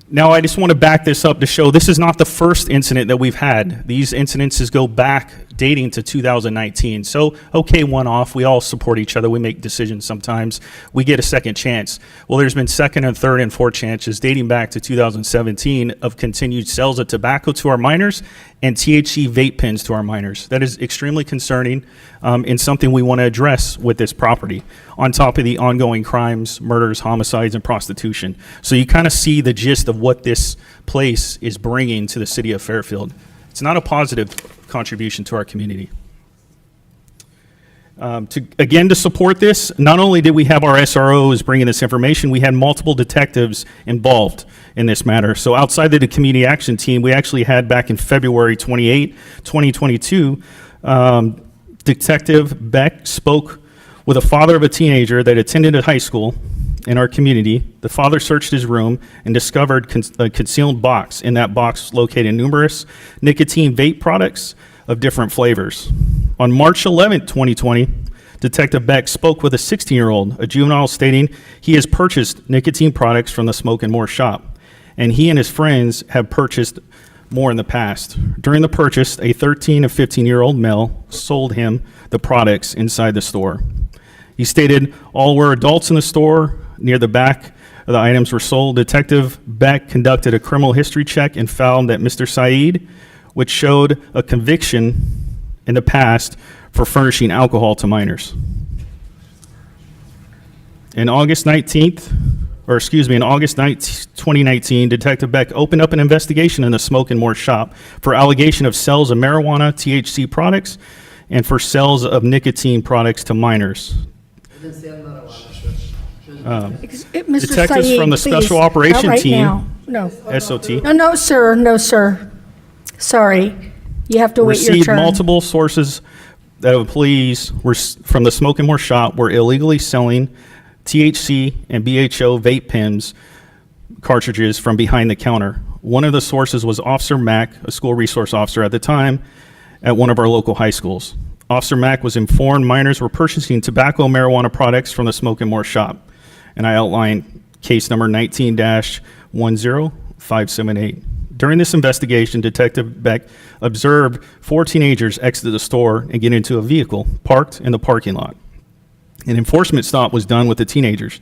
V: Now, I just want to back this up to show this is not the first incident that we've had. These incidences go back dating to 2019. So, okay, one off. We all support each other. We make decisions sometimes. We get a second chance. Well, there's been second and third and fourth chances dating back to 2017 of continued sales of tobacco to our minors and THC vape pens to our minors. That is extremely concerning and something we want to address with this property, on top of the ongoing crimes, murders, homicides, and prostitution. So you kind of see the gist of what this place is bringing to the city of Fairfield. It's not a positive contribution to our community. To support this, not only did we have our SROs bringing this information, we had multiple detectives involved in this matter. So outside of the community action team, we actually had back in February 28, 2022, Detective Beck spoke with a father of a teenager that attended a high school in our community. The father searched his room and discovered a concealed box. In that box located numerous nicotine vape products of different flavors. On March 11, 2020, Detective Beck spoke with a 16-year-old, a juvenile, stating he has purchased nicotine products from the Smoke and More shop, and he and his friends have purchased more in the past. During the purchase, a 13 and 15-year-old male sold him the products inside the store. He stated all were adults in the store. Near the back of the items were sold. Detective Beck conducted a criminal history check and found that Mr. Saeed, which showed a conviction in the past for furnishing alcohol to minors. In August 19th, 2019, Detective Beck opened up an investigation in the Smoke and More shop for allegation of sales of marijuana, THC products, and for sales of nicotine products to minors.
D: Mr.
V: Detectives
D: Saeed,
V: from the
D: please,
V: Special Operation
D: not right
V: Team,
D: now. No.
V: SOT.
D: No, sir. No, sir. Sorry. You have to wait your
V: received
D: turn.
V: multiple sources that employees were from the Smoke and More shop were illegally selling THC and BHO vape pens cartridges from behind the counter. One of the sources was Officer Mack, a school resource officer at the time at one of our local high schools. Officer Mack was informed minors were purchasing tobacco and marijuana products from the Smoke and More shop. And I outlined case number 19-10578. During this investigation, Detective Beck observed 4 teenagers exit the store and get into a vehicle parked in the parking lot. An enforcement stop was done with the teenagers.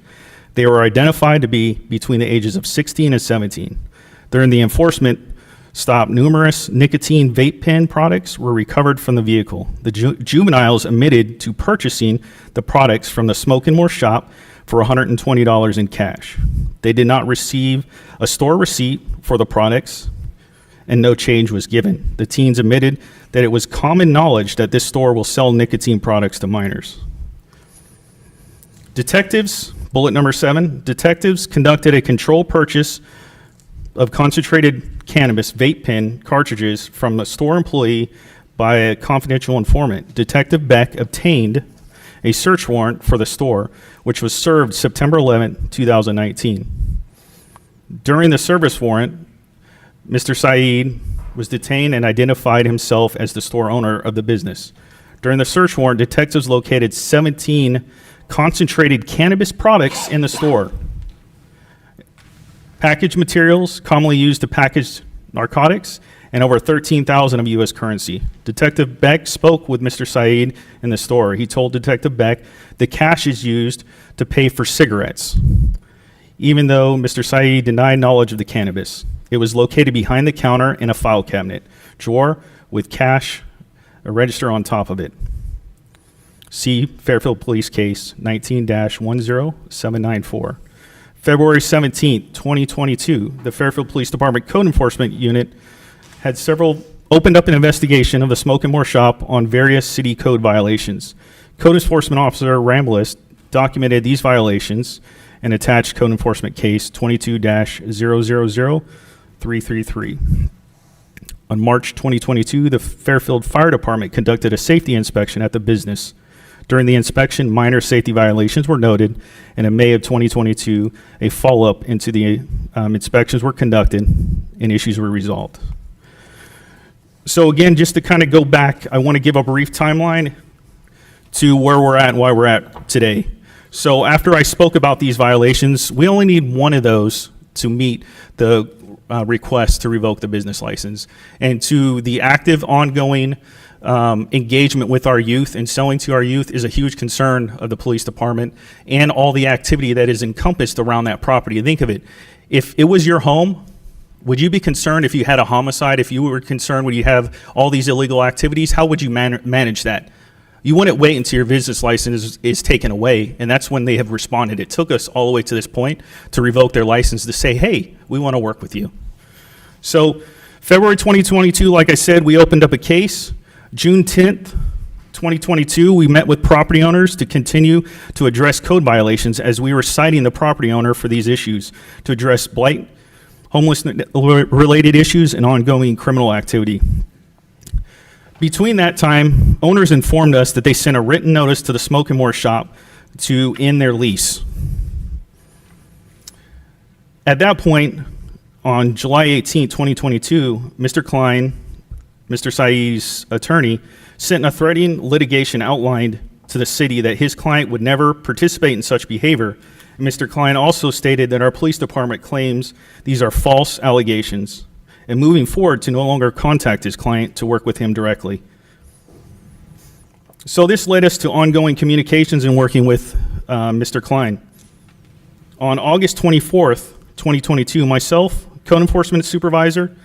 V: They were identified to be between the ages of 16 and 17. During the enforcement stop, numerous nicotine vape pen products were recovered from the vehicle. The juveniles admitted to purchasing the products from the Smoke and More shop for $120 in cash. They did not receive a store receipt for the products, and no change was given. The teens admitted that it was common knowledge that this store will sell nicotine products to minors. Detectives, bullet number 7, detectives conducted a controlled purchase of concentrated cannabis vape pen cartridges from a store employee by a confidential informant. Detective Beck obtained a search warrant for the store, which was served September 11, 2019. During the service warrant, Mr. Saeed was detained and identified himself as the store owner of the business. During the search warrant, detectives located 17 concentrated cannabis products in the store. Package materials commonly used to package narcotics, and over 13,000 of U.S. currency. Detective Beck spoke with Mr. Saeed in the store. He told Detective Beck the cash is used to pay for cigarettes, even though Mr. Saeed denied knowledge of the cannabis. It was located behind the counter in a file cabinet drawer with cash, a register on top of it. See Fairfield Police Case 19-10794. February 17, 2022, the Fairfield Police Department Code Enforcement Unit had opened up an investigation of the Smoke and More shop on various city code violations. Code Enforcement Officer Rambless documented these violations and attached Code Enforcement Case 22-000333. On March 2022, the Fairfield Fire Department conducted a safety inspection at the business. During the inspection, minor safety violations were noted, and in May of 2022, a follow-up into the inspections were conducted and issues were resolved. So again, just to kind of go back, I want to give a brief timeline to where we're at and why we're at today. So after I spoke about these violations, we only need one of those to meet the request to revoke the business license. And to the active, ongoing engagement with our youth and selling to our youth is a huge concern of the police department and all the activity that is encompassed around that property. Think of it. If it was your home, would you be concerned if you had a homicide? If you were concerned when you have all these illegal activities, how would you manage that? You wouldn't wait until your business license is taken away, and that's when they have responded. It took us all the way to this point to revoke their license to say, hey, we want to work with you. So February 2022, like I said, we opened up a case. June 10th, 2022, we met with property owners to continue to address code violations as we were citing the property owner for these issues to address blight, homelessness-related issues, and ongoing criminal activity. Between that time, owners informed us that they sent a written notice to the Smoke and More shop to end their lease. At that point, on July 18, 2022, Mr. Klein, Mr. Saeed's attorney, sent a threatening litigation outlined to the city that his client would never participate in such behavior. And Mr. Klein also stated that our police department claims these are false allegations, and moving forward to no longer contact his client to work with him directly. So this led us to ongoing communications and working with Mr. Klein. On August 24th, 2022, myself, code enforcement supervisor,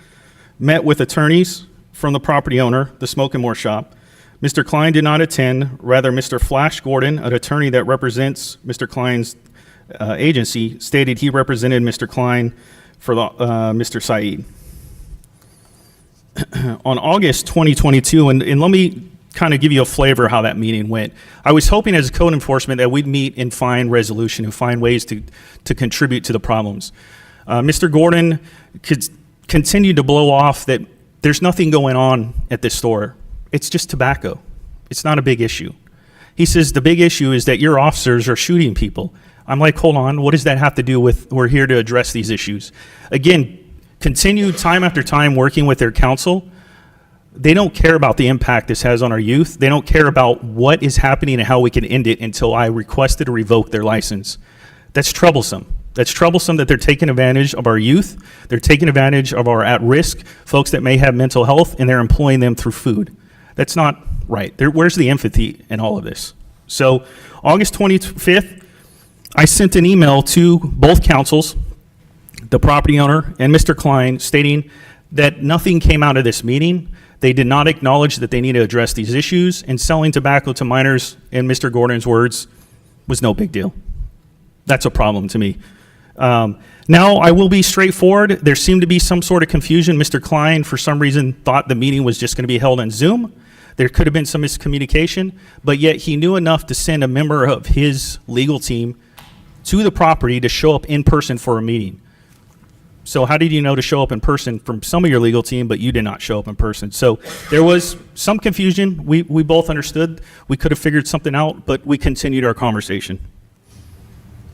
V: met with attorneys from the property owner, the Smoke and More shop. Mr. Klein did not attend. Rather, Mr. Flash Gordon, an attorney that represents Mr. Klein's agency, stated he represented Mr. Klein for Mr. Saeed. On August 2022, and let me kind of give you a flavor of how that meeting went. I was hoping as code enforcement that we'd meet and find resolution and find ways to contribute to the problems. Mr. Gordon continued to blow off that there's nothing going on at this store. It's just tobacco. It's not a big issue. He says the big issue is that your officers are shooting people. I'm like, hold on, what does that have to do with we're here to address these issues? Again, continue time after time working with their counsel. They don't care about the impact this has on our youth. They don't care about what is happening and how we can end it until I requested to revoke their license. That's troublesome. That's troublesome that they're taking advantage of our youth. They're taking advantage of our at-risk folks that may have mental health, and they're employing them through food. That's not right. Where's the empathy in all of this? So August 25th, I sent an email to both councils, the property owner and Mr. Klein, stating that nothing came out of this meeting. They did not acknowledge that they need to address these issues, and selling tobacco to minors, in Mr. Gordon's words, was no big deal. That's a problem to me. Now, I will be straightforward. There seemed to be some sort of confusion. Mr. Klein, for some reason, thought the meeting was just going to be held on Zoom. There could have been some miscommunication, but yet he knew enough to send a member of his legal team to the property to show up in person for a meeting. So how did you know to show up in person from some of your legal team, but you did not show up in person? So there was some confusion. We both understood. We could have figured something out, but we continued our conversation.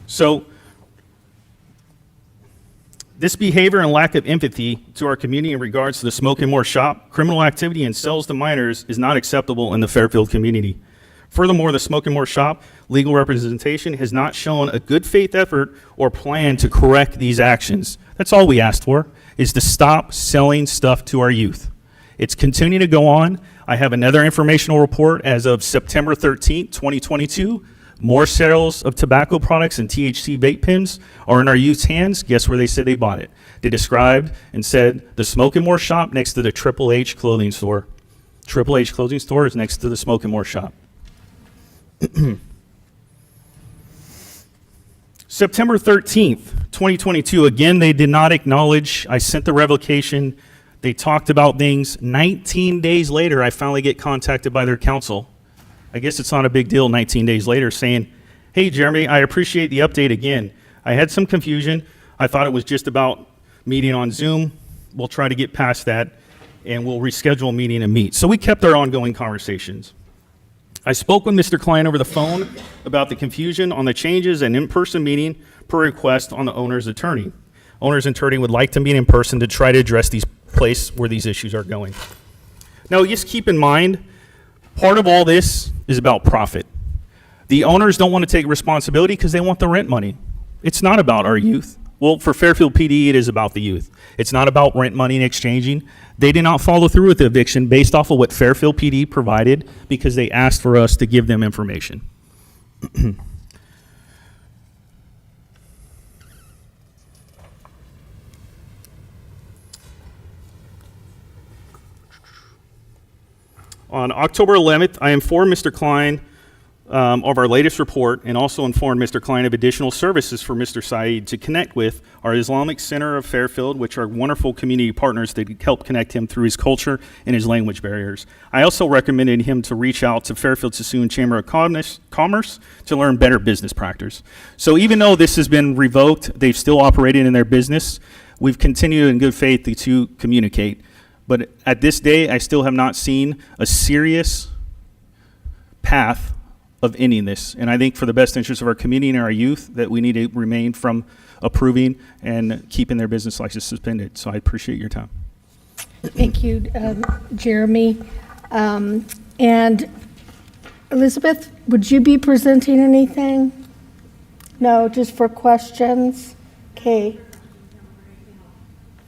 V: So this behavior and lack of empathy to our community in regards to the Smoke and More shop, criminal activity, and sales to minors is not acceptable in the Fairfield community. Furthermore, the Smoke and More shop legal representation has not shown a good faith effort or plan to correct these actions. That's all we asked for, is to stop selling stuff to our youth. It's continuing to go on. I have another informational report as of September 13th, 2022. More sales of tobacco products and THC vape pens are in our youth's hands. Guess where they said they bought it? They described and said the Smoke and More shop next to the Triple H clothing store. Triple H clothing store is next to the Smoke and More shop. September 13th, 2022, again, they did not acknowledge. I sent the revocation. They talked about things. 19 days later, I finally get contacted by their counsel. I guess it's not a big deal 19 days later, saying, hey, Jeremy, I appreciate the update again. I had some confusion. I thought it was just about meeting on Zoom. We'll try to get past that, and we'll reschedule a meeting and meet. So we kept our ongoing conversations. I spoke with Mr. Klein over the phone about the confusion on the changes and in-person meeting per request on the owner's attorney. Owner's attorney would like to meet in person to try to address these places where these issues are going. Now, just keep in mind, part of all this is about profit. The owners don't want to take responsibility because they want the rent money. It's not about our youth. Well, for Fairfield PD, it is about the youth. It's not about rent money and exchanging. They did not follow through with the eviction based off of what Fairfield PD provided because they asked for us to give them information. On October 11th, I informed Mr. Klein of our latest report and also informed Mr. Klein of additional services for Mr. Saeed to connect with our Islamic Center of Fairfield, which are wonderful community partners that help connect him through his culture and his language barriers. I also recommended him to reach out to Fairfield Sassoon Chamber of Commerce to learn better business practice. So even though this has been revoked, they've still operated in their business. We've continued in good faith to communicate. But at this day, I still have not seen a serious path of ending this. And I think for the best interest of our community and our youth, that we need to remain from approving and keeping their business license suspended. So I appreciate your time.
D: Thank you, Jeremy. And Elizabeth, would you be presenting anything? No, just for questions? Okay.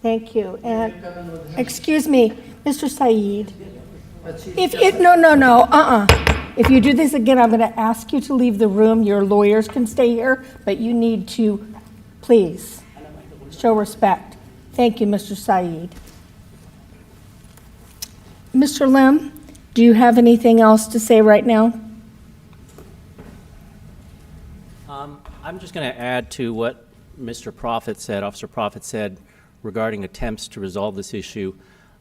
D: Thank you. And excuse me, Mr. Saeed. If you do this again, I'm going to ask you to leave the room. Your lawyers can stay here, but you need to, please, show respect. Thank you, Mr. Saeed. Mr. Lim, do you have anything else to say right now?
K: I'm just going to add to what Mr. Prophet said, Officer Prophet said, regarding attempts to resolve this issue.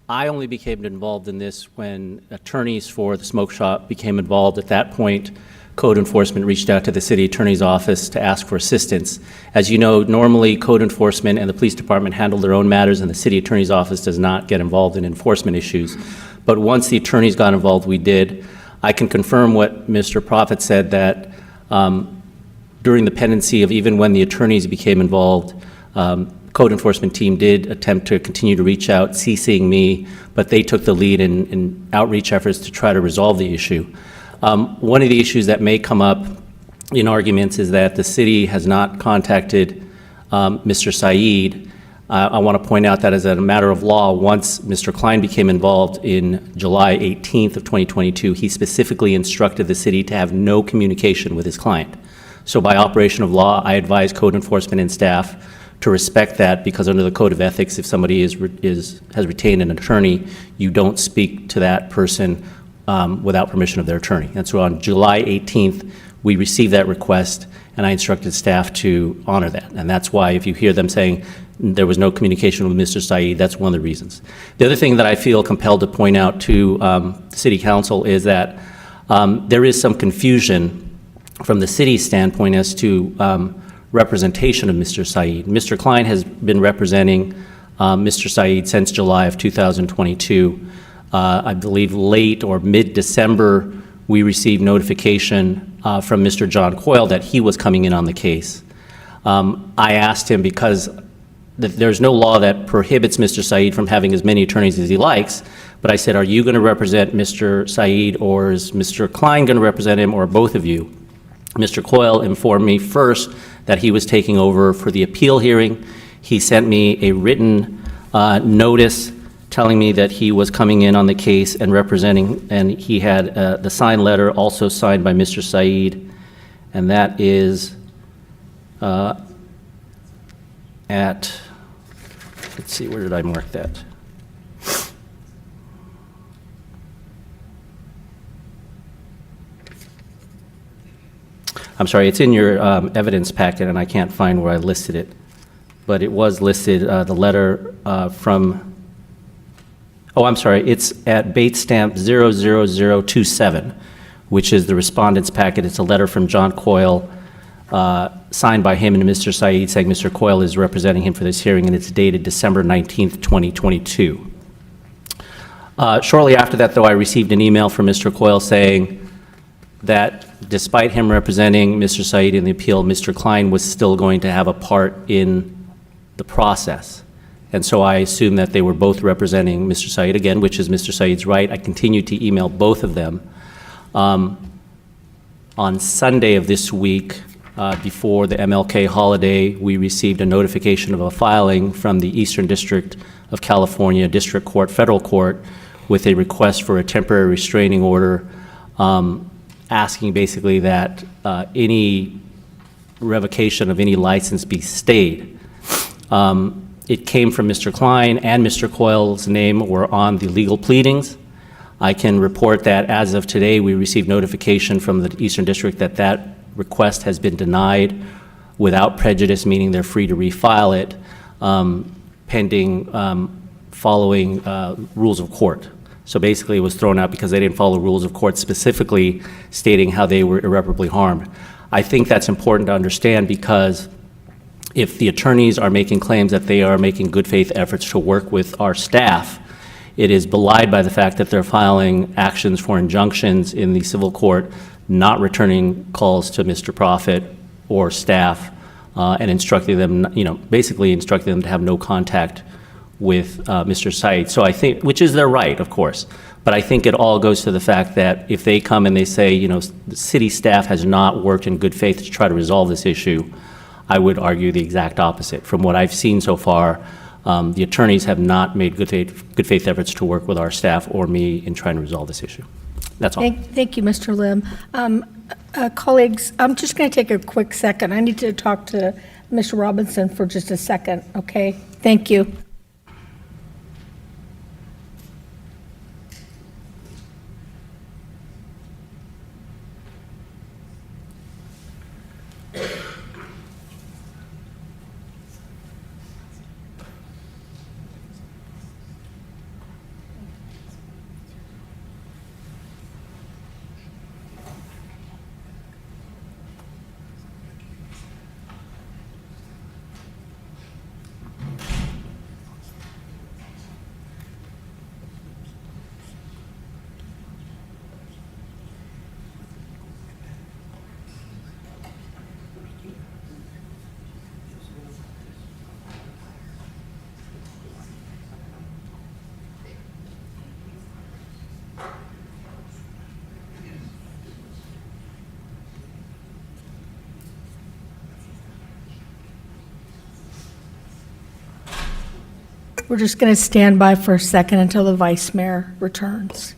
K: I only became involved in this when attorneys for the smoke shop became involved. At that point, code enforcement reached out to the city attorney's office to ask for assistance. As you know, normally code enforcement and the police department handle their own matters, and the city attorney's office does not get involved in enforcement issues. But once the attorneys got involved, we did. I can confirm what Mr. Prophet said, that during the pendency of even when the attorneys became involved, code enforcement team did attempt to continue to reach out, CCing me, but they took the lead in outreach efforts to try to resolve the issue. One of the issues that may come up in arguments is that the city has not contacted Mr. Saeed. I want to point out that as a matter of law, once Mr. Klein became involved in July 18th of 2022, he specifically instructed the city to have no communication with his client. So by operation of law, I advise code enforcement and staff to respect that, because under the code of ethics, if somebody has retained an attorney, you don't speak to that person without permission of their attorney. And so on July 18th, we received that request, and I instructed staff to honor that. And that's why if you hear them saying there was no communication with Mr. Saeed, that's one of the reasons. The other thing that I feel compelled to point out to the City Council is that there is some confusion from the city's standpoint as to representation of Mr. Saeed. Mr. Klein has been representing Mr. Saeed since July of 2022. I believe late or mid-December, we received notification from Mr. John Coyle that he was coming in on the case. I asked him, because there's no law that prohibits Mr. Saeed from having as many attorneys as he likes, but I said, are you going to represent Mr. Saeed, or is Mr. Klein going to represent him, or both of you? Mr. Coyle informed me first that he was taking over for the appeal hearing. He sent me a written notice telling me that he was coming in on the case and representing, and he had the signed letter also signed by Mr. Saeed, and that is at, let's see, where did I mark that? I'm sorry, it's in your evidence packet, and I can't find where I listed it, but it was listed, the letter from, oh, I'm sorry, it's at Bates stamp 00027, which is the respondent's packet. It's a letter from John Coyle, signed by him and Mr. Saeed, saying Mr. Coyle is representing him for this hearing, and it's dated December 19th, 2022. Shortly after that, though, I received an email from Mr. Coyle saying that despite him representing Mr. Saeed in the appeal, Mr. Klein was still going to have a part in the process. And so I assumed that they were both representing Mr. Saeed again, which is Mr. Saeed's right. I continued to email both of them. On Sunday of this week, before the MLK holiday, we received a notification of a filing from the Eastern District of California District Court, Federal Court, with a request for a temporary restraining order, asking basically that any revocation of any license be stayed. It came from Mr. Klein, and Mr. Coyle's name were on the legal pleadings. I can report that as of today, we received notification from the Eastern District that that request has been denied without prejudice, meaning they're free to refile it, pending following rules of court. So basically, it was thrown out because they didn't follow rules of court, specifically stating how they were irreparably harmed. I think that's important to understand, because if the attorneys are making claims that they are making good faith efforts to work with our staff, it is belied by the fact that they're filing actions for injunctions in the civil court, not returning calls to Mr. Prophet or staff, and instructing them, basically instructing them to have no contact with Mr. Saeed. So I think, which is their right, of course, but I think it all goes to the fact that if they come and they say, the city staff has not worked in good faith to try to resolve this issue, I would argue the exact opposite. From what I've seen so far, the attorneys have not made good faith efforts to work with our staff or me in trying to resolve this issue. That's all.
D: Thank you, Mr. Lim. Colleagues, I'm just going to take a quick second. I need to talk to Mr. Robinson for just a second, okay? Thank you. We're just going to stand by for a second until the vice mayor returns.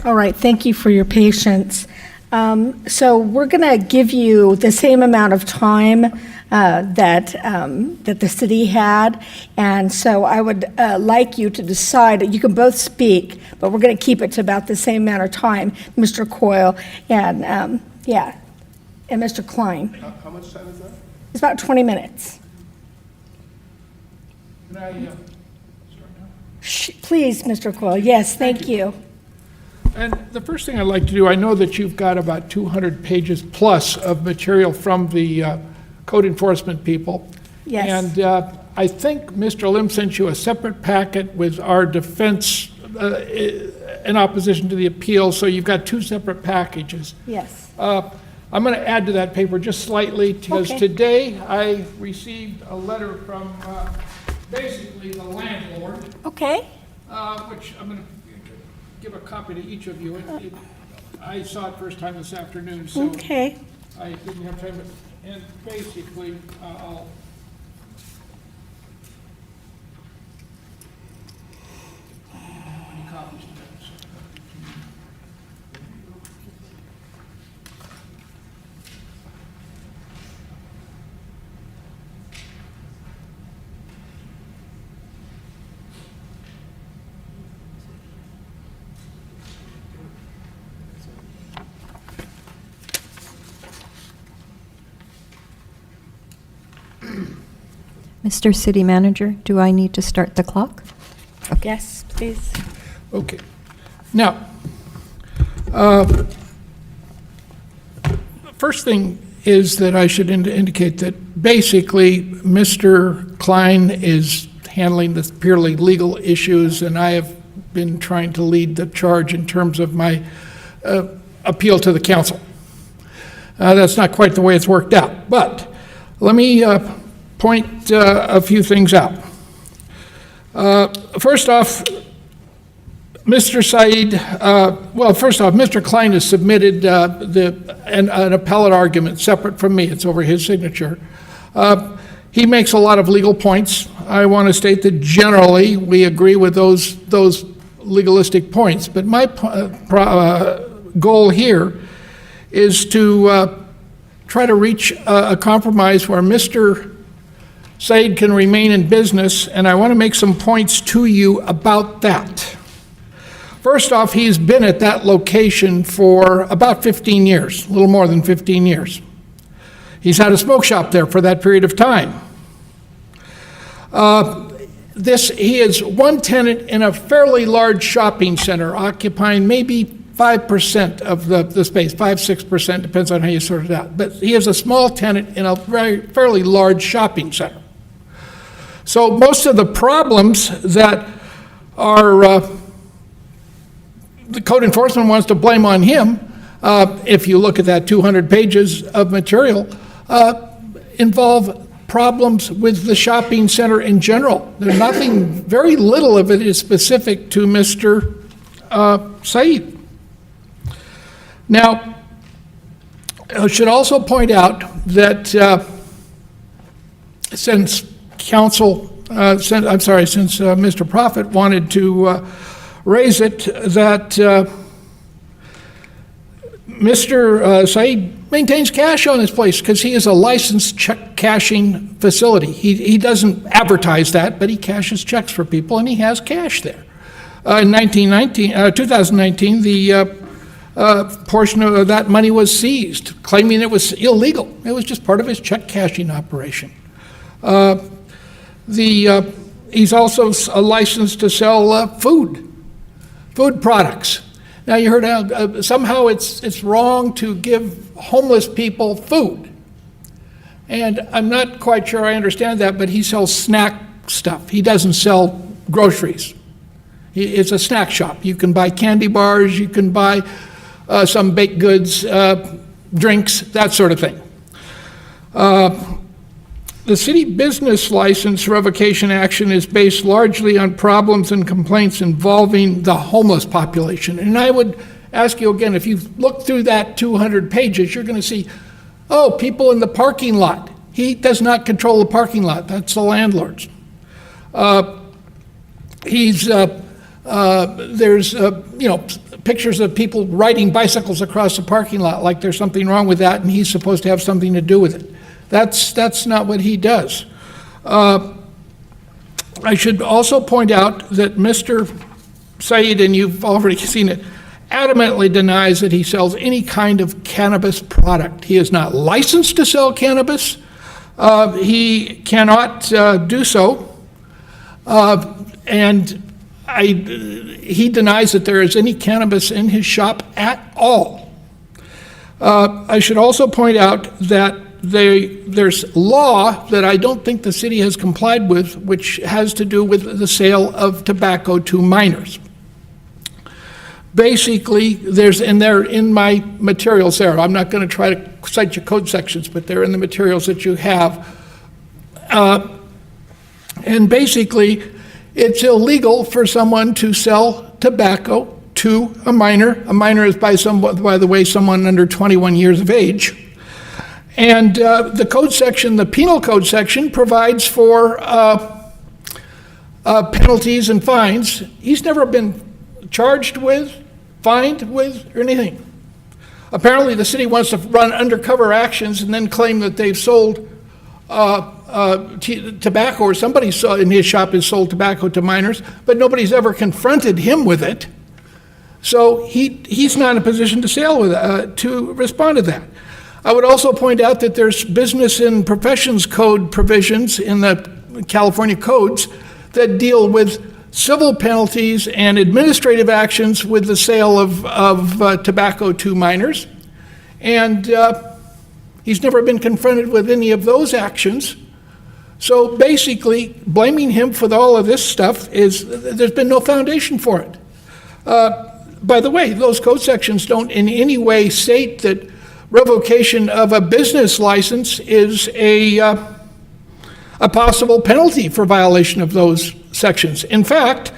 D: All right, thank you for your patience. So we're going to give you the same amount of time that the city had, and so I would like you to decide. You can both speak, but we're going to keep it to about the same amount of time, Mr. Coyle and and Mr. Klein.
E: How much time is that?
D: It's about 20 minutes.
U: Can I start now?
D: Please, Mr. Coyle. Yes, thank you.
U: And the first thing I'd like to do, I know that you've got about 200 pages plus of material from the code enforcement people.
D: Yes.
U: And I think Mr. Lim sent you a separate packet with our defense in opposition to the appeal, so you've got two separate packages.
D: Yes.
U: I'm going to add to that paper just slightly, because
D: Okay.
U: today I received a letter from basically the landlord.
D: Okay.
U: Which I'm going to give a copy to each of you. I saw it first time this afternoon, so
D: Okay.
U: I didn't have time. And basically, I'll. How many copies do that?
A: Mr. City Manager, do I need to start the clock?
D: Yes, please.
U: Okay. Now, first thing is that I should indicate that basically Mr. Klein is handling the purely legal issues, and I have been trying to lead the charge in terms of my appeal to the council. That's not quite the way it's worked out, but let me point a few things out. First off, Mr. Said, Mr. Klein has submitted an appellate argument separate from me. It's over his signature. He makes a lot of legal points. I want to state that generally we agree with those legalistic points, but my goal here is to try to reach a compromise where Mr. Said can remain in business, and I want to make some points to you about that. First off, he's been at that location for about 15 years, a little more than 15 years. He's had a smoke shop there for that period of time. He is one tenant in a fairly large shopping center, occupying maybe 5% of the space, 5-6%, depends on how you sort it out. But he is a small tenant in a fairly large shopping center. So most of the problems that the code enforcement wants to blame on him, if you look at that 200 pages of material, involve problems with the shopping center in general. There's nothing, very little of it is specific to Mr. Said. Now, I should also point out that since Mr. Prophet wanted to raise it, that Mr. Said maintains cash on his place because he is a licensed check cashing facility. He doesn't advertise that, but he cashes checks for people, and he has cash there. In 2019, the portion of that money was seized, claiming it was illegal. It was just part of his check cashing operation. He's also licensed to sell food products. Now, you heard somehow it's wrong to give homeless people food. And I'm not quite sure I understand that, but he sells snack stuff. He doesn't sell groceries. It's a snack shop. You can buy candy bars, you can buy some baked goods, drinks, that sort of thing. The city business license revocation action is based largely on problems and complaints involving the homeless population. And I would ask you again, if you look through that 200 pages, you're going to see, people in the parking lot. He does not control the parking lot. That's the landlord's. There's pictures of people riding bicycles across the parking lot like there's something wrong with that, and he's supposed to have something to do with it. That's not what he does. I should also point out that Mr. Said, and you've already seen it, adamantly denies that he sells any kind of cannabis product. He is not licensed to sell cannabis. He cannot do so. And he denies that there is any cannabis in his shop at all. I should also point out that there's law that I don't think the city has complied with, which has to do with the sale of tobacco to minors. Basically, they're in my materials there. I'm not going to try to cite your code sections, but they're in the materials that you have. And basically, it's illegal for someone to sell tobacco to a minor. A minor is, by the way, someone under 21 years of age. And the code section, the penal code section, provides for penalties and fines. He's never been charged with, fined with, or anything. Apparently, the city wants to run undercover actions and then claim that they've sold tobacco, or somebody in his shop has sold tobacco to minors, but nobody's ever confronted him with it. So he's not in a position to respond to that. I would also point out that there's business and professions code provisions in the California codes that deal with civil penalties and administrative actions with the sale of tobacco to minors. And he's never been confronted with any of those actions. So basically, blaming him for all of this stuff there's been no foundation for it. By the way, those code sections don't in any way state that revocation of a business license is a possible penalty for violation of those sections. In fact,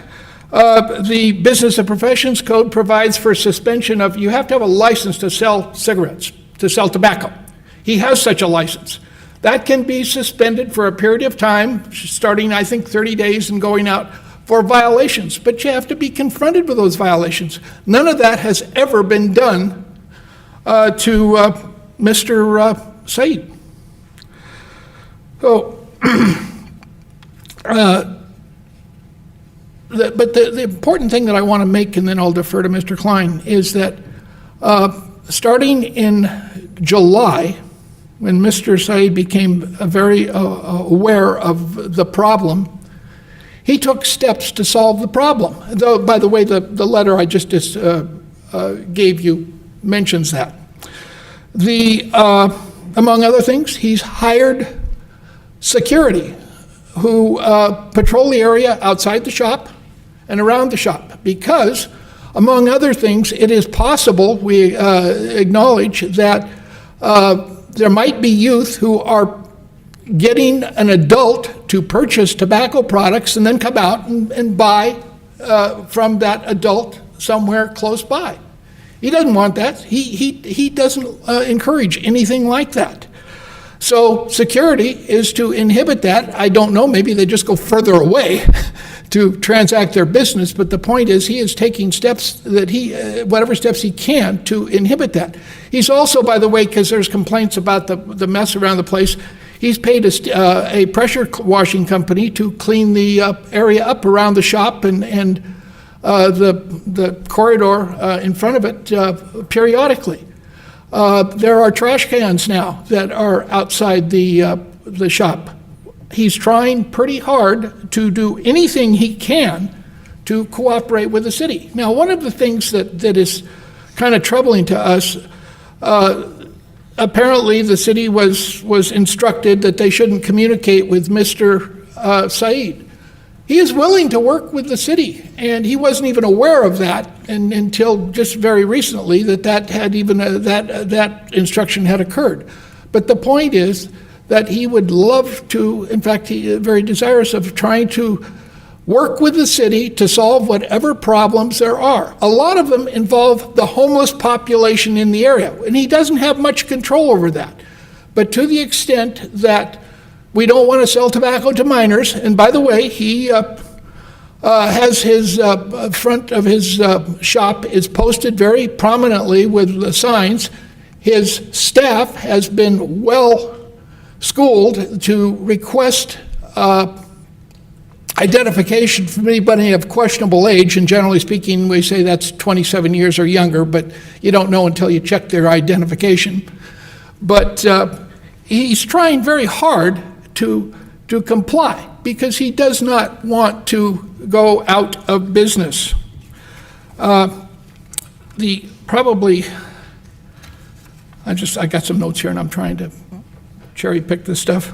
U: the Business and Professions Code provides for suspension of, you have to have a license to sell cigarettes, to sell tobacco. He has such a license. That can be suspended for a period of time, starting, I think, 30 days and going out for violations. But you have to be confronted with those violations. None of that has ever been done to Mr. Said. So, but the important thing that I want to make, and then I'll defer to Mr. Klein, is that starting in July, when Mr. Said became very aware of the problem, he took steps to solve the problem. Though, by the way, the letter I just gave you mentions that. Among other things, he's hired security who patrol the area outside the shop and around the shop, because, among other things, it is possible, we acknowledge, that there might be youth who are getting an adult to purchase tobacco products and then come out and buy from that adult somewhere close by. He doesn't want that. He doesn't encourage anything like that. So security is to inhibit that. I don't know, maybe they just go further away to transact their business, but the point is he is taking steps that whatever steps he can to inhibit that. He's also, by the way, because there's complaints about the mess around the place, he's paid a pressure washing company to clean the area up around the shop and the corridor in front of it periodically. There are trash cans now that are outside the shop. He's trying pretty hard to do anything he can to cooperate with the city. Now, one of the things that is kind of troubling to us, apparently the city was instructed that they shouldn't communicate with Mr. Said. He is willing to work with the city, and he wasn't even aware of that until just very recently that instruction had occurred. But the point is that he would love to, in fact, he is very desirous of trying to work with the city to solve whatever problems there are. A lot of them involve the homeless population in the area, and he doesn't have much control over that. But to the extent that we don't want to sell tobacco to minors, and by the way, he has his front of his shop is posted very prominently with the signs. His staff has been well schooled to request identification from anybody of questionable age, and generally speaking, we say that's 27 years or younger, but you don't know until you check their identification. But he's trying very hard to comply because he does not want to go out of business. I got some notes here and I'm trying to cherry pick this stuff.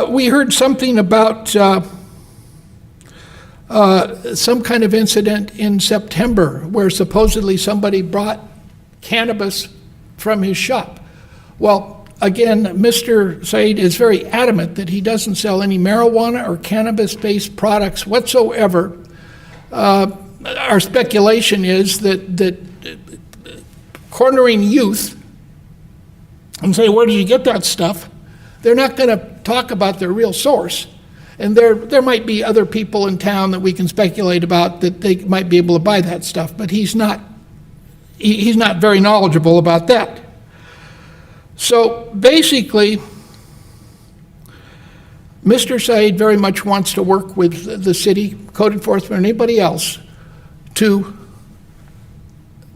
U: We heard something about some kind of incident in September where supposedly somebody brought cannabis from his shop. Well, again, Mr. Said is very adamant that he doesn't sell any marijuana or cannabis-based products whatsoever. Our speculation is that cornering youth and say, where did you get that stuff? They're not going to talk about their real source. And there might be other people in town that we can speculate about that they might be able to buy that stuff, but he's not very knowledgeable about that. So basically, Mr. Said very much wants to work with the city, code enforcement, or anybody else to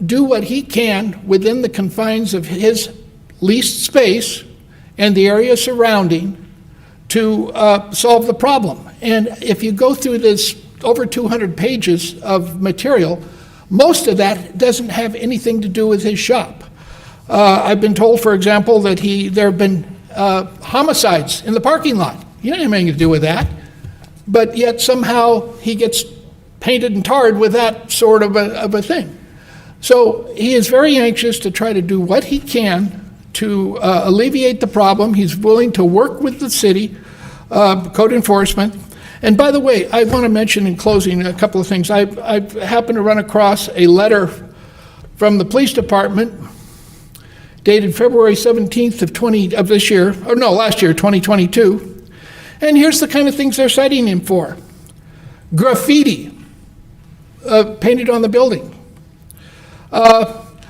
U: do what he can within the confines of his leased space and the area surrounding to solve the problem. And if you go through this over 200 pages of material, most of that doesn't have anything to do with his shop. I've been told, for example, that there have been homicides in the parking lot. He didn't have anything to do with that, but yet somehow he gets painted and tarred with that sort of a thing. So he is very anxious to try to do what he can to alleviate the problem. He's willing to work with the city, code enforcement. And by the way, I want to mention in closing a couple of things. I've happened to run across a letter from the police department dated February 17th of this year, or no, last year, 2022. And here's the kind of things they're citing him for. Graffiti painted on the building.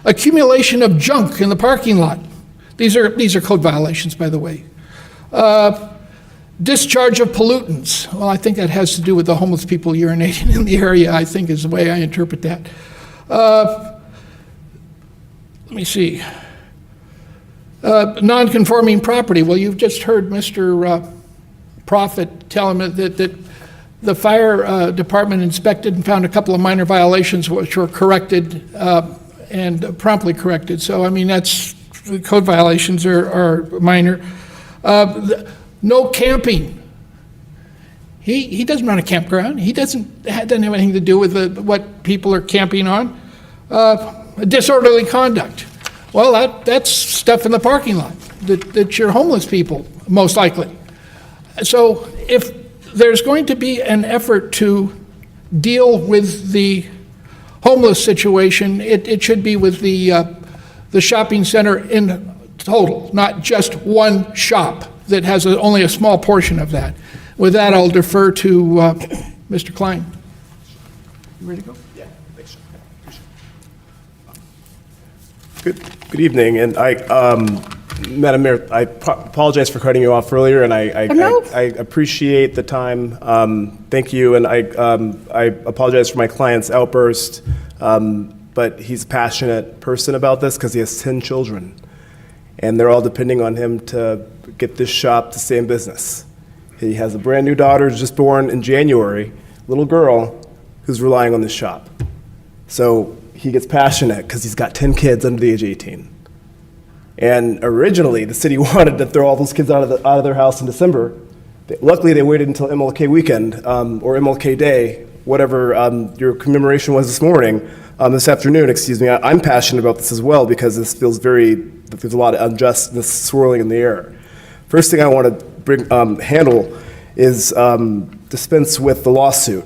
U: Accumulation of junk in the parking lot. These are code violations, by the way. Discharge of pollutants. Well, I think that has to do with the homeless people urinating in the area, I think is the way I interpret that. Let me see. Non-conforming property. Well, you've just heard Mr. Prophet tell him that the fire department inspected and found a couple of minor violations which were corrected and promptly corrected. So, I mean, that's code violations are minor. No camping. He doesn't run a campground. He doesn't have anything to do with what people are camping on. Disorderly conduct. Well, that's stuff in the parking lot that your homeless people, most likely. So if there's going to be an effort to deal with the homeless situation, it should be with the shopping center in total, not just one shop that has only a small portion of that. With that, I'll defer to Mr. Klein. You ready to go?
E: Yeah, thanks. Good evening, and Madam Mayor, I apologize for cutting you off earlier, and I appreciate the time. Thank you, and I apologize for my client's outburst, but he's a passionate person about this because he has 10 children, and they're all depending on him to get this shop to stay in business. He has a brand new daughter just born in January, little girl, who's relying on this shop. So he gets passionate because he's got 10 kids under the age of 18. And originally, the city wanted to throw all those kids out of their house in December. Luckily, they waited until MLK weekend, or MLK Day, whatever your commemoration was this afternoon, excuse me. I'm passionate about this as well because this feels there's a lot of unjustness swirling in the air. First thing I want to handle is dispense with the lawsuit.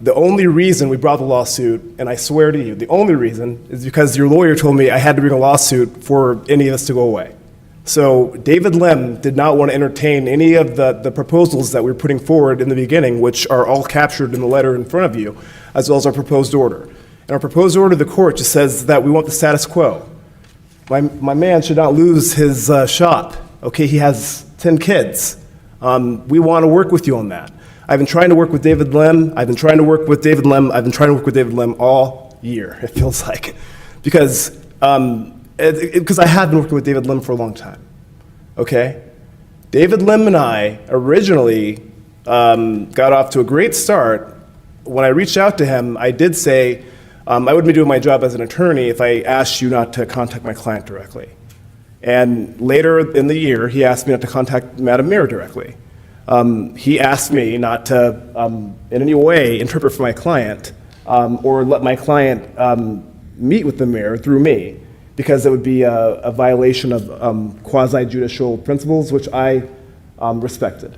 E: The only reason we brought the lawsuit, and I swear to you, the only reason is because your lawyer told me I had to bring a lawsuit for any of this to go away. So David Lim did not want to entertain any of the proposals that we were putting forward in the beginning, which are all captured in the letter in front of you, as well as our proposed order. In our proposed order, the court just says that we want the status quo. My man should not lose his shop. Okay, he has 10 kids. We want to work with you on that. I've been trying to work with David Lim. I've been trying to work with David Lim all year, it feels like. Because I have been working with David Lim for a long time, okay? David Lim and I originally got off to a great start. When I reached out to him, I did say I wouldn't be doing my job as an attorney if I asked you not to contact my client directly. And later in the year, he asked me not to contact Madam Mayor directly. He asked me not to, in any way, interpret for my client or let my client meet with the mayor through me, because it would be a violation of quasi-judicial principles, which I respected.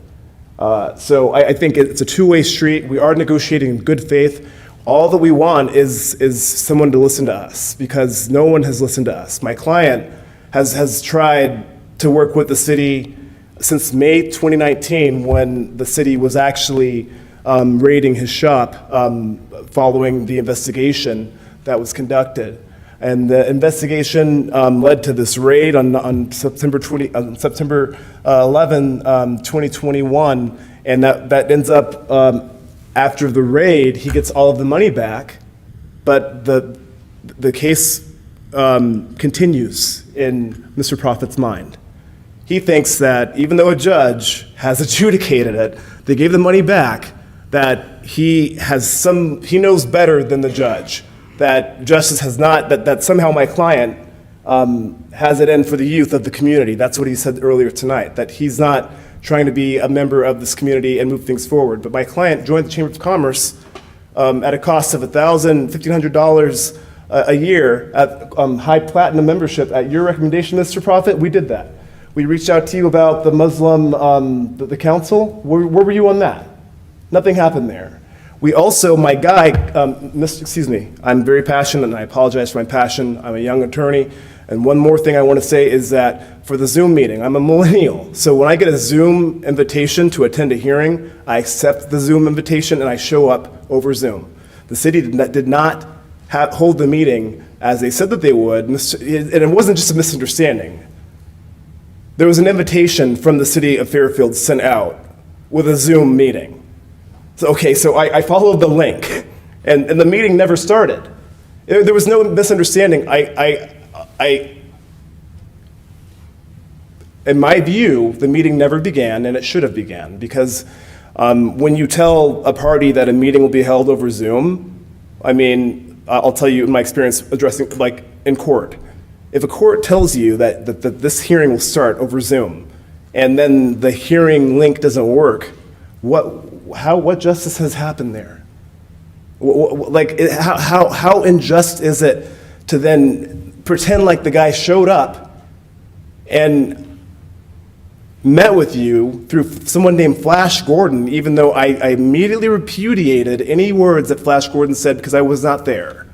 E: So I think it's a two-way street. We are negotiating in good faith. All that we want is someone to listen to us, because no one has listened to us. My client has tried to work with the city since May 2019, when the city was actually raiding his shop following the investigation that was conducted. And the investigation led to this raid on September 11, 2021, and that ends up, after the raid, he gets all of the money back, but the case continues in Mr. Prophet's mind. He thinks that even though a judge has adjudicated it, they gave the money back, that he knows better than the judge, that justice has not, that somehow my client has it in for the youth of the community. That's what he said earlier tonight, that he's not trying to be a member of this community and move things forward. But my client joined the Chamber of Commerce at a cost of $1,000, $1,500 a year at high platinum membership. At your recommendation, Mr. Prophet, we did that. We reached out to you about the Muslim, the council. Where were you on that? Nothing happened there. We also, my guy, excuse me, I'm very passionate, and I apologize for my passion. I'm a young attorney. And one more thing I want to say is that for the Zoom meeting, I'm a millennial. So when I get a Zoom invitation to attend a hearing, I accept the Zoom invitation and I show up over Zoom. The city did not hold the meeting as they said that they would, and it wasn't just a misunderstanding. There was an invitation from the city of Fairfield sent out with a Zoom meeting. So I followed the link, and the meeting never started. There was no misunderstanding. In my view, the meeting never began, and it should have began, because when you tell a party that a meeting will be held over Zoom, I mean, I'll tell you in my experience addressing, like in court, if a court tells you that this hearing will start over Zoom, and then the hearing link doesn't work. What justice has happened there? How unjust is it to then pretend like the guy showed up and met with you through someone named Flash Gordon, even though I immediately repudiated any words that Flash Gordon said because I was not there.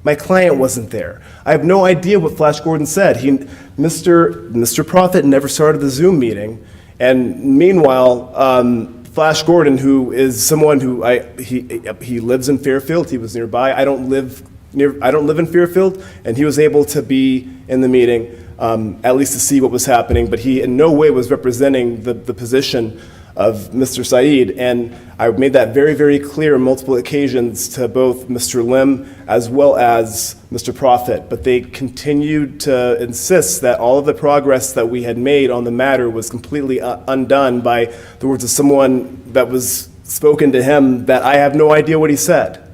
E: My client wasn't there. I have no idea what Flash Gordon said. Mr. Prophet never started the Zoom meeting, and meanwhile, Flash Gordon, who is someone who he lives in Fairfield. He was nearby. I don't live in Fairfield, and he was able to be in the meeting, at least to see what was happening. But he in no way was representing the position of Mr. Saeed, and I made that very, very clear on multiple occasions to both Mr. Lim as well as Mr. Prophet. But they continued to insist that all of the progress that we had made on the matter was completely undone by the words of someone that was spoken to him that I have no idea what he said.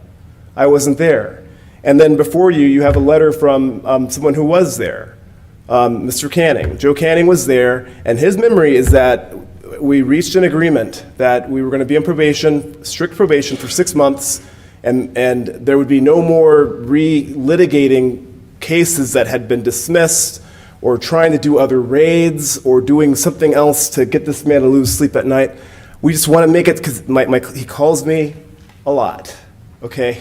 E: I wasn't there. And then before you have a letter from someone who was there, Mr. Canning. Joe Canning was there, and his memory is that we reached an agreement that we were going to be on probation, strict probation for 6 months, and there would be no more re-litigating cases that had been dismissed or trying to do other raids or doing something else to get this man to lose sleep at night. We just want to make it, because he calls me a lot, okay?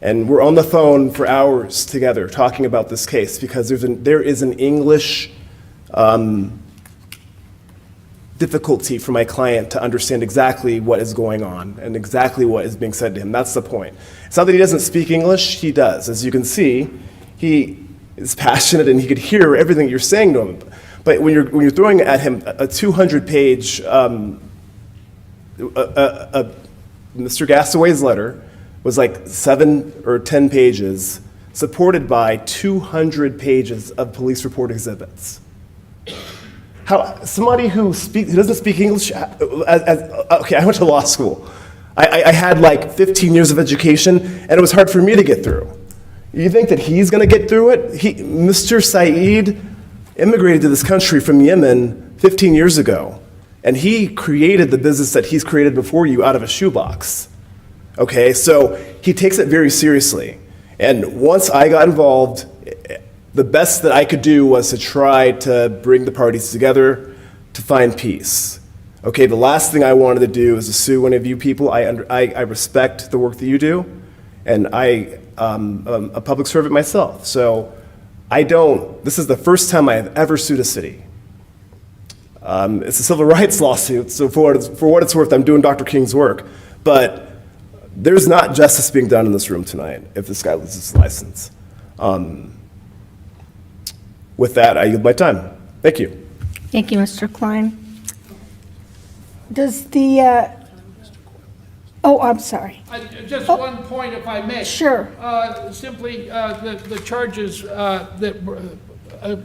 E: And we're on the phone for hours together talking about this case because there is an English difficulty for my client to understand exactly what is going on and exactly what is being said to him. That's the point. It's not that he doesn't speak English, he does. As you can see, he is passionate and he could hear everything you're saying to him. But when you're throwing at him a 200-page, Mr. Gastaway's letter was like 7 or 10 pages, supported by 200 pages of police report exhibits. How somebody who doesn't speak English, okay, I went to law school. I had like 15 years of education, and it was hard for me to get through. You think that he's going to get through it? Mr. Saeed immigrated to this country from Yemen 15 years ago, and he created the business that he's created before you out of a shoebox. Okay, so he takes it very seriously. And once I got involved, the best that I could do was to try to bring the parties together to find peace. Okay, the last thing I wanted to do is to sue any of you people. I respect the work that you do, and I'm a public servant myself. So this is the first time I have ever sued a city. It's a civil rights lawsuit, so for what it's worth, I'm doing Dr. King's work. But there's not justice being done in this room tonight if this guy loses his license. With that, I yield my time. Thank you.
D: Thank you, Mr. Klein. Does the, I'm sorry.
U: Just one point, if I may.
D: Sure.
U: Simply, the charges that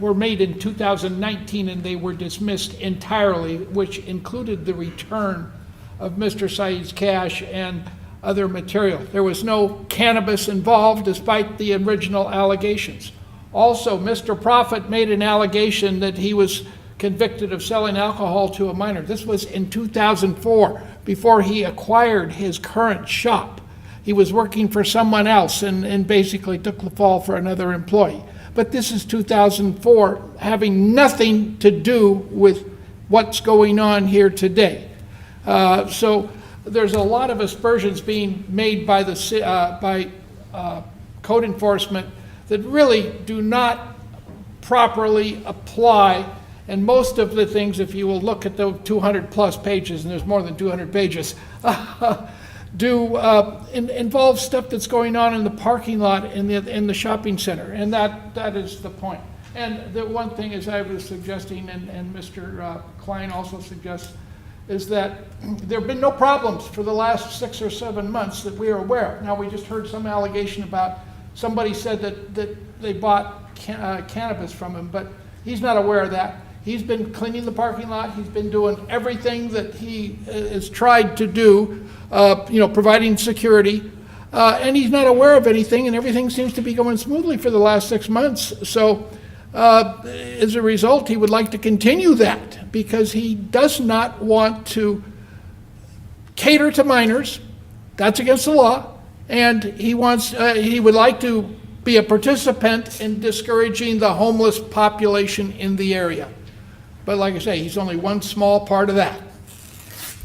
U: were made in 2019, and they were dismissed entirely, which included the return of Mr. Saeed's cash and other material. There was no cannabis involved, despite the original allegations. Also, Mr. Prophet made an allegation that he was convicted of selling alcohol to a minor. This was in 2004, before he acquired his current shop. He was working for someone else and basically took the fall for another employee. But this is 2004, having nothing to do with what's going on here today. So there's a lot of aspersions being made by code enforcement that really do not properly apply. And most of the things, if you will look at the 200 plus pages, and there's more than 200 pages, involve stuff that's going on in the parking lot in the shopping center. And that is the point. And the one thing, as I was suggesting, and Mr. Klein also suggests, is that there have been no problems for the last 6 or 7 months that we are aware of. Now, we just heard some allegation about somebody said that they bought cannabis from him, but he's not aware of that. He's been cleaning the parking lot. He's been doing everything that he has tried to do, providing security, and he's not aware of anything, and everything seems to be going smoothly for the last 6 months. So as a result, he would like to continue that because he does not want to cater to minors. That's against the law. And he would like to be a participant in discouraging the homeless population in the area. But like I say, he's only one small part of that.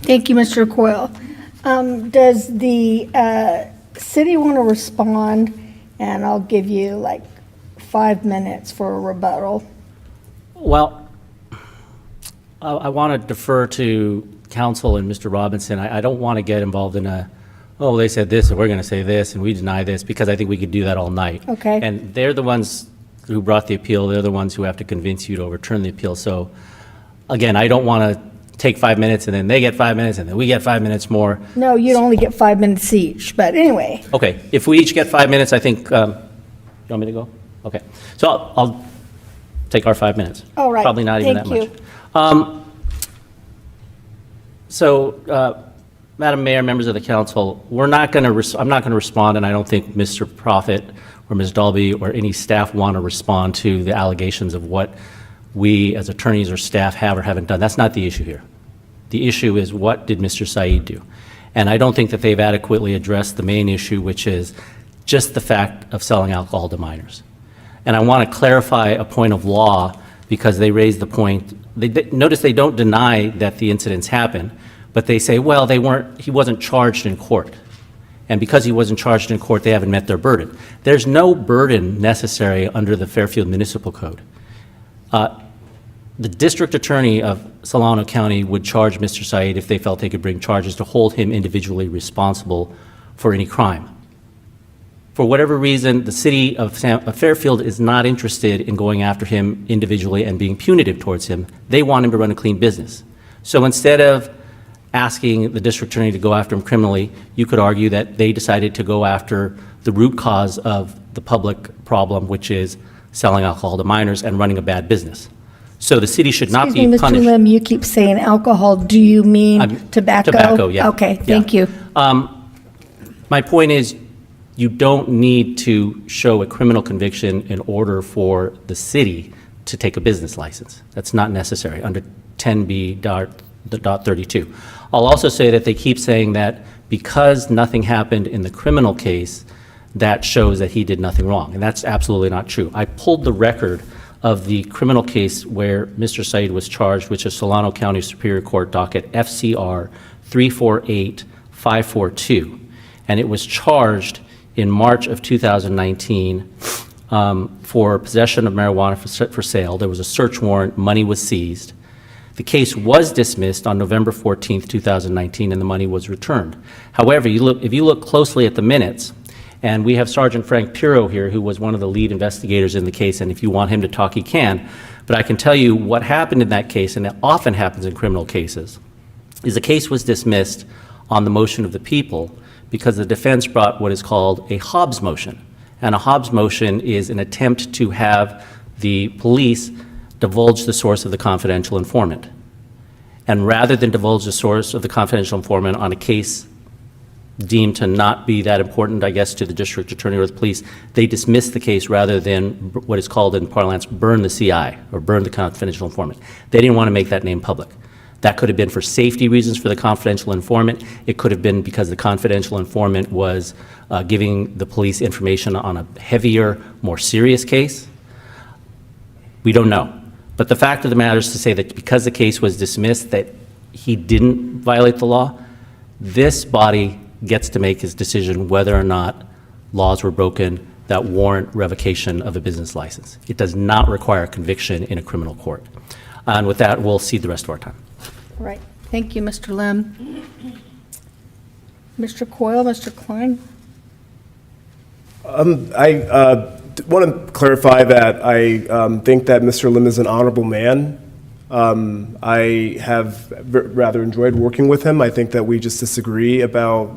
D: Thank you, Mr. Coyle. Does the city want to respond? And I'll give you like 5 minutes for a rebuttal.
K: Well, I want to defer to council and Mr. Robinson. I don't want to get involved in oh, they said this, and we're going to say this, and we deny this, because I think we could do that all night.
D: Okay.
K: And they're the ones who brought the appeal. They're the ones who have to convince you to overturn the appeal. So, again, I don't want to take 5 minutes, and then they get 5 minutes, and then we get 5 minutes more.
D: No, you'd only get 5 minutes each, but anyway.
K: Okay, if we each get 5 minutes, I think, you want me to go? Okay, so I'll take our 5 minutes.
D: All right,
K: Probably not even that
D: thank
K: much. Madam Mayor, members of the council, I'm not going to respond, and I don't think Mr. Prophet or Ms. Dalby or any staff want to respond to the allegations of what we as attorneys or staff have or haven't done. That's not the issue here. The issue is, what did Mr. Saeed do? And I don't think that they've adequately addressed the main issue, which is just the fact of selling alcohol to minors. And I want to clarify a point of law, because they raised the point. Notice they don't deny that the incidents happened, but they say, well, he wasn't charged in court. And because he wasn't charged in court, they haven't met their burden. There's no burden necessary under the Fairfield Municipal Code. The district attorney of Solano County would charge Mr. Saeed, if they felt they could bring charges, to hold him individually responsible for any crime. For whatever reason, the city of Fairfield is not interested in going after him individually and being punitive towards him. They want him to run a clean business. So instead of asking the district attorney to go after him criminally, you could argue that they decided to go after the root cause of the public problem, which is selling alcohol to minors and running a bad business. So the city should not be
D: Excuse me, Mr.
K: punished.
D: Lim, you keep saying alcohol. Do you mean tobacco?
K: Tobacco, yeah.
D: Okay,
K: Yeah.
D: thank you.
K: My point is, you don't need to show a criminal conviction in order for the city to take a business license. That's not necessary under 10B.32. I'll also say that they keep saying that because nothing happened in the criminal case, that shows that he did nothing wrong, and that's absolutely not true. I pulled the record of the criminal case where Mr. Saeed was charged, which is Solano County Superior Court docket FCR 348542, and it was charged in March of 2019 for possession of marijuana for sale. There was a search warrant, money was seized. The case was dismissed on November 14th, 2019, and the money was returned. However, if you look closely at the minutes, and we have Sergeant Frank Piro here, who was one of the lead investigators in the case, and if you want him to talk, he can. But I can tell you what happened in that case, and it often happens in criminal cases, is the case was dismissed on the motion of the people because the defense brought what is called a Hobbs motion. And a Hobbs motion is an attempt to have the police divulge the source of the confidential informant. And rather than divulge the source of the confidential informant on a case deemed to not be that important, I guess, to the district attorney or the police, they dismissed the case rather than what is called in parlance burn the CI, or burn the confidential informant. They didn't want to make that name public. That could have been for safety reasons for the confidential informant. It could have been because the confidential informant was giving the police information on a heavier, more serious case. We don't know. But the fact of the matter is to say that because the case was dismissed, that he didn't violate the law. This body gets to make his decision whether or not laws were broken that warrant revocation of a business license. It does not require conviction in a criminal court. And with that, we'll cede the rest of our time.
D: All right, thank you, Mr. Lim. Mr. Coyle, Mr. Klein?
E: I want to clarify that I think that Mr. Lim is an honorable man. I have rather enjoyed working with him. I think that we just disagree about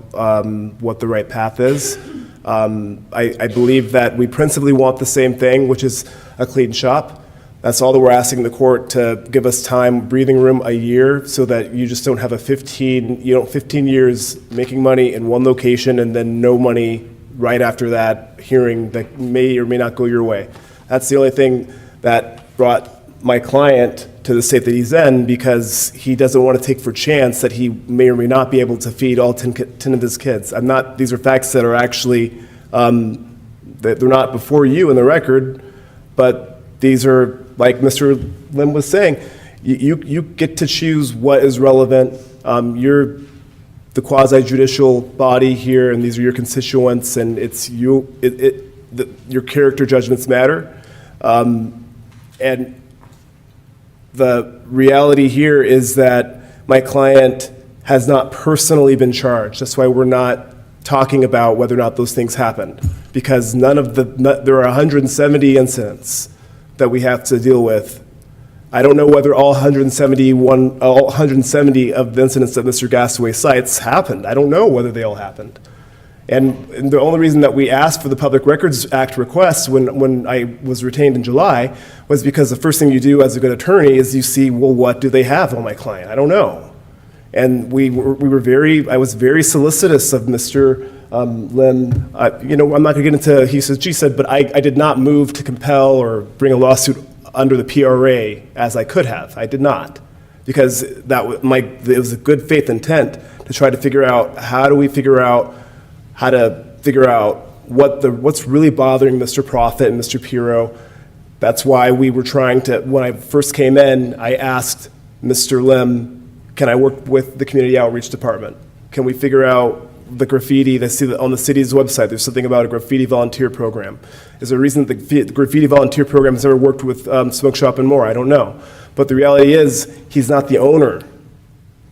E: what the right path is. I believe that we principally want the same thing, which is a clean shop. That's all that we're asking the court, to give us time, breathing room, a year, so that you just don't have 15 years making money in one location and then no money right after that hearing that may or may not go your way. That's the only thing that brought my client to the state that he's in because he doesn't want to take for chance that he may or may not be able to feed all 10 of his kids. These are facts that are actually, that they're not before you in the record, but these are, like Mr. Lim was saying, you get to choose what is relevant. You're the quasi-judicial body here, and these are your constituents, and it's you. Your character judgments matter, and the reality here is that my client has not personally been charged. That's why we're not talking about whether or not those things happened, because there are 170 incidents that we have to deal with. I don't know whether all 170 of the incidents that Mr. Gasaway cites happened. I don't know whether they all happened. And the only reason that we asked for the Public Records Act request when I was retained in July was because the first thing you do as a good attorney is you see, well, what do they have on my client? I don't know. And I was very solicitous of Mr. Lim. I'm not going to get into he said, she said, but I did not move to compel or bring a lawsuit under the PRA as I could have. I did not, because it was a good faith intent to try to figure out how to figure out what's really bothering Mr. Profit and Mr. Pirro. That's why we were trying to, when I first came in, I asked Mr. Lim, can I work with the Community Outreach Department? Can we figure out the graffiti that see on the city's website? There's something about a graffiti volunteer program. Is there a reason that the graffiti volunteer program has ever worked with Smoke Shop and More? I don't know. But the reality is, he's not the owner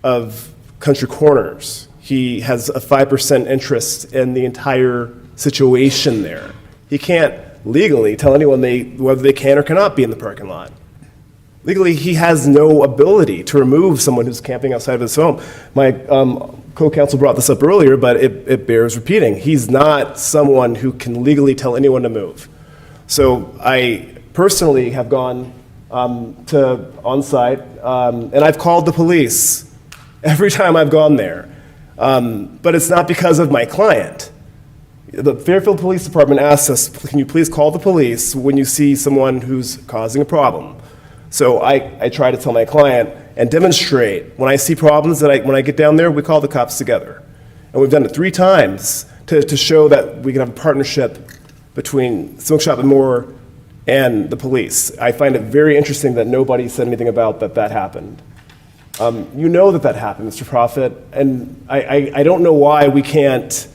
E: of Country Corners. He has a 5% interest in the entire situation there. He can't legally tell anyone whether they can or cannot be in the parking lot. Legally, he has no ability to remove someone who's camping outside of his home. My co-counsel brought this up earlier, but it bears repeating. He's not someone who can legally tell anyone to move. So I personally have gone to on-site, and I've called the police every time I've gone there. But it's not because of my client. The Fairfield Police Department asks us, can you please call the police when you see someone who's causing a problem? So I try to tell my client and demonstrate when I see problems that when I get down there, we call the cops together. And we've done it 3 times to show that we can have a partnership between Smoke Shop and More and the police. I find it very interesting that nobody said anything about that happened. You know that happened, Mr. Profit, and I don't know why we can't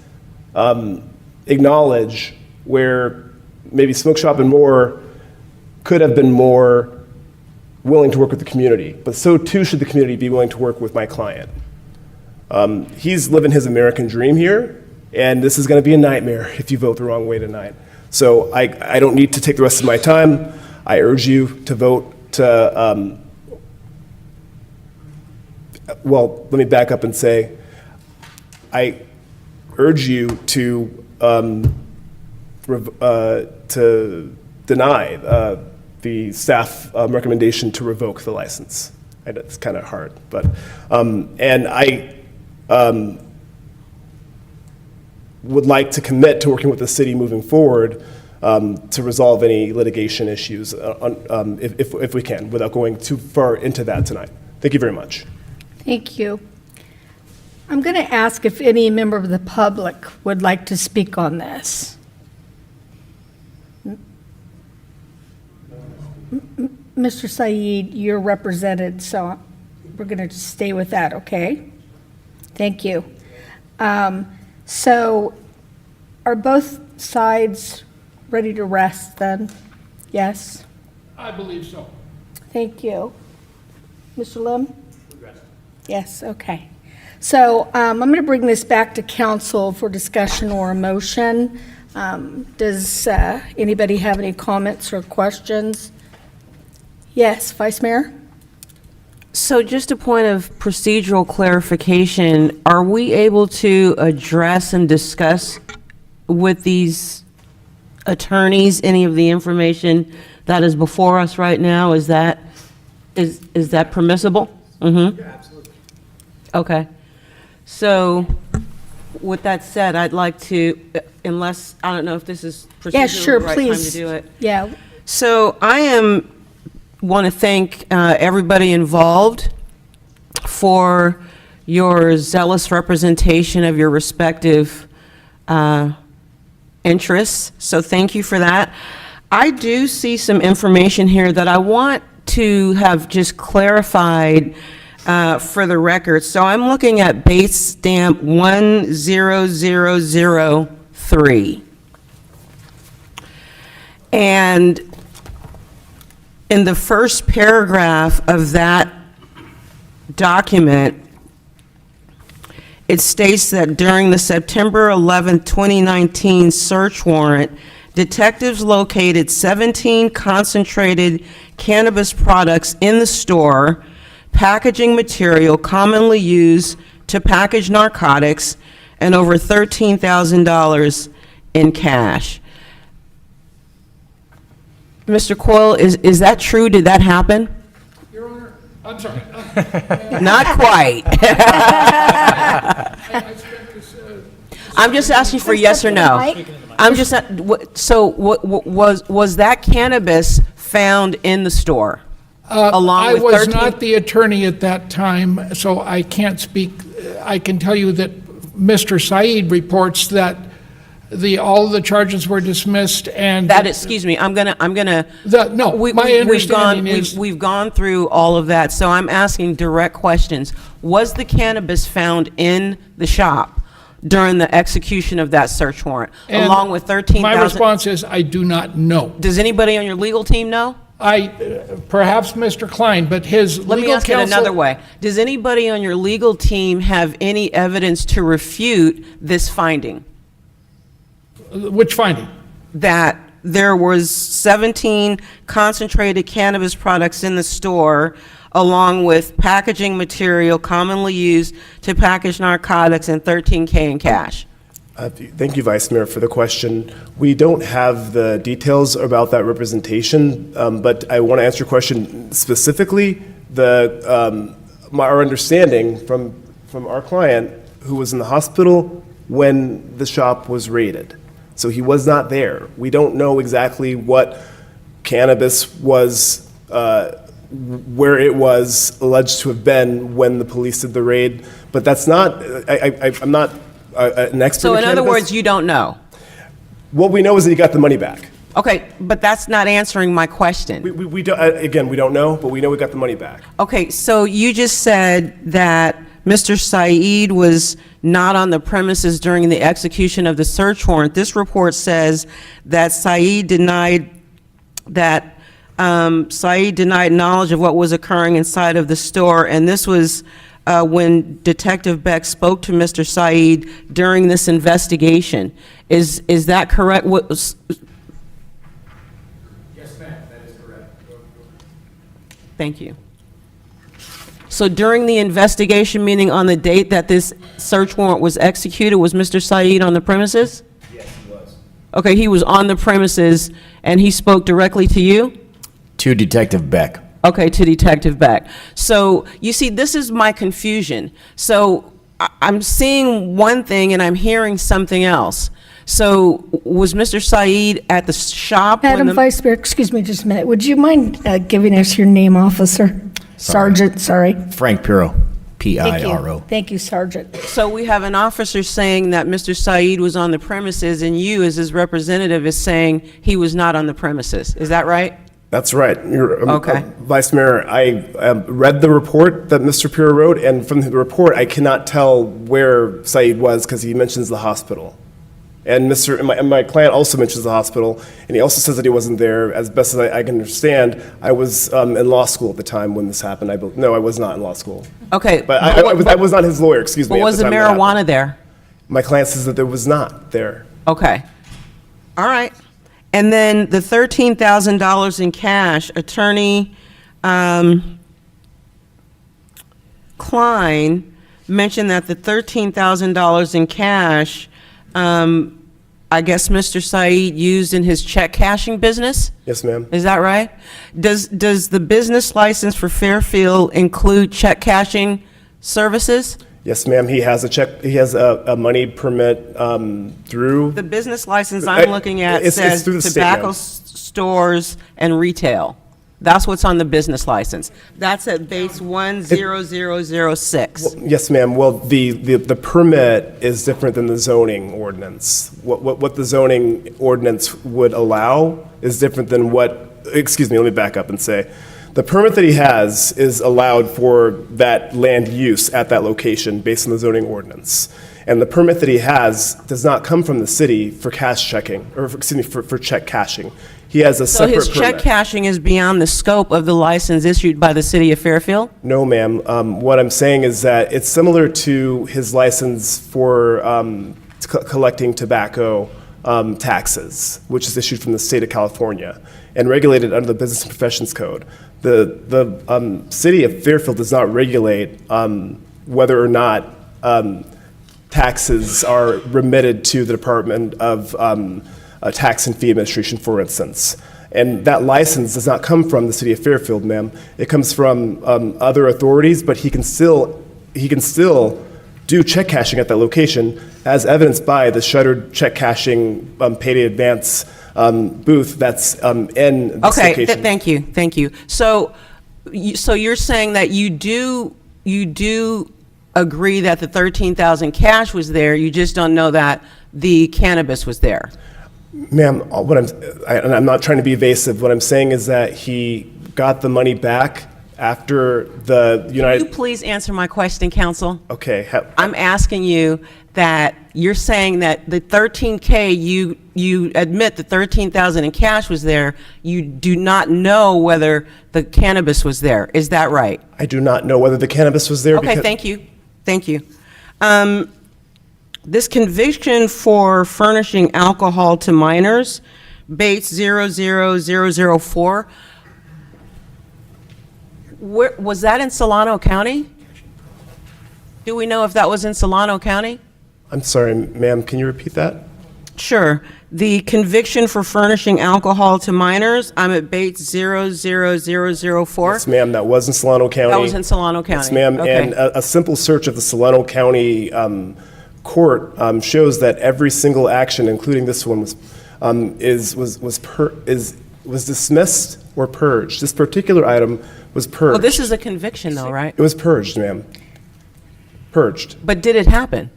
E: acknowledge where maybe Smoke Shop and More could have been more willing to work with the community, but so too should the community be willing to work with my client. He's living his American dream here, and this is going to be a nightmare if you vote the wrong way tonight. So I don't need to take the rest of my time. I urge you to vote to, well, let me back up and say, I urge you to deny the staff recommendation to revoke the license. It's kind of hard, but, and I would like to commit to working with the city moving forward to resolve any litigation issues if we can, without going too far into that tonight. Thank you very much.
D: Thank you. I'm going to ask if any member of the public would like to speak on this. Mr. Saeed, you're represented, so we're going to just stay with that, okay? Thank you. So are both sides ready to rest then? Yes?
U: I believe so.
D: Thank you. Mr. Lim? Yes, okay. So I'm going to bring this back to council for discussion or a motion. Does anybody have any comments or questions? Yes, Vice Mayor?
C: So just a point of procedural clarification, are we able to address and discuss with these attorneys any of the information that is before us right now? Is that permissible? Mm-hmm. Yeah, absolutely. Okay. So with that said, I'd like to, unless, I don't know if this is
D: Yeah, sure,
C: procedurally the right time to
D: please.
C: do it.
D: Yeah.
C: So I want to thank everybody involved for your zealous representation of your respective interests. So thank you for that. I do see some information here that I want to have just clarified for the record. So I'm looking at base stamp 10003. And in the first paragraph of that document, it states that during the September 11, 2019 search warrant, detectives located 17 concentrated cannabis products in the store, packaging material commonly used to package narcotics, and over $13,000 in cash. Mr. Coyle, is that true? Did that happen?
U: Your Honor, I'm sorry.
C: Not quite.
U: I spent this,
C: I'm just asking for yes or no. I'm just, so was that cannabis found in the store? Along with
U: I was
C: 13
U: not the attorney at that time, so I can't speak. I can tell you that Mr. Saeed reports that all the charges were dismissed and.
C: That, excuse me, I'm gonna.
U: No, my understanding is.
C: We've gone through all of that, so I'm asking direct questions. Was the cannabis found in the shop during the execution of that search warrant,
U: And
C: along with 13,000?
U: My response is, I do not know.
C: Does anybody on your legal team know?
U: Perhaps Mr. Klein, but his legal counsel.
C: Let me ask it another way. Does anybody on your legal team have any evidence to refute this finding?
U: Which finding?
C: That there was 17 concentrated cannabis products in the store, along with packaging material commonly used to package narcotics, and $13K in cash.
E: Thank you, Vice Mayor, for the question. We don't have the details about that representation, but I want to answer your question specifically. Our understanding from our client, who was in the hospital when the shop was raided, so he was not there. We don't know exactly what cannabis was, where it was alleged to have been when the police did the raid, but that's not, I'm not an expert
C: So in other
E: cannabis.
C: words, you don't know?
E: What we know is that he got the money back.
C: Okay, but that's not answering my question.
E: We don't, again, we don't know, but we know we got the money back.
C: Okay, so you just said that Mr. Saeed was not on the premises during the execution of the search warrant. This report says that Saeed denied knowledge of what was occurring inside of the store, and this was when Detective Beck spoke to Mr. Saeed during this investigation. Is that correct?
B: Yes, ma'am, that is correct.
C: Thank you. So during the investigation, meaning on the date that this search warrant was executed, was Mr. Saeed on the premises?
E: Yes, he was.
C: Okay, he was on the premises, and he spoke directly to you?
L: To Detective Beck.
C: Okay, to Detective Beck. So, you see, this is my confusion. So, I'm seeing one thing and I'm hearing something else. So, was Mr. Saeed at the shop?
D: Madam Vice Mayor, excuse me just a minute. Would you mind giving us your name, officer? Sergeant, sorry.
L: Frank Piro, P-I-R-O.
D: Thank you, Sergeant.
C: So we have an officer saying that Mr. Saeed was on the premises, and you, as his representative, is saying he was not on the premises. Is that right?
E: That's right.
C: Okay.
E: Vice Mayor, I read the report that Mr. Piro wrote, and from the report, I cannot tell where Saeed was because he mentions the hospital. And my client also mentions the hospital, and he also says that he wasn't there. As best as I can understand, I was in law school at the time when this happened. No, I was not in law school.
C: Okay.
E: But I was not his lawyer, excuse me.
C: But
E: at
C: was the
E: time that happened.
C: marijuana there?
E: My client says that there was not there.
C: Okay. All right. And then the $13,000 in cash, Attorney Klein mentioned that the $13,000 in cash, I guess Mr. Saeed used in his check cashing business?
E: Yes, ma'am.
C: Is that right? Does the business license for Fairfield include check cashing services?
E: Yes, ma'am, he has a money permit through.
C: The business license I'm looking at
E: It's
C: says
E: through the state,
C: tobacco
E: ma'am.
C: stores and retail. That's what's on the business license. That's at base 10006.
E: Yes, ma'am. Well, the permit is different than the zoning ordinance. What the zoning ordinance would allow is different than excuse me, let me back up and say, the permit that he has is allowed for that land use at that location based on the zoning ordinance. And the permit that he has does not come from the city for cash checking, or excuse me, for check cashing. He has a
C: So
E: separate
C: his check
E: permit.
C: cashing is beyond the scope of the license issued by the city of Fairfield?
E: No, ma'am. What I'm saying is that it's similar to his license for collecting tobacco taxes, which is issued from the state of California and regulated under the Business and Professions Code. The city of Fairfield does not regulate whether or not taxes are remitted to the Department of Tax and Fee Administration, for instance. And that license does not come from the city of Fairfield, ma'am. It comes from other authorities, but he can still do check cashing at that location, as evidenced by the shuttered check cashing payday advance booth that's in this
C: Okay,
E: location.
C: thank you. So you're saying that you do agree that the 13,000 cash was there, you just don't know that the cannabis was there?
E: Ma'am, and I'm not trying to be evasive, what I'm saying is that he got the money back after the United...
C: Can you please answer my question, counsel?
E: Okay.
C: I'm asking you that you're saying that the 13K, you admit the 13,000 in cash was there, you do not know whether the cannabis was there. Is that right?
E: I do not know whether the cannabis was there.
C: Okay,
E: because-
C: thank you. This conviction for furnishing alcohol to minors, Bates 00004, was that in Solano County? Do we know if that was in Solano County?
E: I'm sorry, ma'am, can you repeat that?
C: Sure. The conviction for furnishing alcohol to minors, I'm at Bates 00004.
E: Yes, ma'am, that was in Solano County.
C: That was in Solano County.
E: Yes, ma'am,
C: Okay.
E: and a simple search of the Solano County court shows that every single action, including this one, was dismissed or purged. This particular item was purged.
C: Well, this is a conviction though, right?
E: It was purged, ma'am. Purged.
C: But did it happen?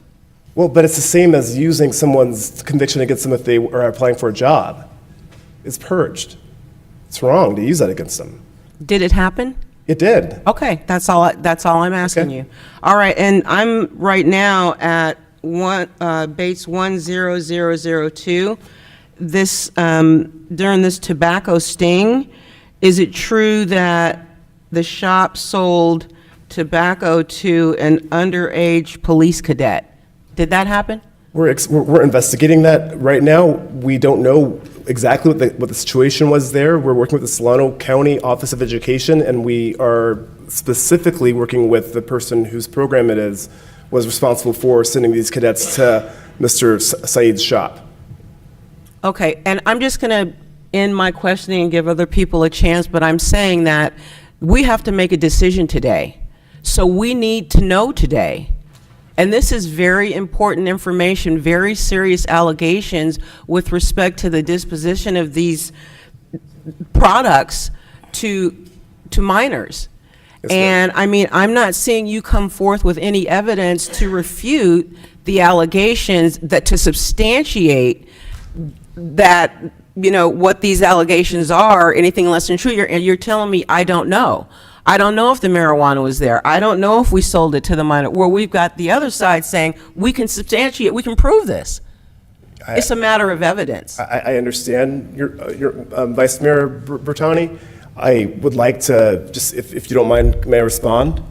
E: Well, but it's the same as using someone's conviction against them if they are applying for a job. It's purged. It's wrong to use that against them.
C: Did it happen?
E: It did.
C: Okay, that's all I'm asking
E: Okay.
C: you. All right, and I'm right now at Bates 10002. This, during this tobacco sting, is it true that the shop sold tobacco to an underage police cadet? Did that happen?
E: We're investigating that right now. We don't know exactly what the situation was there. We're working with the Solano County Office of Education, and we are specifically working with the person whose program it was responsible for sending these cadets to Mr. Saeed's shop.
C: Okay, and I'm just going to end my questioning and give other people a chance, but I'm saying that we have to make a decision today. So we need to know today. And this is very important information, very serious allegations with respect to the disposition of these products to minors.
E: Yes, ma'am.
C: And I mean, I'm not seeing you come forth with any evidence to refute the allegations, that to substantiate that, you know, what these allegations are, anything less than true. You're telling me I don't know. I don't know if the marijuana was there. I don't know if we sold it to the minor. Where we've got the other side saying we can substantiate, we can prove this. It's a matter of evidence.
E: I understand your Vice Mayor Bertani. I would like to just, if you don't mind, may I respond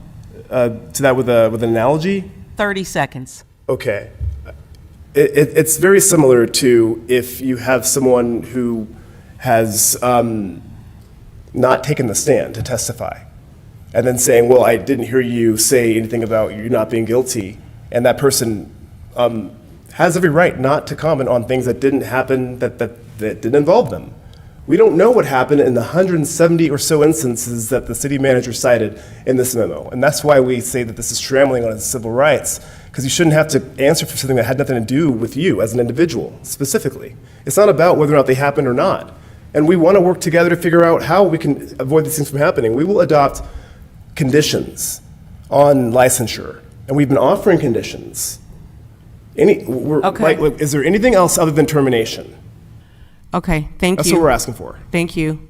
E: to that with an analogy?
C: 30 seconds.
E: Okay. It's very similar to if you have someone who has not taken the stand to testify, and then saying, well, I didn't hear you say anything about you not being guilty, and that person has every right not to comment on things that didn't happen, that didn't involve them. We don't know what happened in the 170 or so instances that the city manager cited in this memo. And that's why we say that this is trampling on his civil rights, because you shouldn't have to answer for something that had nothing to do with you as an individual, specifically. It's not about whether or not they happened or not. And we want to work together to figure out how we can avoid these things from happening. We will adopt conditions on licensure, and we've been offering conditions. Is there anything else other than termination?
C: Okay, thank you.
E: That's what we're asking for.
C: Thank you.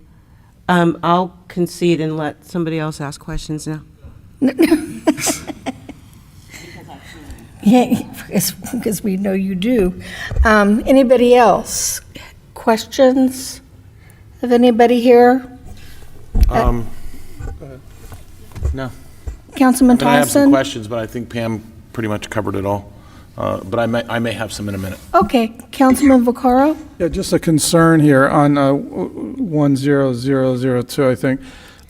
C: I'll concede and let somebody else ask questions now.
D: Yeah, because we know you do. Anybody else? Questions of anybody here?
H: No.
D: Councilman
H: I have some
D: Thompson?
H: questions, but I think Pam pretty much covered it all. But I may have some in a minute.
D: Okay, Councilman Vaccaro?
G: Yeah, just a concern here on 10002, I think.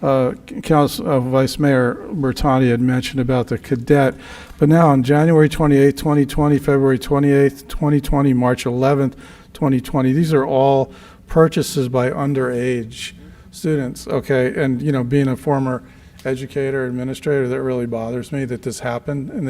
G: Vice Mayor Bertani had mentioned about the cadet, but now on January 28th, 2020, February 28th, 2020, March 11th, 2020, these are all purchases by underage students, okay? And, being a former educator, administrator, that really bothers me that this happened, and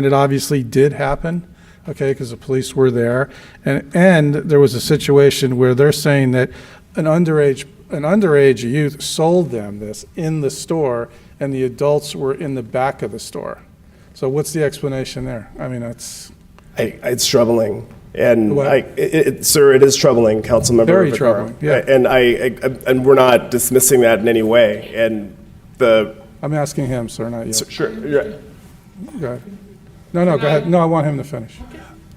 G: it obviously did happen, okay, because the police were there, and there was a situation where they're saying that an underage youth sold them this in the store, and the adults were in the back of the store. So what's the explanation there? I mean,
E: It's troubling. And sir, it is troubling, Councilmember.
G: Very
E: Vaccaro.
G: troubling, yeah.
E: And we're not dismissing that in any way. And
G: I'm asking him, sir, not you.
E: Sure, you're right.
G: Go ahead. No, go ahead. No, I want him to finish.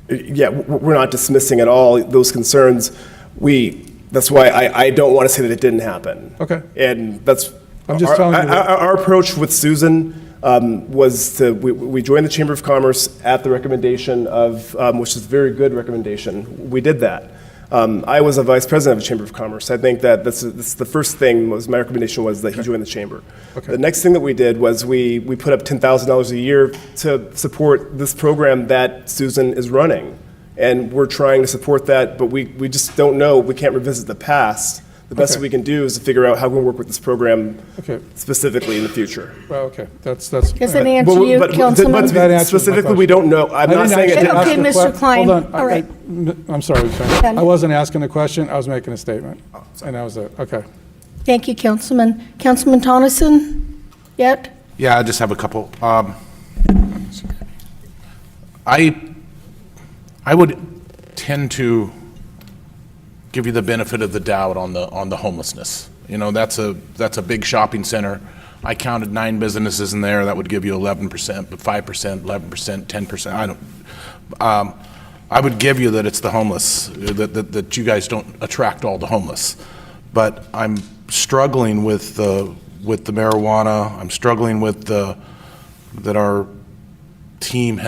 E: Yeah, we're not dismissing at all those concerns. That's why I don't want to say that it didn't happen.
G: Okay.
E: And that's
G: I'm just telling you
E: our approach with Susan was we joined the Chamber of Commerce at the recommendation of, which is a very good recommendation. We did that. I was a vice president of the Chamber of Commerce. I think that this is the first thing. My recommendation was that he join the chamber.
G: Okay.
E: The next thing that we did was we put up $10,000 a year to support this program that Susan is running, and we're trying to support that. But we just don't know. We can't revisit the past. The best
G: Okay.
E: we can do is to figure out how we can work with this program
G: Okay.
E: specifically in the future.
G: Well, okay, that's.
D: Does that answer you, Councilman?
G: That answers my
E: specifically, we
G: question.
E: don't know. I'm
G: I
E: not
G: didn't
E: saying it
G: actually
E: didn't.
D: Okay,
G: ask the
D: Mr. Klein.
G: Hold on.
D: All right.
G: I'm sorry, Lieutenant.
D: Done.
G: I wasn't asking a question, I was making a statement, and that was it. Okay.
D: Thank you, Councilman. Councilman Tonneson, yet?
H: Yeah, I just have a couple. I would tend to give you the benefit of the doubt on the homelessness. That's a big shopping center. I counted 9 businesses in there. That would give you 11%, but 5%, 11%, 10%. I would give you that it's the homeless, that you guys don't attract all the homeless. But I'm struggling with the marijuana. I'm struggling with that our team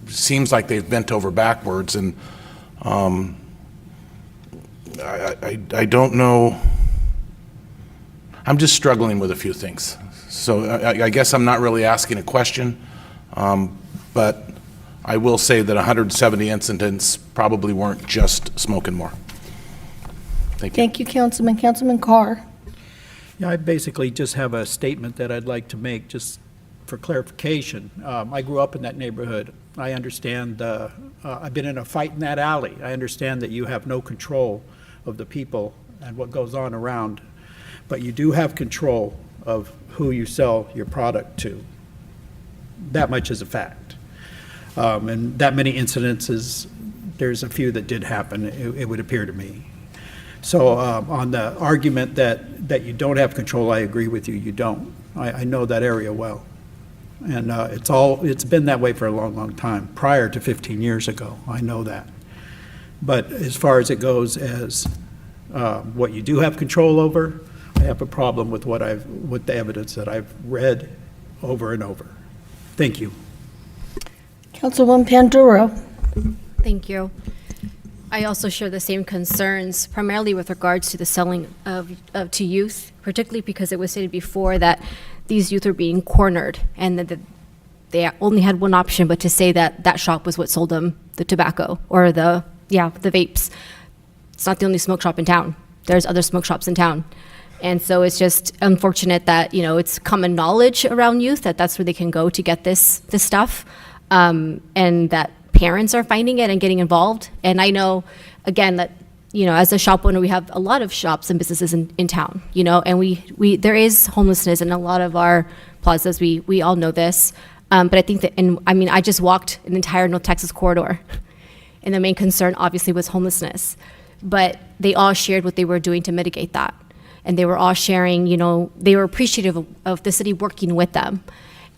H: seems like they've bent over backwards, and I don't know. I'm just struggling with a few things. So I guess I'm not really asking a question, but I will say that 170 incidents probably weren't just smoking more. Thank you.
D: Thank you, Councilman. Councilman Carr?
B: Yeah, I basically just have a statement that I'd like to make just for clarification. I grew up in that neighborhood. I understand, I've been in a fight in that alley. I understand that you have no control of the people and what goes on around, but you do have control of who you sell your product to. That much is a fact. And that many incidences, there's a few that did happen, it would appear to me. So on the argument that you don't have control, I agree with you, you don't. I know that area well. And it's been that way for a long, long time, prior to 15 years ago, I know that. But as far as it goes as what you do have control over, I have a problem with with the evidence that I've read over and over. Thank you.
D: Councilwoman Panduro?
F: Thank you. I also share the same concerns, primarily with regards to the selling to youth, particularly because it was stated before that these youth are being cornered and that they only had one option, but to say that that shop was what sold them the tobacco or the vapes. It's not the only smoke shop in town. there's other smoke shops in town. And so it's just unfortunate that, you know, it's common knowledge around youth that that's where they can go to get this stuff, and that parents are finding it and getting involved. And I know, again, that, you know, as a shop owner, we have a lot of shops and businesses in town, you know, and we there is homelessness in a lot of our plazas. We all know this. But I think that, and I mean, I just walked an entire North Texas corridor, and the main concern obviously was homelessness. But they all shared what they were doing to mitigate that. And they were all sharing, you know, they were appreciative of the city working with them.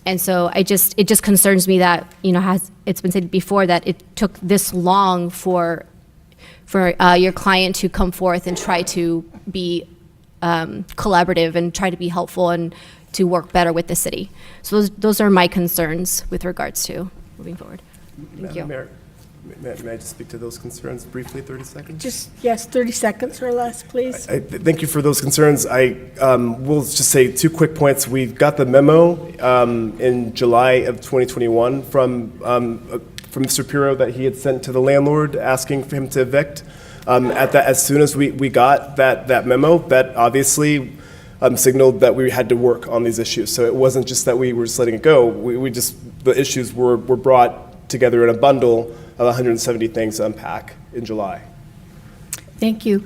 F: And so it just concerns me that, you know, it's been said before that it took this long for your client to come forth and try to be collaborative and try to be helpful and to work better with the city. So those are my concerns with regards to moving forward. Thank you.
E: Mayor, may I just speak to those concerns briefly, 30 seconds?
D: Yes, 30 seconds or less, please.
E: Thank you for those concerns. I will just say 2 quick points. We've got the memo in July of 2021 from Mr. Pirro that he had sent to the landlord asking for him to evict. As soon as we got that memo, that obviously signaled that we had to work on these issues. So it wasn't just that we were just letting it go. The issues were brought together in a bundle of 170 things to unpack in July.
D: Thank you.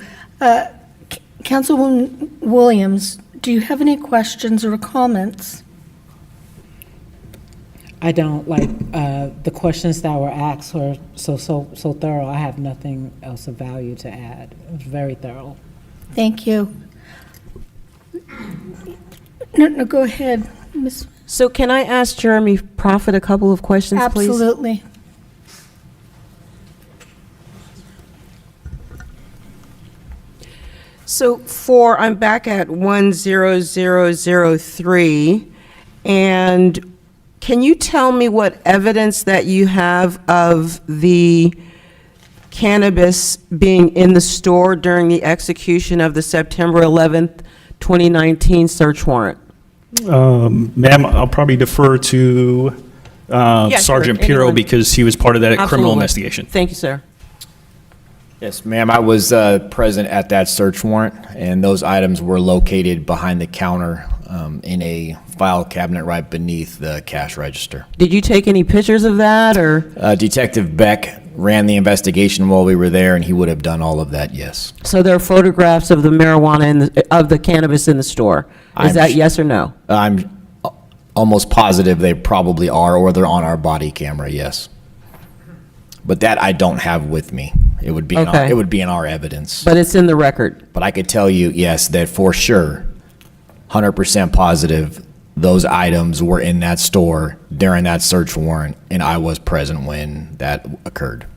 D: Councilwoman Williams, do you have any questions or comments?
I: I don't, like, the questions that were asked were so thorough. I have nothing else of value to add. It was very thorough.
D: Thank you. No, go ahead, Ms.
C: So can I ask Jeremy Prophet a couple of questions, please?
D: Absolutely.
C: So I'm back at 10003, and can you tell me what evidence that you have of the cannabis being in the store during the execution of the September 11th, 2019 search warrant?
V: Ma'am, I'll probably defer to
C: Yes,
V: Sergeant
C: sure,
V: Pirro
C: anyone.
V: because he was part of that criminal
C: Absolutely.
V: investigation.
C: Thank you, sir.
L: Yes, ma'am, I was present at that search warrant, and those items were located behind the counter in a file cabinet right beneath the cash register.
C: Did you take any pictures of that, or?
L: Detective Beck ran the investigation while we were there, and he would have done all of that, yes.
C: So there are photographs of the marijuana of the cannabis in the store. Is that yes or no?
L: I'm almost positive they probably are, or they're on our body camera, yes. But that I don't have with me. It would be
C: Okay.
L: it would be in our evidence.
C: But it's in the record.
L: But I could tell you, yes, that for sure, 100% positive, those items were in that store during that search warrant, and I was present when that occurred.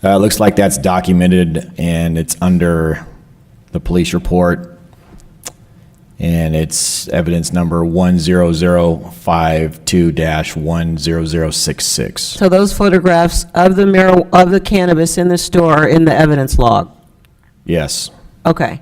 L: Looks like that's documented, and it's under the police report, and it's evidence number 10052-10066.
C: So those photographs of the cannabis in the store are in the evidence log?
L: Yes.
C: Okay,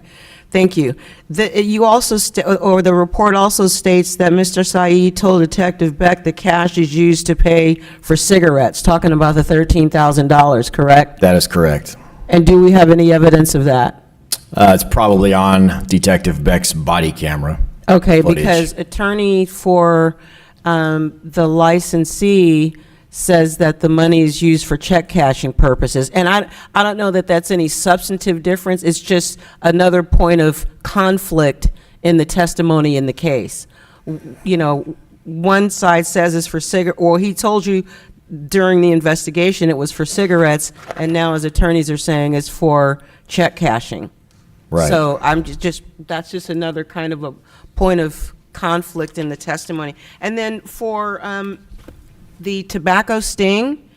C: thank you. You also, the report also states that Mr. Saeed told Detective Beck the cash is used to pay for cigarettes, talking about the $13,000, correct?
L: That is correct.
C: And do we have any evidence of that?
L: It's probably on Detective Beck's body camera.
C: Okay,
L: footage.
C: because attorney for the licensee says that the money is used for check cashing purposes. And I don't know that that's any substantive difference. It's just another point of conflict in the testimony in the case. You know, one side says it's for or he told you during the investigation it was for cigarettes, and now his attorneys are saying it's for check cashing.
L: Right.
C: So I'm that's just another kind of a point of conflict in the testimony. And then for the tobacco sting,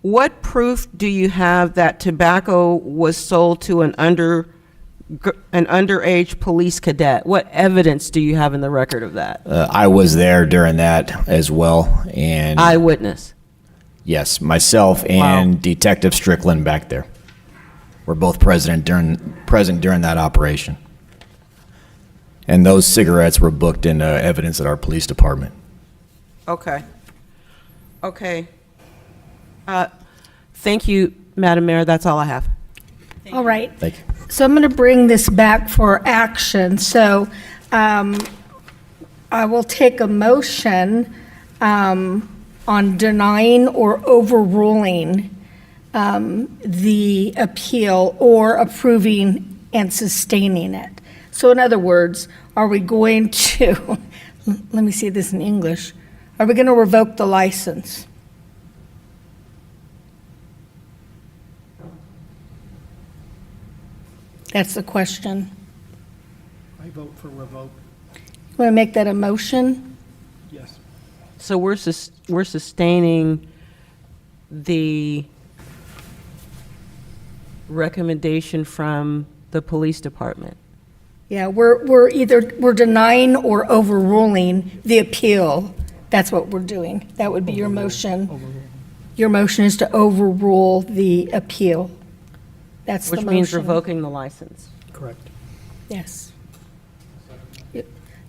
C: what proof do you have that tobacco was sold to an underage police cadet? What evidence do you have in the record of that?
L: I was there during that as well, and
C: Eyewitness.
L: yes, myself and Detective Strickland back there were both present during that operation. And those cigarettes were booked in evidence at our police department.
C: Okay. Okay. Thank you, Madam Mayor. That's all I have.
D: All right.
L: Thank you.
D: So I'm going to bring this back for action. So I will take a motion on denying or overruling the appeal or approving and sustaining it. So in other words, are we going to, let me see this in English, are we going to revoke the license? That's the question.
B: I vote for revoke.
D: You want to make that a motion?
B: Yes.
C: So we're sustaining the recommendation from the police department.
D: Yeah, we're denying or overruling the appeal. That's what we're doing. That would be your motion. Your motion is to overrule the appeal. That's the
C: Which
D: motion.
C: means revoking the license.
B: Correct.
D: Yes.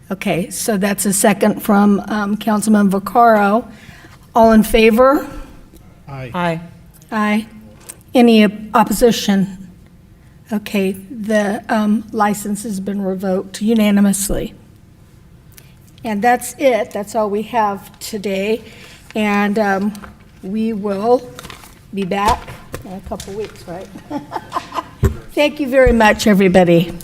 D: Okay, so that's a second from Councilman Vaccaro. All in favor?
B: Aye.
C: Aye.
D: Aye. Any opposition? Okay, the license has been revoked unanimously. And that's it. That's all we have today. And we will be back in a couple weeks, right? Thank you very much, everybody.